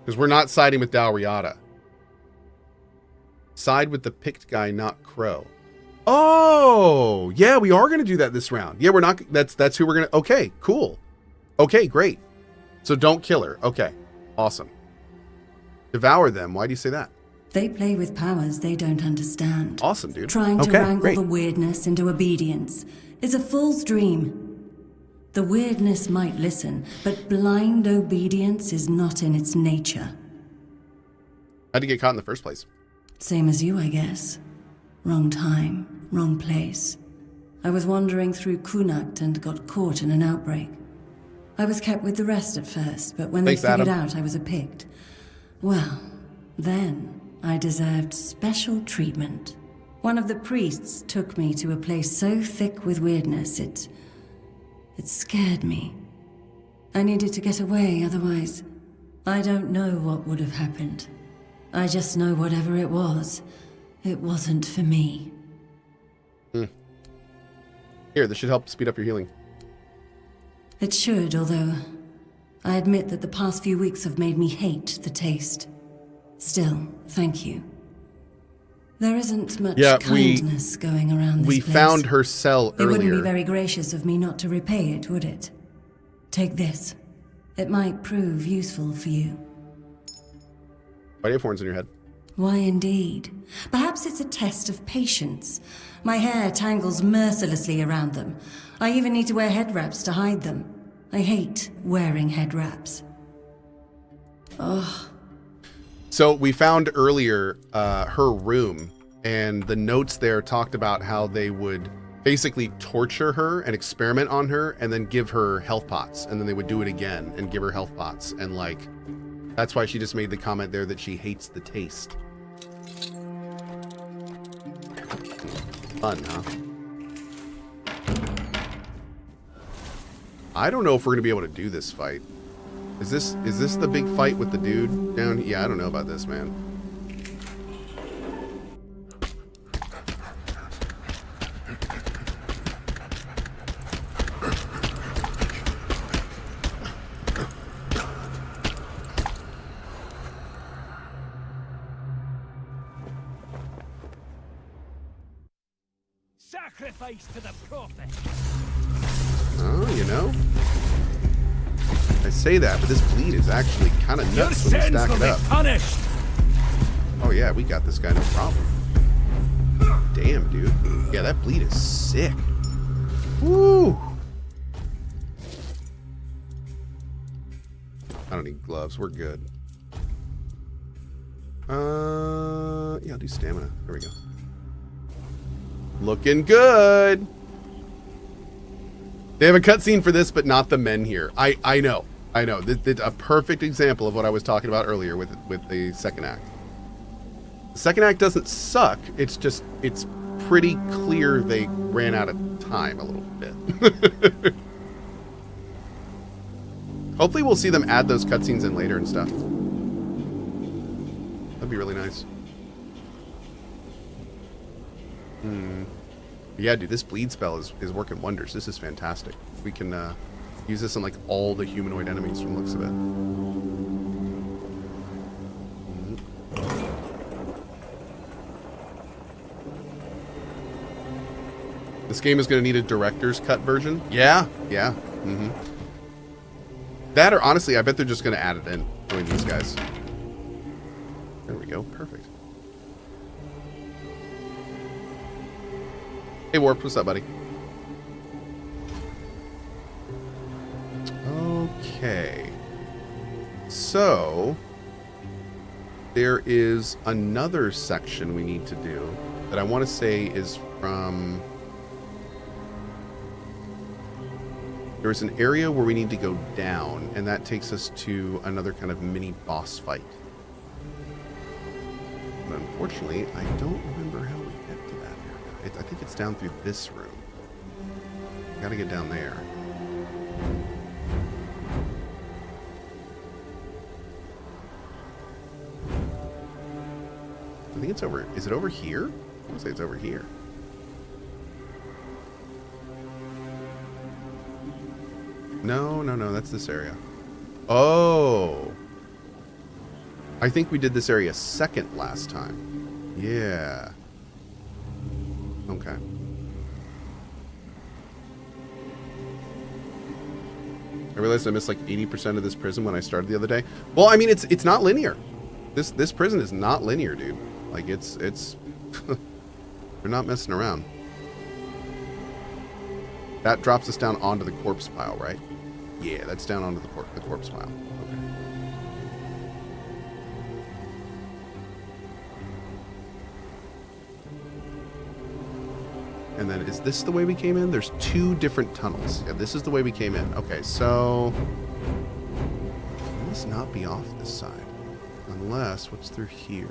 Because we're not siding with Dalriata. Side with the picked guy, not Crow. Oh, yeah, we are going to do that this round. Yeah, we're not, that's who we're going to, okay, cool. Okay, great. So don't kill her. Okay, awesome. Devour them. Why do you say that? They play with powers they don't understand. Awesome, dude. Trying to okay, wrangle great. the weirdness into obedience is a fool's dream. The weirdness might listen, but blind obedience is not in its nature. How'd you get caught in the first place? Same as you, I guess. Wrong time, wrong place. I was wandering through Kunakt and got caught in an outbreak. I was kept with the rest at first, but when they figured out I was a Pict, well, then I deserved special treatment. One of the priests took me to a place so thick with weirdness, it scared me. I needed to get away, otherwise, I don't know what would have happened. I just know whatever it wasn't for me. Here, this should help speed up your healing. It should, although I admit that the past few weeks have made me hate the taste. Still, thank you. There isn't much kindness going around this place. We found her cell earlier. It wouldn't be very gracious of me not to repay it, would it? Take this. It might prove useful for you. Why do you have horns in your head? Why indeed? Perhaps it's a test of patience. My hair tangles mercilessly around them. I even need to wear head wraps to hide them. I hate wearing head wraps. Oh. So we found earlier her room, and the notes there talked about how they would basically torture her and experiment on her and then give her health pots, and then they would do it again and give her health pots, and like that's why she just made the comment there that she hates the taste. Fun, huh? I don't know if we're gonna be able to do this fight. Is this the big fight with the dude down here? Yeah, I don't know about this, man. Sacrifice to the prophet. Oh, you know, I say that, but this bleed is actually kind of nuts when you stack it up. Punished. Oh yeah, we got this guy, no problem. Damn, dude. Yeah, that bleed is sick. Woo! I don't need gloves. We're good. Yeah, I'll do stamina. There we go. Looking good. They have a cutscene for this, but not the men here. I know. This a perfect example of what I was talking about earlier with the second act. The second act doesn't suck. It's just, it's pretty clear they ran out of time a little bit. Hopefully we'll see them add those cutscenes in later and stuff. That'd be really nice. Yeah, dude, this bleed spell is working wonders. This is fantastic. We can use this on like all the humanoid enemies from the looks of it. This game is going to need a director's cut version. Yeah. That, or honestly, I bet they're just going to add it in doing these guys. There we go. Perfect. Hey, Warp. What's up, buddy? Okay. So, there is another section we need to do that I want to say is from... There's an area where we need to go down, and that takes us to another kind of mini boss fight. But unfortunately, I don't remember how we get to that area. I think it's down through this room. Gotta get down there. I think it's over... Is it over here? I want to say it's over here. No, that's this area. Oh. I think we did this area second last time. Yeah. Okay. I realized I missed like 80% of this prison when I started the other day. Well, I mean, it's not linear. This prison is not linear, dude. Like, it's they're not messing around. That drops us down onto the corpse pile, right? Yeah, that's down onto the corpse pile. Okay. And then, is this the way we came in? There's two different tunnels. Yeah, this is the way we came in. Okay, so... It must not be off this side. Unless, what's through here?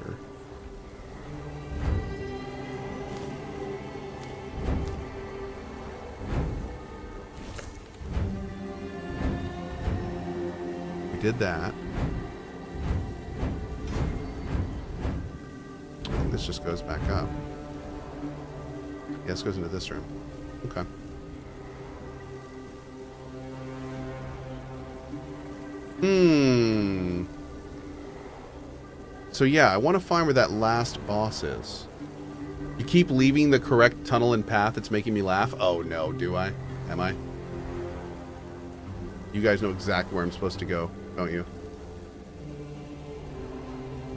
Did that. I think this just goes back up. Yeah, this goes into this room. Okay. So yeah, I want to find where that last boss is. You keep leaving the correct tunnel and path. It's making me laugh. Oh no, do I? Am I? You guys know exactly where I'm supposed to go, don't you?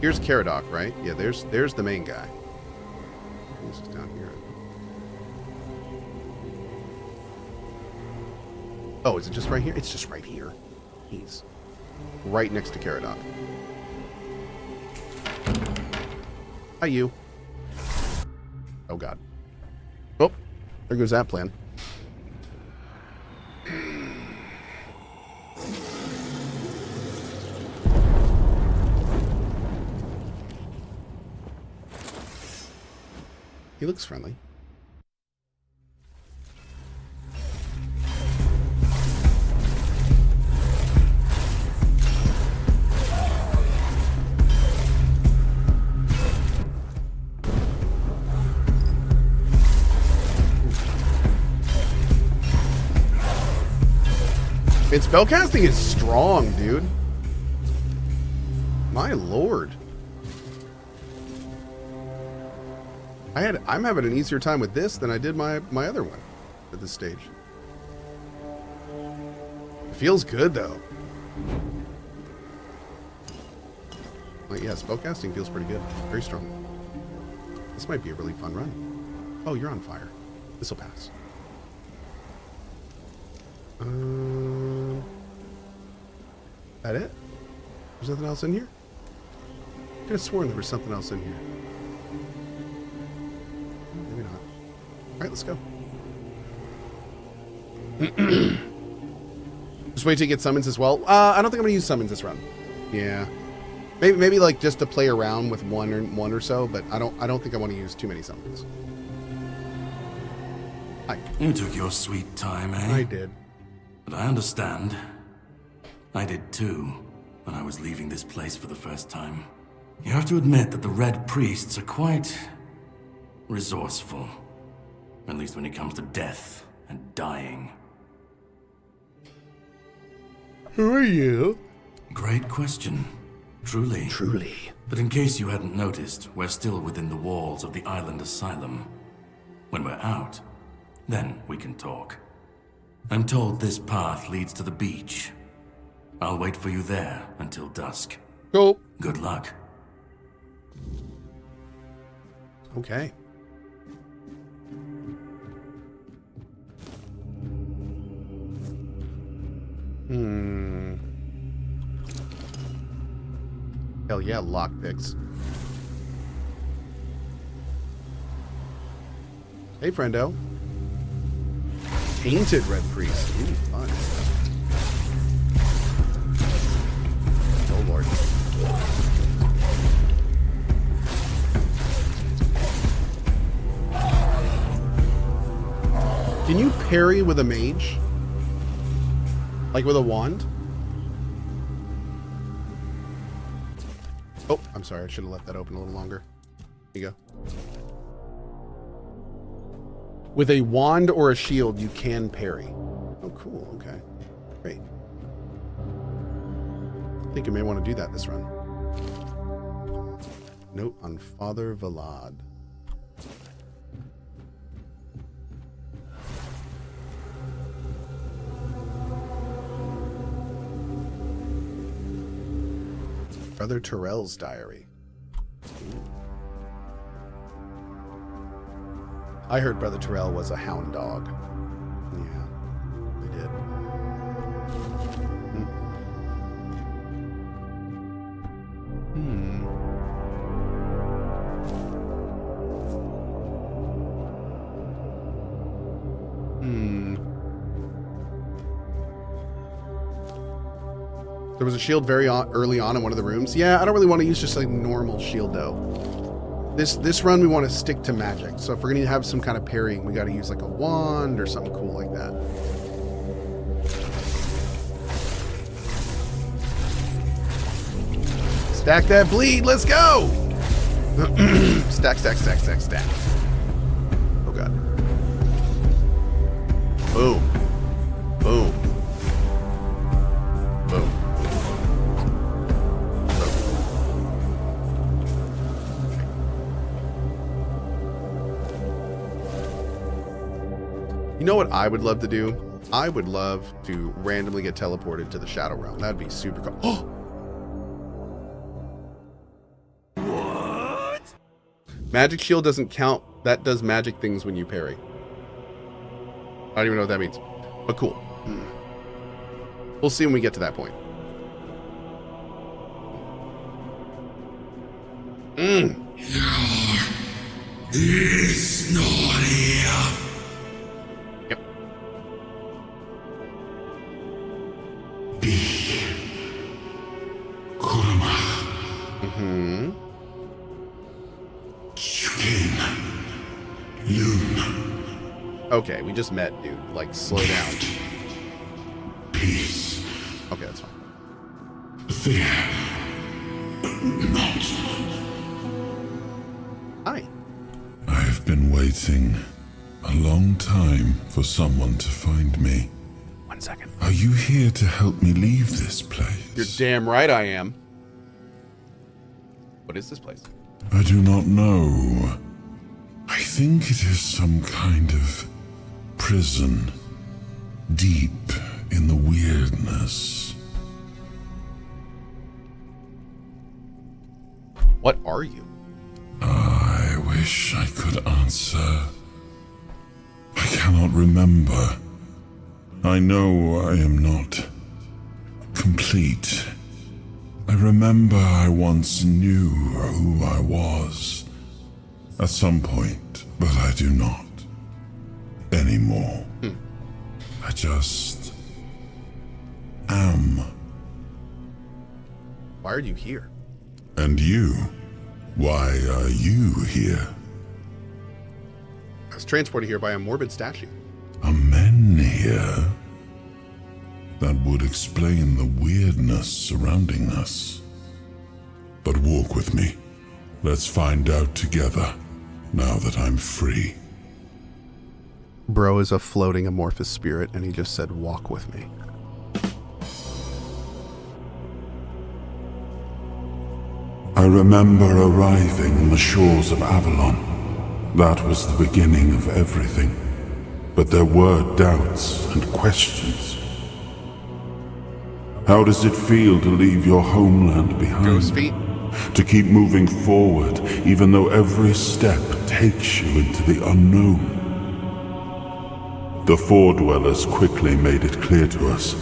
Here's Caradoc, right? Yeah, there's the main guy. This is down here. Oh, is it just right here? It's just right here. He's right next to Caradoc. Hi, you. Oh, God. Oh, there goes that plan. He looks friendly. And spellcasting is strong, dude. My lord. I'm having an easier time with this than I did my other one at this stage. It feels good though. Like, yeah, spellcasting feels pretty good. Very strong. This might be a really fun run. Oh, you're on fire. This'll pass. That it? There's nothing else in here? I could have sworn there was something else in here. Maybe not. Alright, let's go. Just wait till you get summons as well. I don't think I'm gonna use summons this run. Yeah. Maybe like just to play around with one or so, but I don't think I want to use too many summons. Hi. You took your sweet time, eh? I did. But I understand. I did too, when I was leaving this place for the first time. You have to admit that the Red Priests are quite resourceful. At least when it comes to death and dying. Who are you? Great question. Truly. Truly. But in case you hadn't noticed, we're still within the walls of the island asylum. When we're out, then we can talk. I'm told this path leads to the beach. I'll wait for you there until dusk. Cool. Good luck. Okay. Hell yeah, lockpicks. Hey, friendo. Tainted Red Priest. Ooh, fun. Oh, Lord. Can you parry with a mage? Like with a wand? Oh, I'm sorry. I should have left that open a little longer. Here you go. With a wand or a shield, you can parry. Oh, cool. Okay. Great. I think you may want to do that this run. Note on Father Vlad. Brother Terrell's diary. I heard Brother Terrell was a hound dog. Yeah, I did. There was a shield very early on in one of the rooms. Yeah, I don't really want to use just like normal shield though. This run we want to stick to magic. So if we're going to have some kind of parrying, we got to use like a wand or something cool like that. Stack that bleed. Let's go. Stack, stack, stack, stack, stack. Oh god. Boom. Boom. Boom. You know what I would love to do? I would love to randomly get teleported to the Shadow Realm. That'd be super cool. Oh! What? Magic shield doesn't count. That does magic things when you parry. I don't even know what that means. But cool. We'll see when we get to that point. It's not here. Yep. Mm-hmm. Okay, we just met, dude. Like, slow down. Peace. Okay, that's fine. Fear. Not. Hi. I've been waiting a long time for someone to find me. 1 second. Are you here to help me leave this place? You're damn right I am. What is this place? I do not know. I think it is some kind of prison, deep in the weirdness. What are you? I wish I could answer. I cannot remember. I know I am not complete. I remember I once knew who I was at some point, but I do not. anymore. I just am. Why are you here? And you? Why are you here? I was transported here by a morbid statue. A men here? That would explain the weirdness surrounding us. But walk with me. Let's find out together, now that I'm free. Bro is a floating amorphous spirit, and he just said, walk with me. I remember arriving on the shores of Avalon. That was the beginning of everything. But there were doubts and questions. How does it feel to leave your homeland behind? Ghost feet. To keep moving forward, even though every step takes you into the unknown. The Four Dwellers quickly made it clear to us.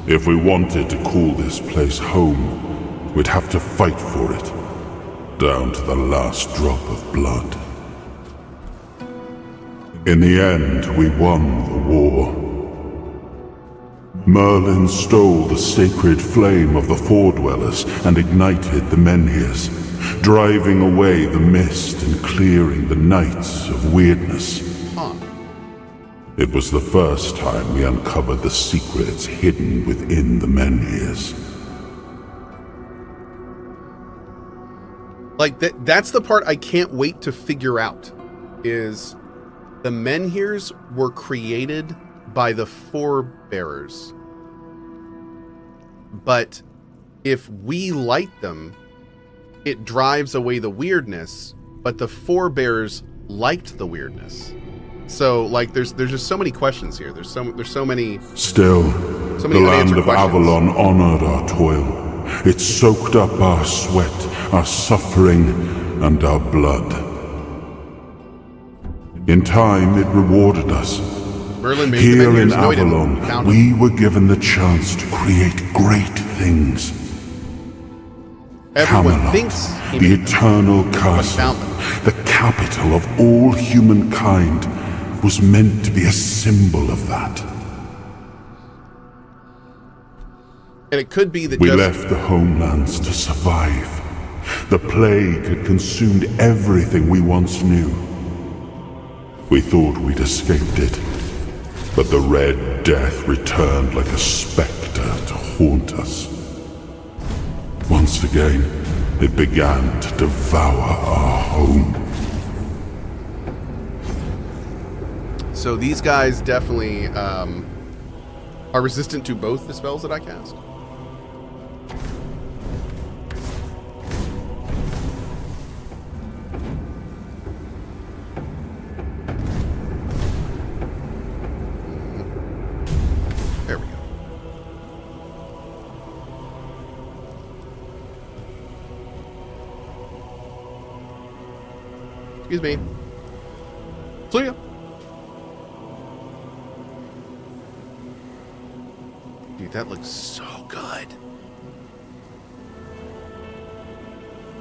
If we wanted to call this place home, we'd have to fight for it, down to the last drop of blood. In the end, we won the war. Merlin stole the sacred flame of the Four Dwellers and ignited the Menhirs, driving away the mist and clearing the nights of weirdness. It was the first time we uncovered the secrets hidden within the Menhirs. Like, that's the part I can't wait to figure out, is the Menhirs were created by the Forebearers. But if we light them, it drives away the weirdness, but the Forebearers liked the weirdness. So, like, there's just so many questions here. There's so many. Still, so many the land of questions. Avalon honored our toil. It soaked up our sweat, our suffering, and our blood. In time, it rewarded us. Merlin made Here the in Menhirs. No, he didn't. Avalon, We found we were given the chance to create great things. Everyone Camelot, thinks he the made them, eternal but castle, found them. the capital of all humankind, was meant to be a symbol of that. And it could be that We left the homelands to survive. The plague had consumed everything we once knew. We thought we'd escaped it, but the Red Death returned like a specter to haunt us. Once again, it began to devour our home. So these guys definitely are resistant to both the spells that I cast. There we go. Excuse me. See ya. Dude, that looks so good.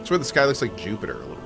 I swear the sky looks like Jupiter a little bit.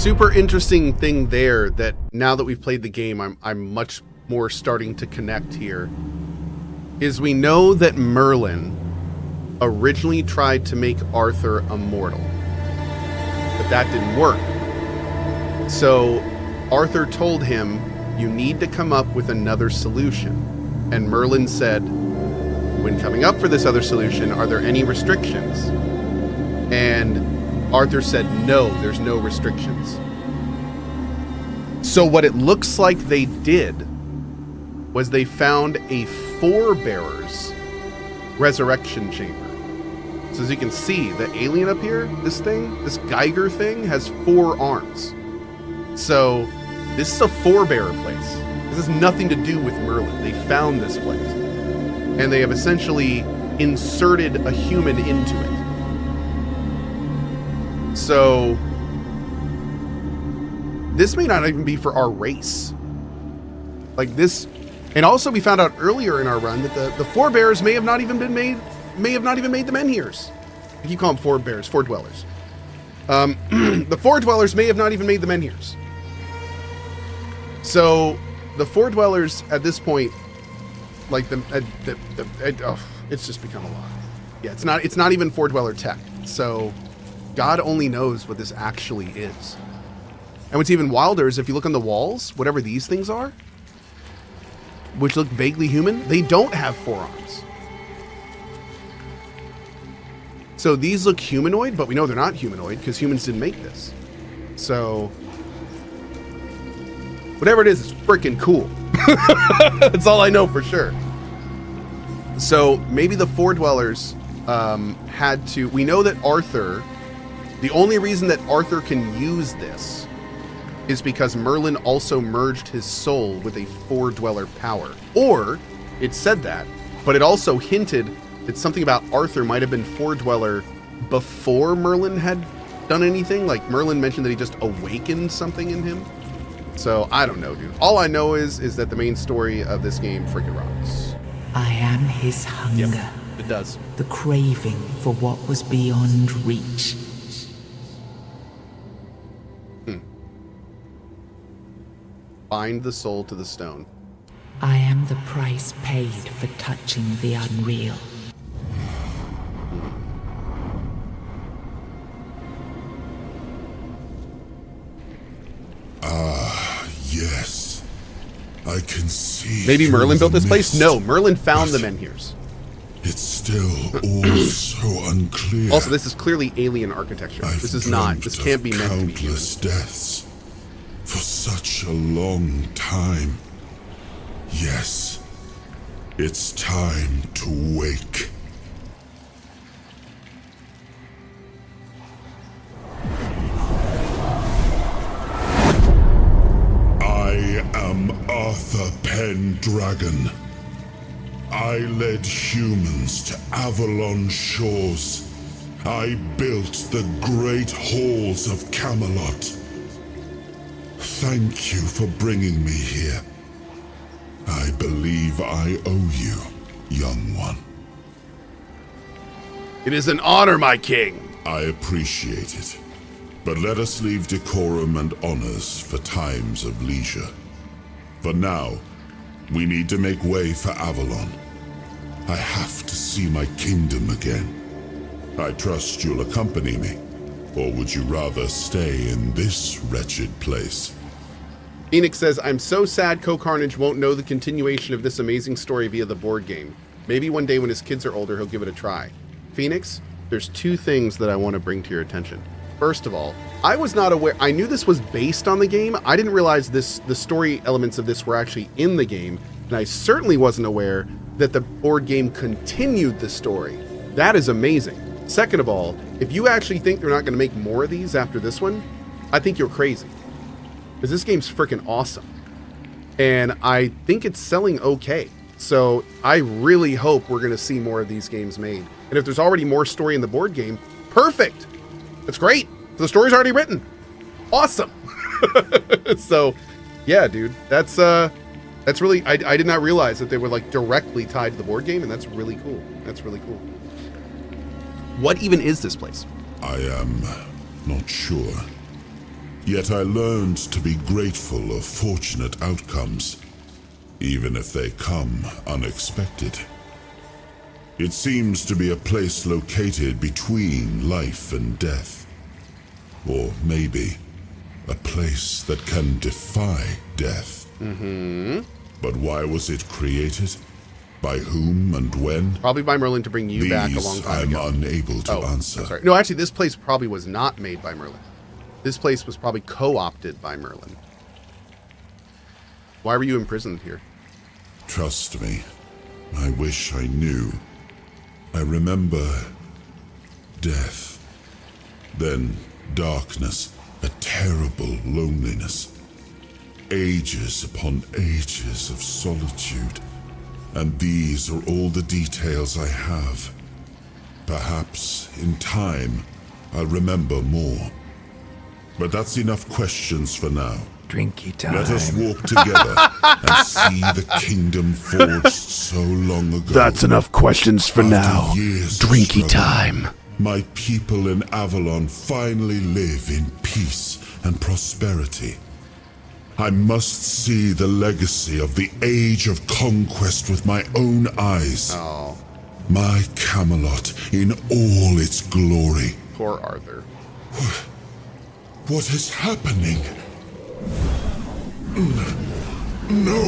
super interesting thing there that now that we've played the game, I'm much more starting to connect here, is we know that Merlin originally tried to make Arthur immortal, but that didn't work. So Arthur told him, you need to come up with another solution. And Merlin said, when coming up for this other solution, are there any restrictions? And Arthur said, no, there's no restrictions. So what it looks like they did was they found a forebearer's resurrection chamber. So as you can see, the alien up here, this Geiger thing, has 4 arms. So this is a forebearer place. This has nothing to do with Merlin. They found this place. And they have essentially inserted a human into it. So this may not even be for our race. Like this, and also we found out earlier in our run that the forebearers may have not even made the Menhirs. I keep calling them forebearers, foredwellers. The foredwellers may have not even made the Menhirs. So the foredwellers at this point, like it's just become a lot. Yeah, it's not even foredweller tech. So God only knows what this actually is. And what's even wilder is if you look on the walls, whatever these things are, which look vaguely human, they don't have 4 arms. So these look humanoid, but we know they're not humanoid because humans didn't make this. So whatever it is, it's freaking cool. That's all I know for sure. So maybe the foredwellers had to... We know that Arthur... The only reason that Arthur can use this is because Merlin also merged his soul with a foredweller power. Or, it said that, but it also hinted that something about Arthur might have been foredweller before Merlin had done anything. Like Merlin mentioned that he just awakened something in him. So, I don't know, dude. All I know is that the main story of this game freaking rocks. I am his hunger. Yep, it does. The craving for what was beyond reach. Bind the soul to the stone. I am the price paid for touching the unreal. Ah, yes. I can see. Maybe Merlin built this place? No, Merlin found the Menhirs. It's still all so unclear. Also, this is clearly alien architecture. This is not. This can't be meant to be human. Countless deaths. For such a long time. Yes, it's time to wake. I am Arthur Pendragon. I led humans to Avalon shores. I built the great halls of Camelot. Thank you for bringing me here. I believe I owe you, young one. It is an honor, my king. I appreciate it. But let us leave decorum and honors for times of leisure. For now, we need to make way for Avalon. I have to see my kingdom again. I trust you'll accompany me. Or would you rather stay in this wretched place? Phoenix says, I'm so sad CohhCarnage won't know the continuation of this amazing story via the board game. Maybe one day when his kids are older, he'll give it a try. Phoenix, there's 2 things that I want to bring to your attention. First of all, I was not aware. I knew this was based on the game. I didn't realize the story elements of this were actually in the game. And I certainly wasn't aware that the board game continued the story. That is amazing. Second of all, if you actually think they're not going to make more of these after this one, I think you're crazy. Because this game's freaking awesome. And I think it's selling okay. So I really hope we're going to see more of these games made. And if there's already more story in the board game, perfect. That's great. The story's already written. Awesome. So, yeah, dude, that's really, I did not realize that they were like directly tied to the board game, and that's really cool. That's really cool. What even is this place? I am not sure. Yet I learned to be grateful of fortunate outcomes, even if they come unexpected. It seems to be a place located between life and death. Or maybe a place that can defy death. But why was it created? By whom and when? Probably by Merlin to bring you back a long time ago. I'm unable to answer. I'm sorry. No, actually, this place probably was not made by Merlin. This place was probably co-opted by Merlin. Why were you imprisoned here? Trust me, I wish I knew. I remember death, then darkness, a terrible loneliness, ages upon ages of solitude, and these are all the details I have. Perhaps, in time, I'll remember more. But that's enough questions for now. Drinky time. Let us walk together and see the kingdom forged so long ago. That's enough questions for After now. years of Drinky struggle, time. My people in Avalon finally live in peace and prosperity. I must see the legacy of the age of conquest with my own eyes. My Camelot in all its glory. Poor Arthur. What is happening? No.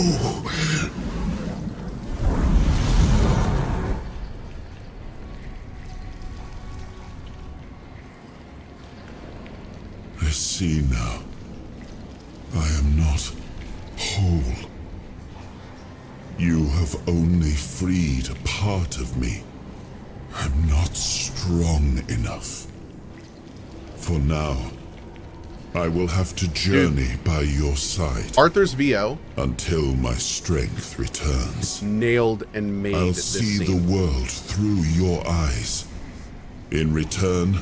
I see now. I am not whole. You have only freed a part of me. I'm not strong enough. For now, I will have to journey by your side. Arthur's VO. Until my strength returns. Nailed and made I'll this see scene. the world through your eyes. In return,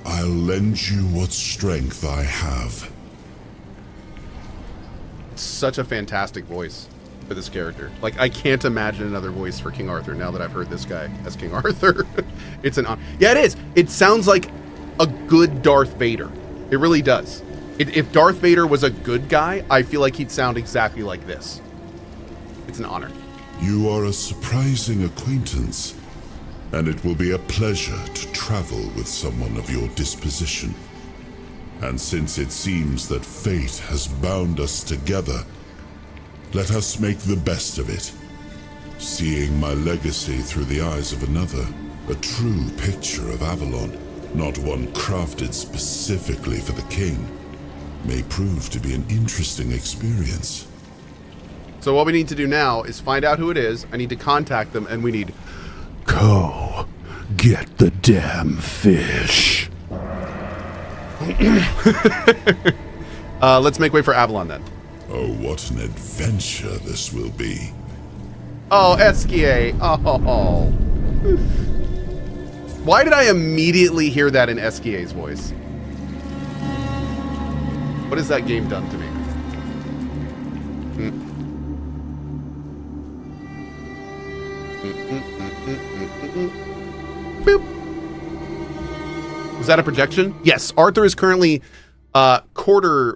I'll lend you what strength I have. Such a fantastic voice for this character. Like, I can't imagine another voice for King Arthur now that I've heard this guy as King Arthur. It's an honor. Yeah, it is. It sounds like a good Darth Vader. It really does. If Darth Vader was a good guy, I feel like he'd sound exactly like this. It's an honor. You are a surprising acquaintance, and it will be a pleasure to travel with someone of your disposition. And since it seems that fate has bound us together, let us make the best of it. Seeing my legacy through the eyes of another, a true picture of Avalon, not one crafted specifically for the king, may prove to be an interesting experience. So what we need to do now is find out who it is. I need to contact them, and we need... Cohh, get the damn fish. Let's make way for Avalon then. Oh, what an adventure this will be. Oh, Esquier. Oh. Why did I immediately hear that in Esquier's voice? What has that game done to me? Boop. Was that a projection? Yes, Arthur is currently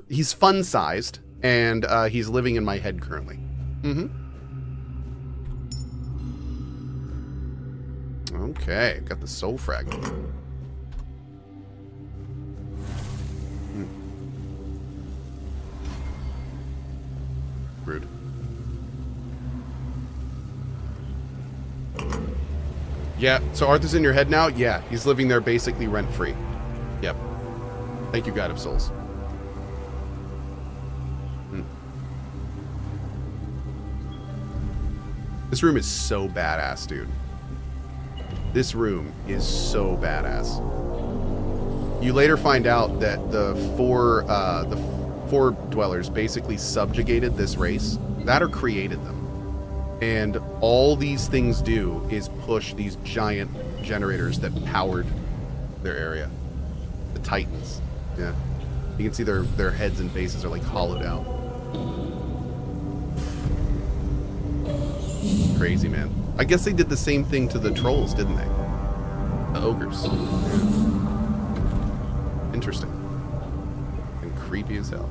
he's fun-sized, and he's living in my head currently. Okay, got the soul fragment. Rude. Yeah, so Arthur's in your head now? Yeah, he's living there basically rent-free. Yep. Thank you, God of Souls. This room is so badass, dude. This room is so badass. You later find out that the four dwellers basically subjugated this race, that or created them. And all these things do is push these giant generators that powered their area. The Titans. Yeah. You can see their heads and faces are like hollowed out. Crazy, man. I guess they did the same thing to the trolls, didn't they? The ogres. Yeah. Interesting. And creepy as hell.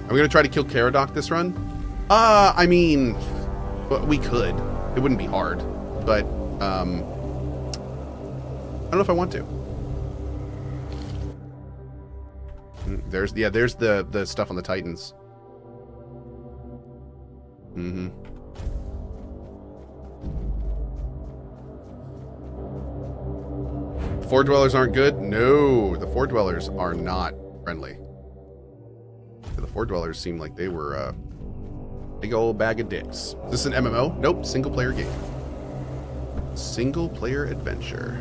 Are we gonna try to kill Caradoc this run? I mean, we could. It wouldn't be hard, but I don't know if I want to. There's the stuff on the Titans. Mm-hmm. Four dwellers aren't good? No, the four dwellers are not friendly. The four dwellers seem like they were a big old bag of dicks. Is this an MMO? Nope, single player game. Single player adventure.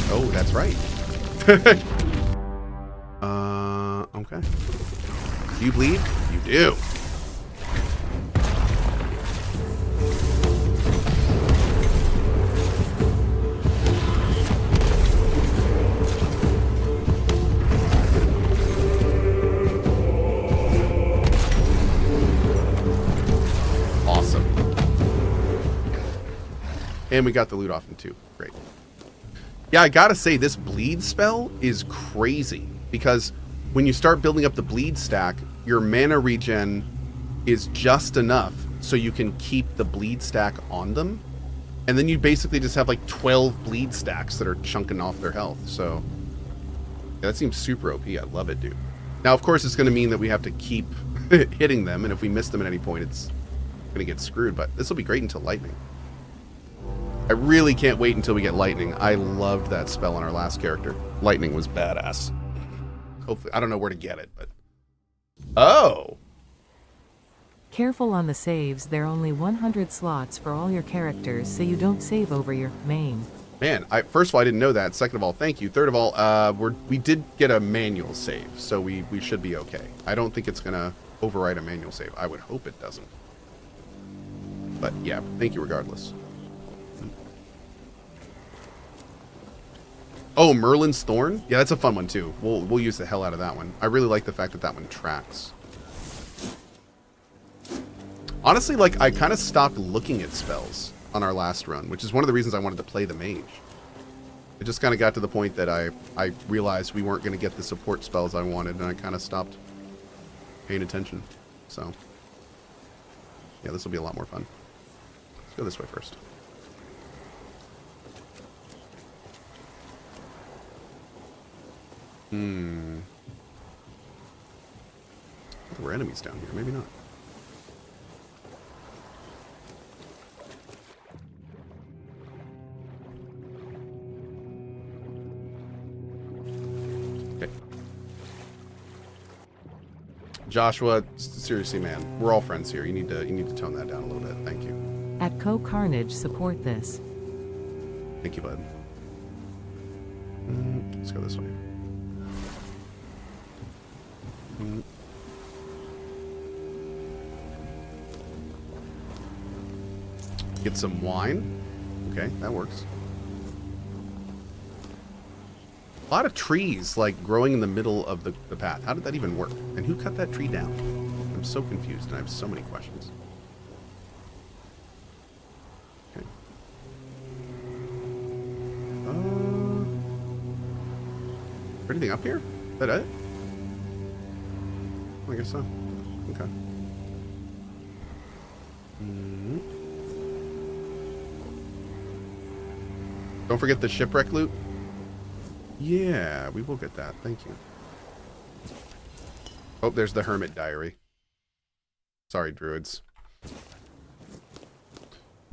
Oh, that's right. Okay. Do you bleed? You do. Awesome. And we got the loot off him too. Great. Yeah, I gotta say, this bleed spell is crazy because when you start building up the bleed stack, your mana regen is just enough so you can keep the bleed stack on them. And then you basically just have like 12 bleed stacks that are chunking off their health. So yeah, that seems super OP. I love it, dude. Now, of course, it's going to mean that we have to keep hitting them. And if we miss them at any point, it's going to get screwed. But this will be great until lightning. I really can't wait until we get lightning. I loved that spell on our last character. Lightning was badass. Hopefully, I don't know where to get it, but... Oh! Careful on the saves, there are only 100 slots for all your characters, so you don't save over your main. Man, first of all, I didn't know that. Second of all, thank you. Third of all, we did get a manual save, so we should be okay. I don't think it's going to override a manual save. I would hope it doesn't. But yeah, thank you regardless. Oh, Merlin's Thorn? Yeah, that's a fun one too. We'll use the hell out of that one. I really like the fact that that one tracks. Honestly, like, I kind of stopped looking at spells on our last run, which is one of the reasons I wanted to play the mage. It just kind of got to the point that I realized we weren't going to get the support spells I wanted, and I kind of stopped paying attention. So, yeah, this will be a lot more fun. Let's go this way first. There were enemies down here. Maybe not. Okay. Joshua, seriously, man, we're all friends here. You need to tone that down a little bit. Thank you. At CohhCarnage, support this. Thank you, bud. Let's go this way. Get some wine. Okay, that works. A lot of trees, like, growing in the middle of the path. How did that even work? And who cut that tree down? I'm so confused, and I have so many questions. Okay. Anything up here? Is that it? I guess so. Okay. Don't forget the shipwreck loot. Yeah, we will get that. Thank you. Oh, there's the Hermit Diary. Sorry, druids.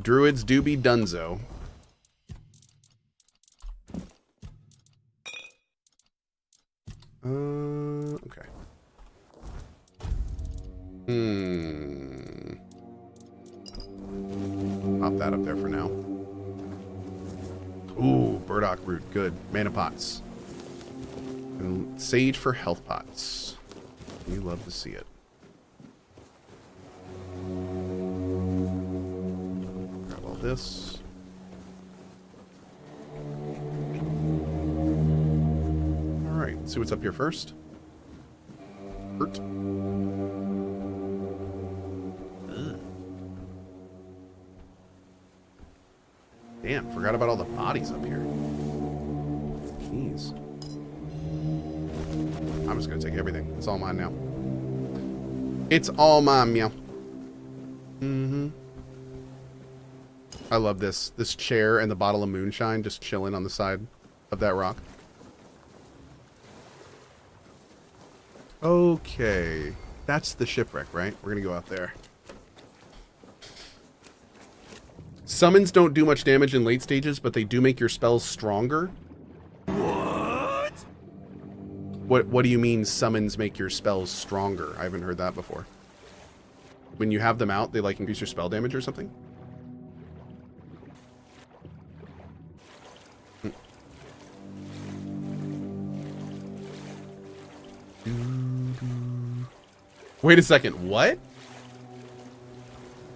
Druids do be dunzo. Okay. Pop that up there for now. Ooh, burdock root, good. Mana pots. And sage for health pots. You love to see it. Grab all this. Alright, see what's up here first. Hurt. Damn, forgot about all the bodies up here. Jeez. I'm just gonna take everything. It's all mine now. It's all mine, meow. Mm-hmm. I love this. This chair and the bottle of moonshine just chilling on the side of that rock. Okay. That's the shipwreck, right? We're gonna go out there. Summons don't do much damage in late stages, but they do make your spells stronger. What do you mean summons make your spells stronger? I haven't heard that before. When you have them out, they like increase your spell damage or something? Wait a second, what?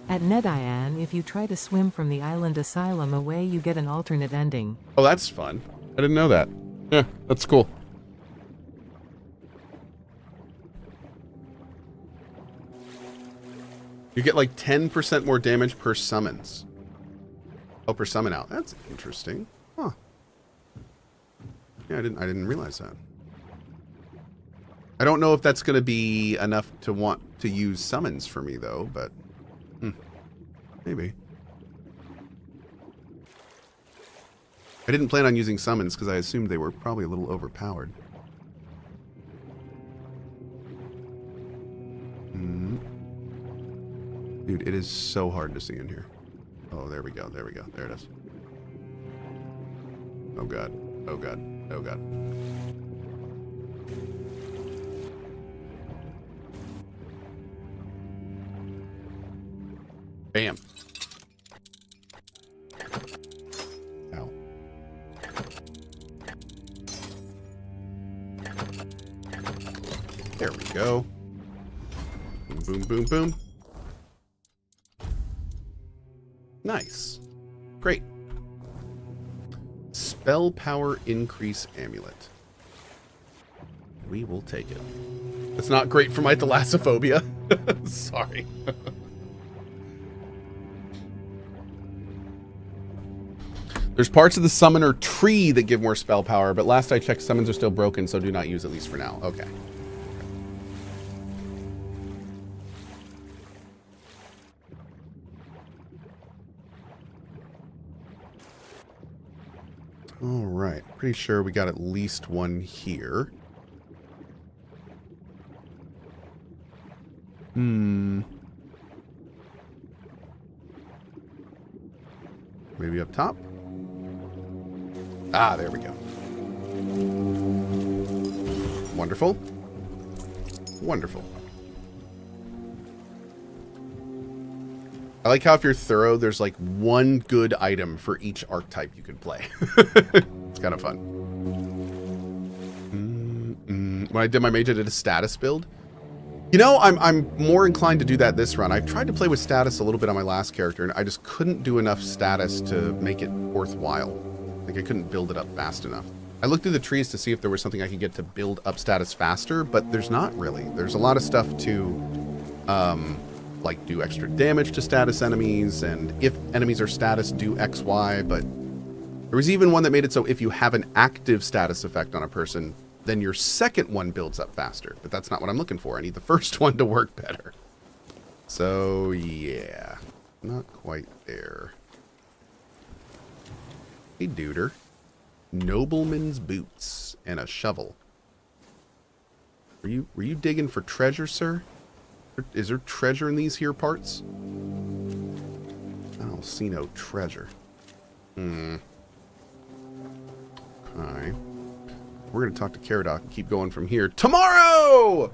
At Nedian, if you try to swim from the island asylum away, you get an alternate ending. Oh, that's fun. I didn't know that. Yeah, that's cool. You get like 10% more damage per summons. Oh, per summon out. That's interesting. Huh. Yeah, I didn't realize that. I don't know if that's going to be enough to want to use summons for me, though, but maybe. I didn't plan on using summons because I assumed they were probably a little overpowered. Dude, it is so hard to see in here. Oh, there we go. There we go. There it is. Oh, God. Oh, God. Oh, God. Bam. Ow. There we go. Boom, boom, boom, boom. Nice. Great. Spell power increase amulet. We will take it. It's not great for my thalassophobia. Sorry. There's parts of the summoner tree that give more spell power, but last I checked, summons are still broken, so do not use at least for now. Okay. All right. Pretty sure we got at least one here. Maybe up top? Ah, there we go. Wonderful. Wonderful. I like how if you're thorough, there's like one good item for each archetype you could play. It's kind of fun. When I did my mage, I did a status build. You know, I'm more inclined to do that this run. I tried to play with status a little bit on my last character, and I just couldn't do enough status to make it worthwhile. Like, I couldn't build it up fast enough. I looked through the trees to see if there was something I could get to build up status faster, but there's not really. There's a lot of stuff to, like, do extra damage to status enemies, and if enemies are status, do X, Y, but there was even one that made it so if you have an active status effect on a person, then your second one builds up faster. But that's not what I'm looking for. I need the first one to work better. So, yeah. Not quite there. Hey, duder. Nobleman's boots and a shovel. Were you digging for treasure, sir? Is there treasure in these here parts? I don't see no treasure. Okay. We're going to talk to Caradoc and keep going from here tomorrow!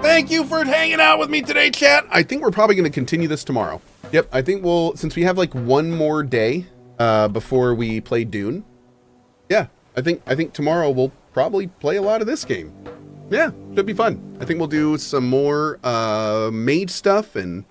Thank you for hanging out with me today, chat. I think we're probably going to continue this tomorrow. Yep, I think we'll, since we have like one more day before we play Dune. Yeah, I think tomorrow we'll probably play a lot of this game. Yeah, should be fun. I think we'll do some more mage stuff and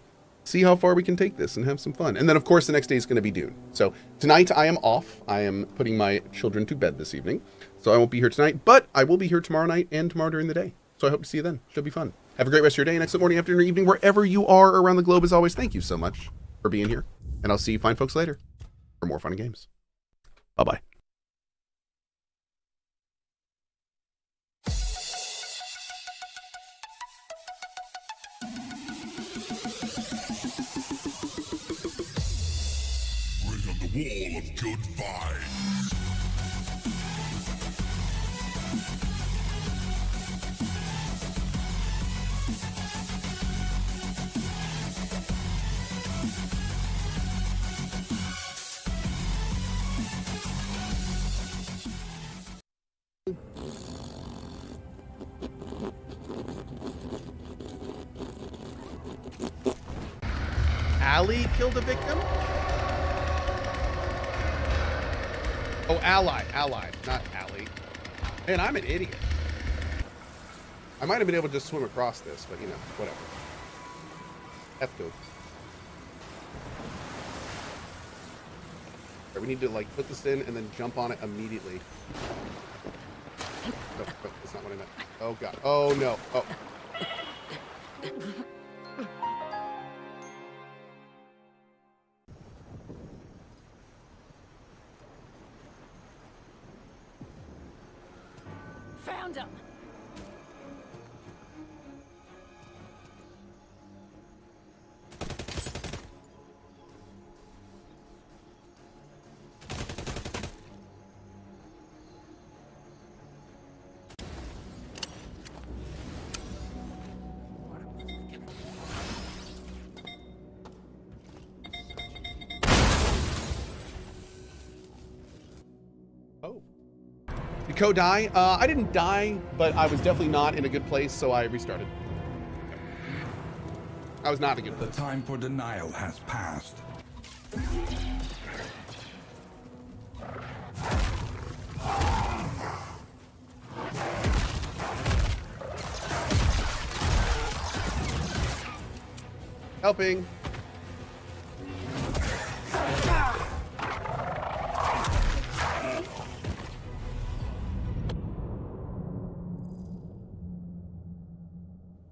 see how far we can take this and have some fun. And then, of course, the next day is going to be Dune. So tonight I am off. I am putting my children to bed this evening. So I won't be here tonight, but I will be here tomorrow night and tomorrow during the day. So I hope to see you then. Should be fun. Have a great rest of your day, next morning, afternoon, or evening, wherever you are around the globe. As always, thank you so much for being here. And I'll see you fine folks later for more fun and games. Bye-bye. Bring on the wall of good vibes. Allie killed a victim? Oh, ally, not Allie. Man, I'm an idiot. I might have been able to just swim across this, but you know, whatever. F-go. Right, we need to like put this in and then jump on it immediately. No, that's not what I meant. Oh god. Oh no. Oh. Found him. Oh. Did Cohh die? I didn't die, but I was definitely not in a good place, so I restarted. I was not in a good place. The time for denial has passed. Helping.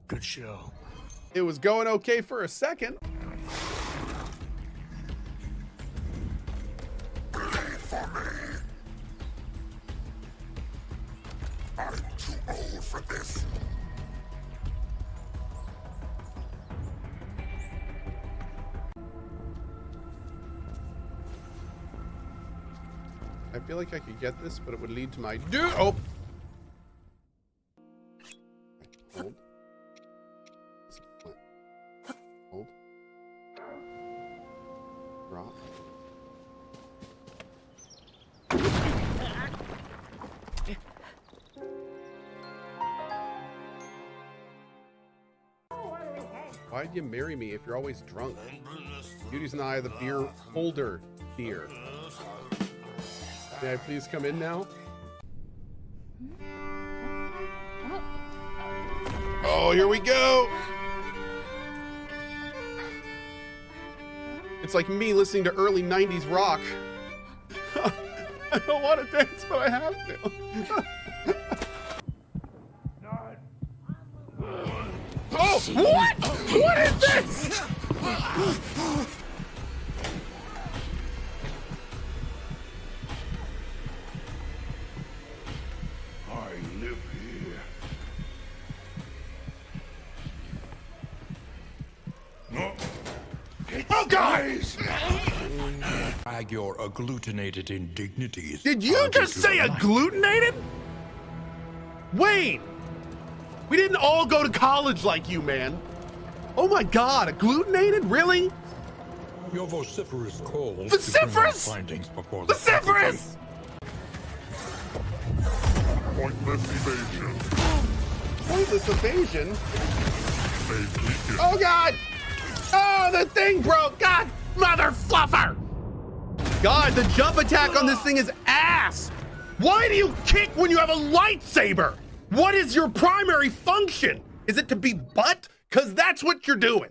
Good show. It was going okay for a second. I'm too old for this. I feel like I could get this, but it would lead to my doom. Oh. Hold. Hold. Drop. Why'd you marry me if you're always drunk? Beauty's in the eye of the beer holder, dear. May I please come in now? Oh, here we go! It's like me listening to early 90s rock. I don't want to dance, but I have to. Oh, what? What is this? I live here. No. Oh, guys! Drag your agglutinated indignities. Did you just say agglutinated? Wait! We didn't all go to college like you, man. Oh my god, agglutinated? Really? Your vociferous call. Vociferous? Findings before Vociferous! Pointless evasion. Pointless evasion? Oh god! Oh, the thing broke! God, mother fluffer! God, the jump attack on this thing is ass! Why do you kick when you have a lightsaber? What is your primary function? Is it to be butt? Because that's what you're doing.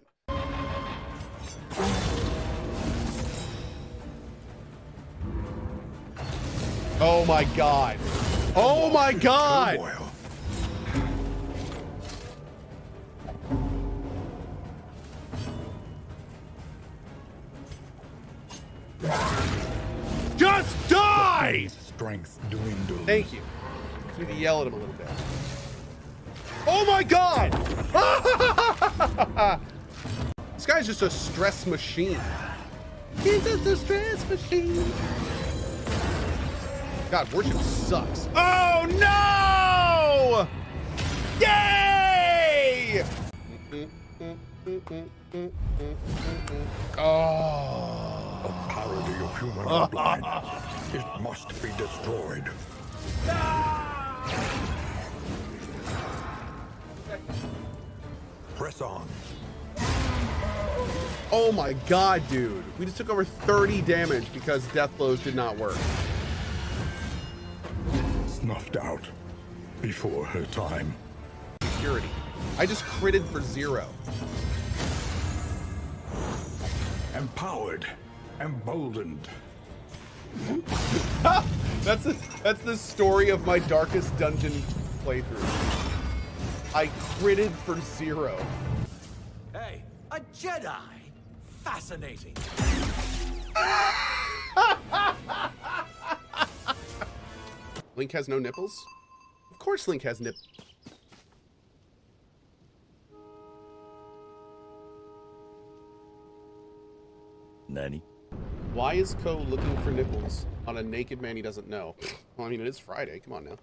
Oh my god. Oh my god! Just die! strength dwindles. Thank you. Just need to yell at him a little bit. Oh my god! This guy's just a stress machine. He's just a stress machine. God, worship sucks. Oh no! Yay! Oh. A parody of human bloodline. It must be destroyed. Press on. Oh my god, dude. We just took over 30 damage because death blows did not work. Snuffed out before her time. Security. I just critted for 0. Empowered. Emboldened. That's the story of my darkest dungeon playthrough. I critted for 0. Hey, a Jedi! Fascinating. Link has no nipples? Of course Link has nipples. Nani? Why is Cohh looking for nipples on a naked man he doesn't know? Well, I mean, it is Friday. Come on now.